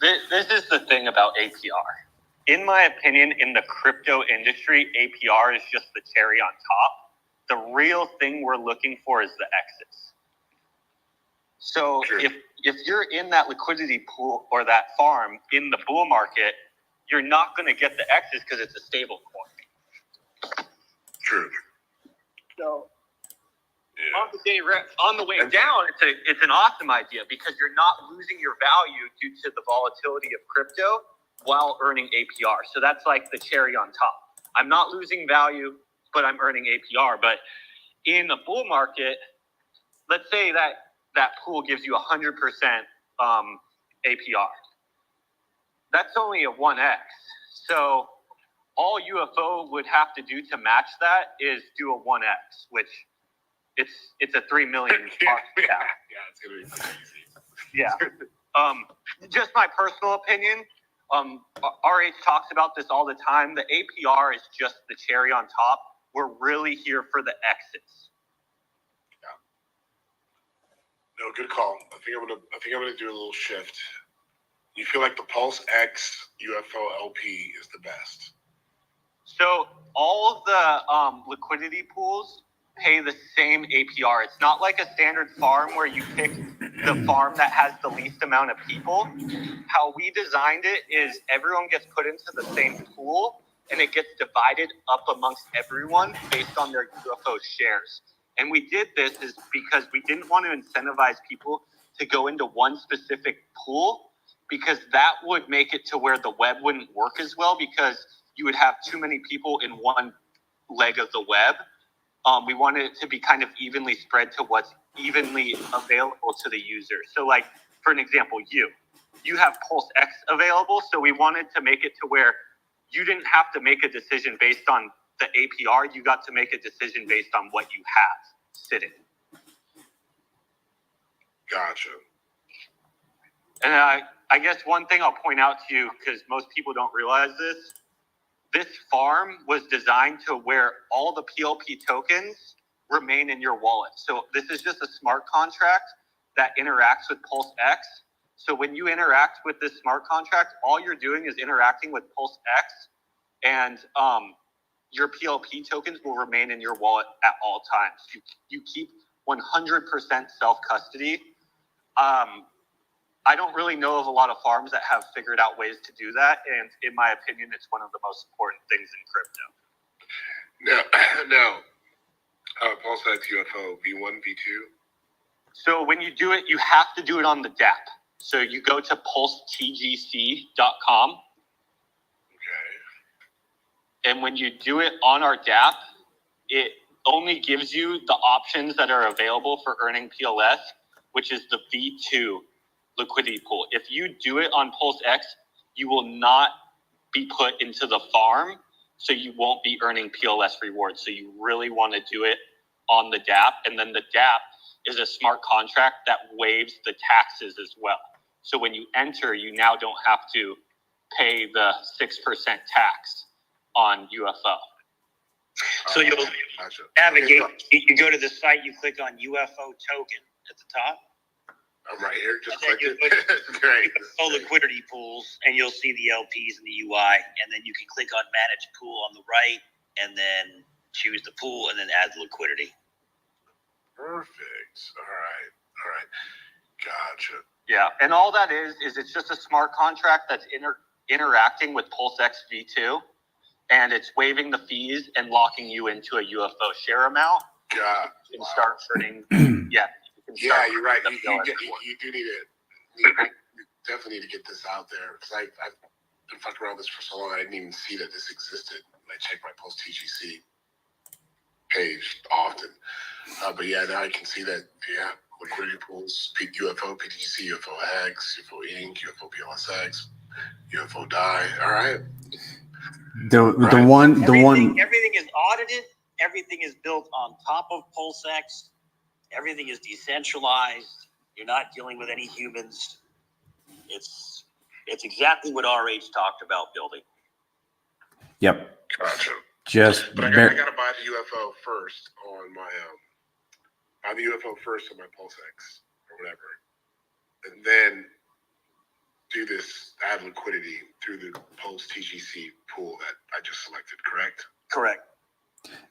This is the thing about APR. In my opinion, in the crypto industry, APR is just the cherry on top. The real thing we're looking for is the exits. So if you're in that liquidity pool or that farm in the bull market, you're not going to get the exits because it's a stable coin. True. So on the way down, it's an awesome idea because you're not losing your value due to the volatility of crypto while earning APR. So that's like the cherry on top. I'm not losing value, but I'm earning APR. But in a bull market, let's say that pool gives you 100% APR. That's only a 1x. So all UFO would have to do to match that is do a 1x, which it's a 3 million market cap. Yeah, it's gonna be pretty easy. Yeah. Just my personal opinion. RH talks about this all the time. The APR is just the cherry on top. We're really here for the exits. Yeah. No, good call. I think I'm gonna do a little shift. You feel like the PulseX UFO LP is the best? So all of the liquidity pools pay the same APR. It's not like a standard farm where you pick the farm that has the least amount of people. How we designed it is everyone gets put into the same pool and it gets divided up amongst everyone based on their UFO shares. And we did this is because we didn't want to incentivize people to go into one specific pool, because that would make it to where the web wouldn't work as well, because you would have too many people in one leg of the web. We wanted it to be kind of evenly spread to what's evenly available to the user. So like, for an example, you have PulseX available. So we wanted to make it to where you didn't have to make a decision based on the APR. You got to make a decision based on what you have sitting. Gotcha. And I guess one thing I'll point out to you, because most people don't realize this farm was designed to where all the PLP tokens remain in your wallet. So this is just a smart contract that interacts with PulseX. So when you interact with this smart contract, all you're doing is interacting with PulseX, and your PLP tokens will remain in your wallet at all times. You keep 100% self-custody. I don't really know of a lot of farms that have figured out ways to do that, and in my opinion, it's one of the most important things in crypto. Now, PulseX UFO V1, V2. So when you do it, you have to do it on the dApp. So you go to pulsetgc.com. Okay. And when you do it on our dApp, it only gives you the options that are available for earning PLS, which is the V2 liquidity pool. If you do it on PulseX, you will not be put into the farm, so you won't be earning PLS rewards. So you really want to do it on the dApp. And then the dApp is a smart contract that waives the taxes as well. So when you enter, you now don't have to pay the 6% tax on UFO. So you'll Gotcha. navigate. Okay, You go to the site, you click on UFO token at the top. I'm right here. Just And then click you it. Great. UFO liquidity pools, and you'll see the LPs and the UI, and then you can click on manage pool on the right, and then choose the pool, and then add liquidity. Perfect. All right. Gotcha. Yeah, and all that is it's just a smart contract that's interacting with PulseX V2, and it's waiving the fees and locking you into a UFO share amount. Yeah. You can start earning. Yeah, you're right. You do need it. You definitely need to get this out there, because I've been fucking around with this for so long. I didn't even see that this existed. I check my pTGC page often, but yeah, now I can see that. Yeah, liquidity pools, UFO, pTGC, UFO X, UFO Inc, UFO PLSX, UFO Die. All right. Everything is audited. Everything is built on top of PulseX. Everything is decentralized. You're not dealing with any humans. It's exactly what RH talked about building. Yep. Gotcha. But I gotta buy the UFO first on my buy the UFO first on my PulseX or whatever, and then do this add liquidity through the pTGC pool that I just selected. Correct.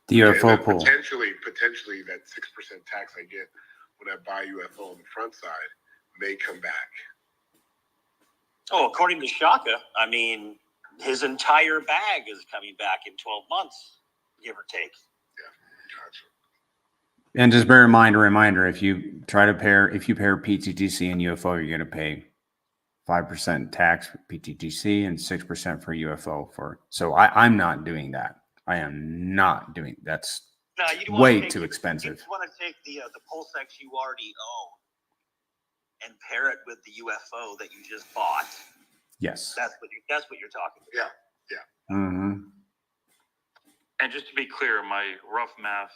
The UFO pool. Potentially that 6% tax I get when I buy UFO on the front side may come back. Oh, according to Shaka, I mean, his entire bag is coming back in 12 months, give or take. Yeah, gotcha. And just bear in mind, a reminder, if you pair pTGC and UFO, you're going to pay 5% tax for pTGC and 6% for UFO. So I'm not doing that. I am not doing that's way too expensive. You want to take the PulseX you already own and pair it with the UFO that you just bought. Yes. That's what you're talking about. Yeah. Mm-hmm. And just to be clear, my rough math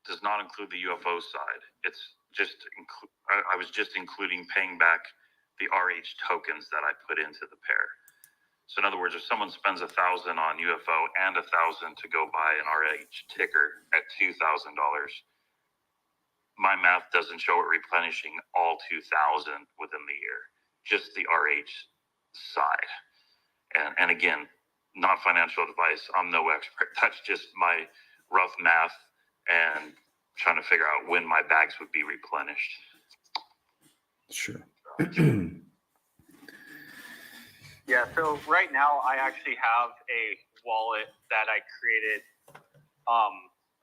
does not include the UFO side. It's just I was just including paying back the RH tokens that I put into the pair. So in other words, if someone spends $1,000 on UFO and $1,000 to go buy an RH ticker at $2,000, my math doesn't show it replenishing all 2,000 within the year, just the RH side. And again, not financial advice. I'm no expert. That's just my rough math and trying to figure out when my bags would be replenished. Sure. Yeah, so right now I actually have a wallet that I created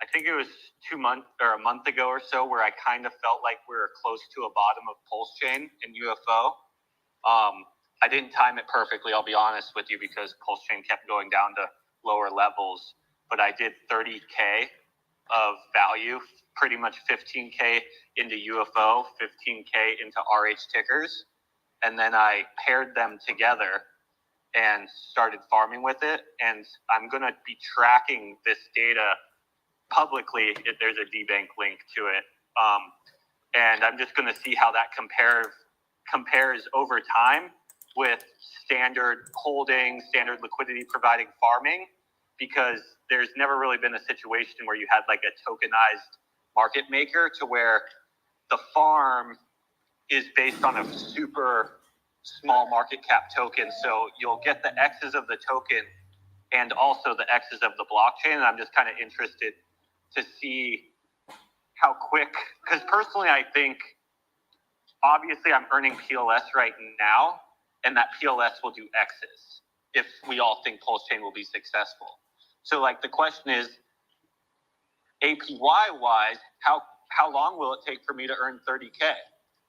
I think it was 2 months or a month ago or so, where I kind of felt like we were close to a bottom of PulseChain and UFO. I didn't time it perfectly, I'll be honest with you, because PulseChain kept going down to lower levels. But I did 30K of value, pretty much 15K into UFO, 15K into RH tickers. And then I paired them together and started farming with it. And I'm going to be tracking this data publicly. There's a DBank link to it. And I'm just going to see how that compares over time with standard holding, standard liquidity providing farming, because there's never really been a situation where you had like a tokenized market maker to where the farm is based on a super small market cap token. So you'll get the X's of the token and also the X's of the blockchain. And I'm just kind of interested to see how quick, because personally I think, obviously I'm earning PLS right now, and that PLS will do X's if we all think PulseChain will be successful. So like the question is, APY wise, how long will it take for me to earn 30K?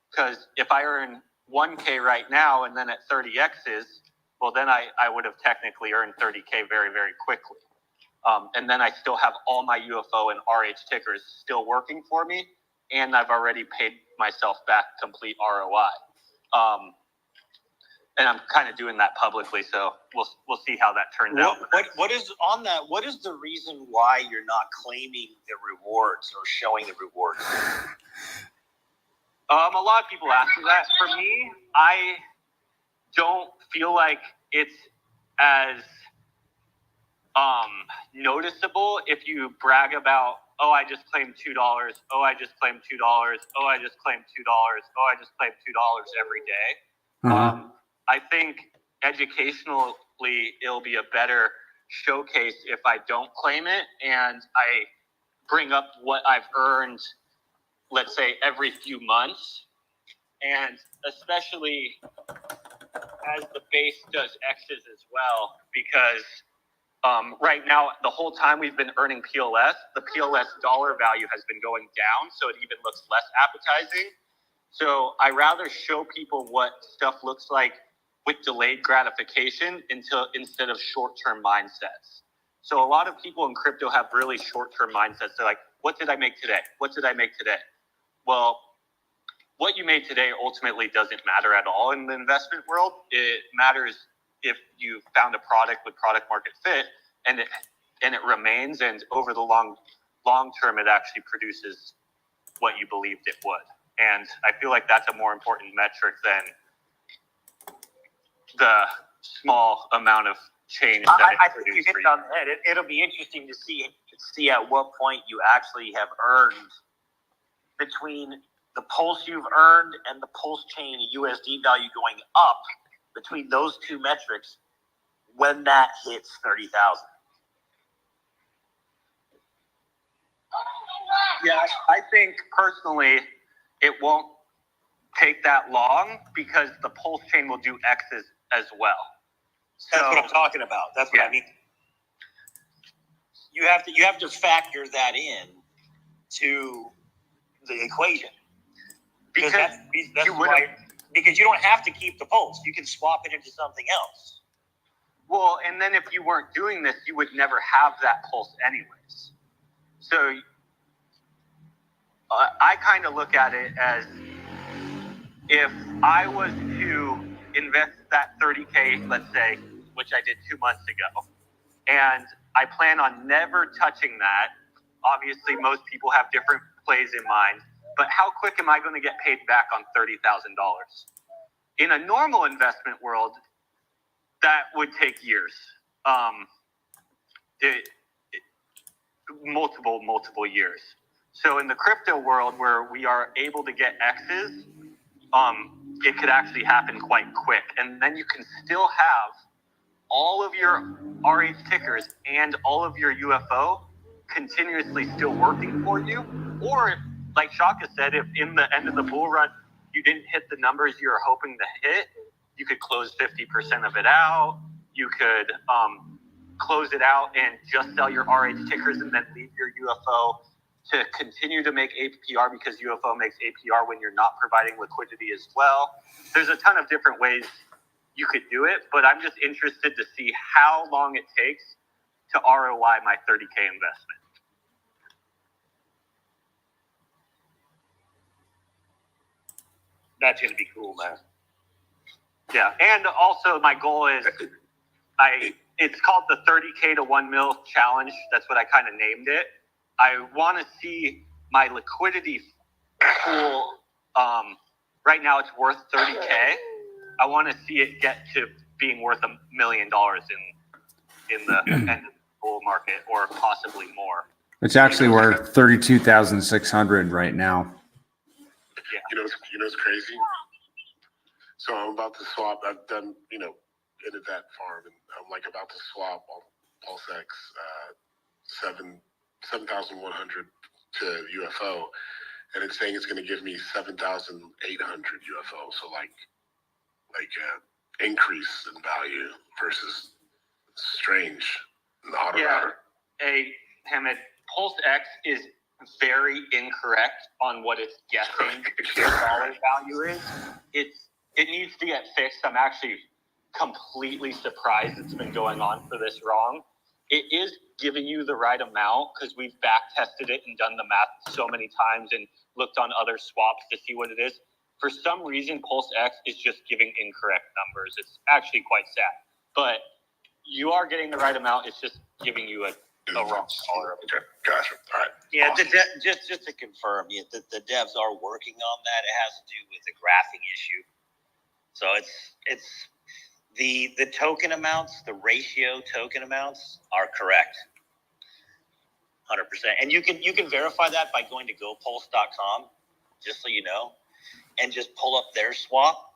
Because if I earn 1K right now and then at 30 X's, well then I would have technically earned 30K very, very quickly. And then I still have all my UFO and RH tickers still working for me, and I've already paid myself back complete ROI. And I'm kind of doing that publicly, so we'll see how that turns out. What is on that? What is the reason why you're not claiming the rewards or showing the rewards? A lot of people ask me that. For me, I don't feel like it's as noticeable if you brag about, oh, I just claimed $2. Oh, I just claimed $2. Oh, I just claimed $2. Oh, I just claimed $2 every day. I think educationally it'll be a better showcase if I don't claim it and I bring up what I've earned, let's say, every few months. And especially as the base does X's as well, because right now, the whole time we've been earning PLS, the PLS dollar value has been going down, so it even looks less appetizing. So I rather show people what stuff looks like with delayed gratification instead of short-term mindsets. So a lot of people in crypto have really short-term mindsets. They're like, what did I make today? What did I make today? Well, what you made today ultimately doesn't matter at all in the investment world. It matters if you found a product with product market fit and it remains, and over the long term, it actually produces what you believed it would. And I feel like that's a more important metric than the small amount of change that I think you hit it on the head. It'll be interesting to see at what point you actually have earned between the pulse you've earned and the PulseChain USD value going up, between those two metrics, when that hits 30,000. Yeah, I think personally it won't take that long because the PulseChain will do X's as well. That's what I'm talking about. That's what I mean. You have to factor that in to the equation. Because because you don't have to keep the pulse. You can swap it into something else. Well, and then if you weren't doing this, you would never have that pulse anyways. So I kind of look at it as, if I was to invest that 30K, let's say, which I did 2 months ago, and I plan on never touching that. Obviously, most people have different plays in mind, but how quick am I going to get paid back on $30,000? In a normal investment world, that would take years. Multiple years. So in the crypto world where we are able to get X's, it could actually happen quite quick. And then you can still have all of your RH tickers and all of your UFO continuously still working for you. Or, like Shaka said, if in the end of the bull run you didn't hit the numbers you were hoping to hit, you could close 50% of it out. You could close it out and just sell your RH tickers and then leave your UFO to continue to make APR because UFO makes APR when you're not providing liquidity as well. There's a ton of different ways you could do it, but I'm just interested to see how long it takes to ROI my 30K investment. That's going to be cool, man. Yeah, and also my goal is it's called the 30K to 1 mil challenge. That's what I kind of named it. I want to see my liquidity pool. Right now it's worth 30K. I want to see it get to being worth $1 million in the end of the bull market, or possibly more. It's actually worth 32,600 right now. Yeah. You know, it's crazy. So I'm about to swap. I've done, ended that farm, and I'm like about to swap on PulseX 7,100 to UFO, and it's saying it's going to give me 7,800 UFO. So like increase in value versus strange in the auto router. Hey, Hammond, PulseX is very incorrect on what it's guessing the dollar value is. It needs to get fixed. I'm actually completely surprised it's been going on for this wrong. It is giving you the right amount because we've back tested it and done the math so many times and looked on other swaps to see what it is. For some reason, PulseX is just giving incorrect numbers. It's actually quite sad, but you are getting the right amount. It's just giving you a wrong dollar. Okay, gotcha. All right. Yeah, Awesome. just to confirm, the devs are working on that. It has to do with the graphing issue. So it's the token amounts, the ratio token amounts are correct, 100%. And you can verify that by going to gopulse.com, just so you know, and just pull up their swap.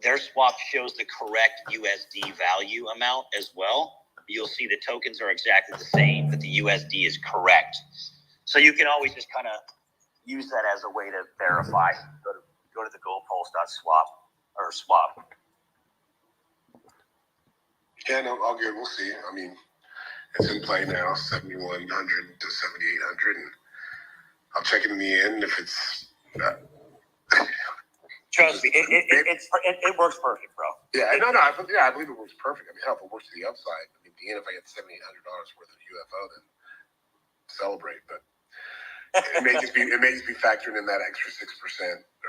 Their swap shows the correct USD value amount as well. You'll see the tokens are exactly the same, but the USD is correct. So you can always just kind of use that as a way to verify. Go to the gopulse.swap or swap. Yeah, no, all good. We'll see. I mean, it's in play now, 7,100 to 7,800, and I'll check it in the end if it's. Trust me, it works perfect, bro. Yeah, I believe it works perfect. I mean, hell, if it works to the upside, I mean, at the end, if I get $7,800 worth of UFO, then celebrate. But it may just be factoring in that extra 6%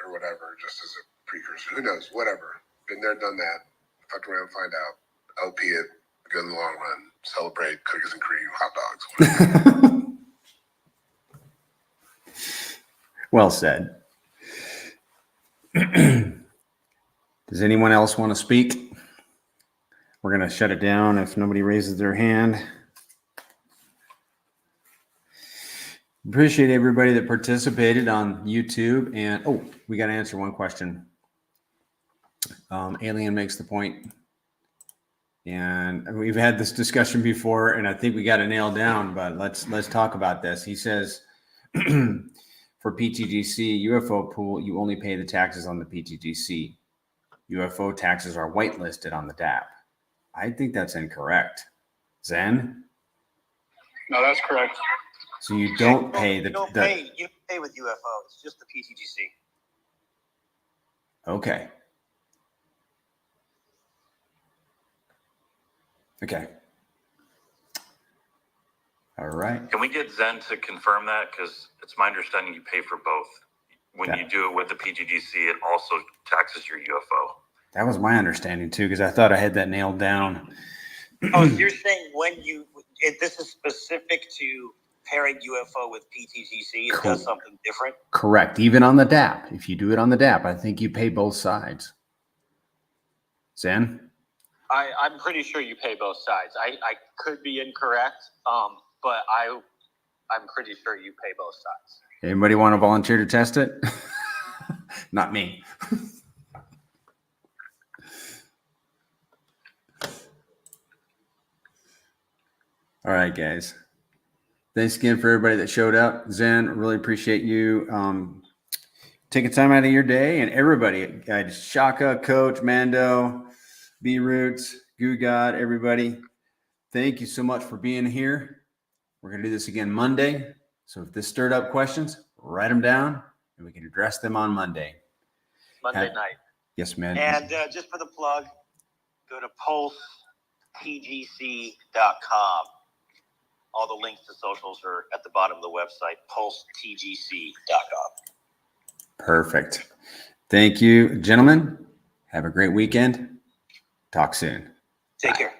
or whatever, just as a precursor. Who knows? Whatever. Been there, done that. Fuck around, find out. LP it. Good in the long run. Celebrate. Cookies and cream, hot dogs. Whatever. Well said. Does anyone else want to speak? We're going to shut it down if nobody raises their hand. Appreciate everybody that participated on YouTube. And we got to answer one question. Alien makes the point, and we've had this discussion before, and I think we got it nailed down. But let's talk about this. He says, for pTGC UFO pool, you only pay the taxes on the pTGC. UFO taxes are whitelisted on the DApp. I think that's incorrect. Zen? No, that's correct. So you don't pay You don't pay with UFO. It's just the pTGC. Okay. All right. Can we get Zen to confirm that? Because it's my understanding you pay for both. When you do it with the pTGC, it also taxes your UFO. That was my understanding too, because I thought I had that nailed down. Oh, so you're saying this is specific to pairing UFO with pTGC, it does something different? Correct. Even on the DApp. If you do it on the DApp, I think you pay both sides. Zen? I'm pretty sure you pay both sides. I could be incorrect, but I'm pretty sure you pay both sides. Anybody want to volunteer to test it? Not me. All right, guys. Thanks again for everybody that showed up. Zen, really appreciate you taking time out of your day, and everybody, Shaka, Coach, Mando, B Roots, Goo God, everybody. thank you so much for being here. We're going to do this again Monday. So if this stirred up questions, write them down and we can address them on Monday. Monday night. Yes, man. And just for the plug, go to PulseTGC.com. All the links to socials are at the bottom of the website, PulseTGC.com. Perfect. Thank you, gentlemen. Have a great weekend. Talk soon. Take Bye. care.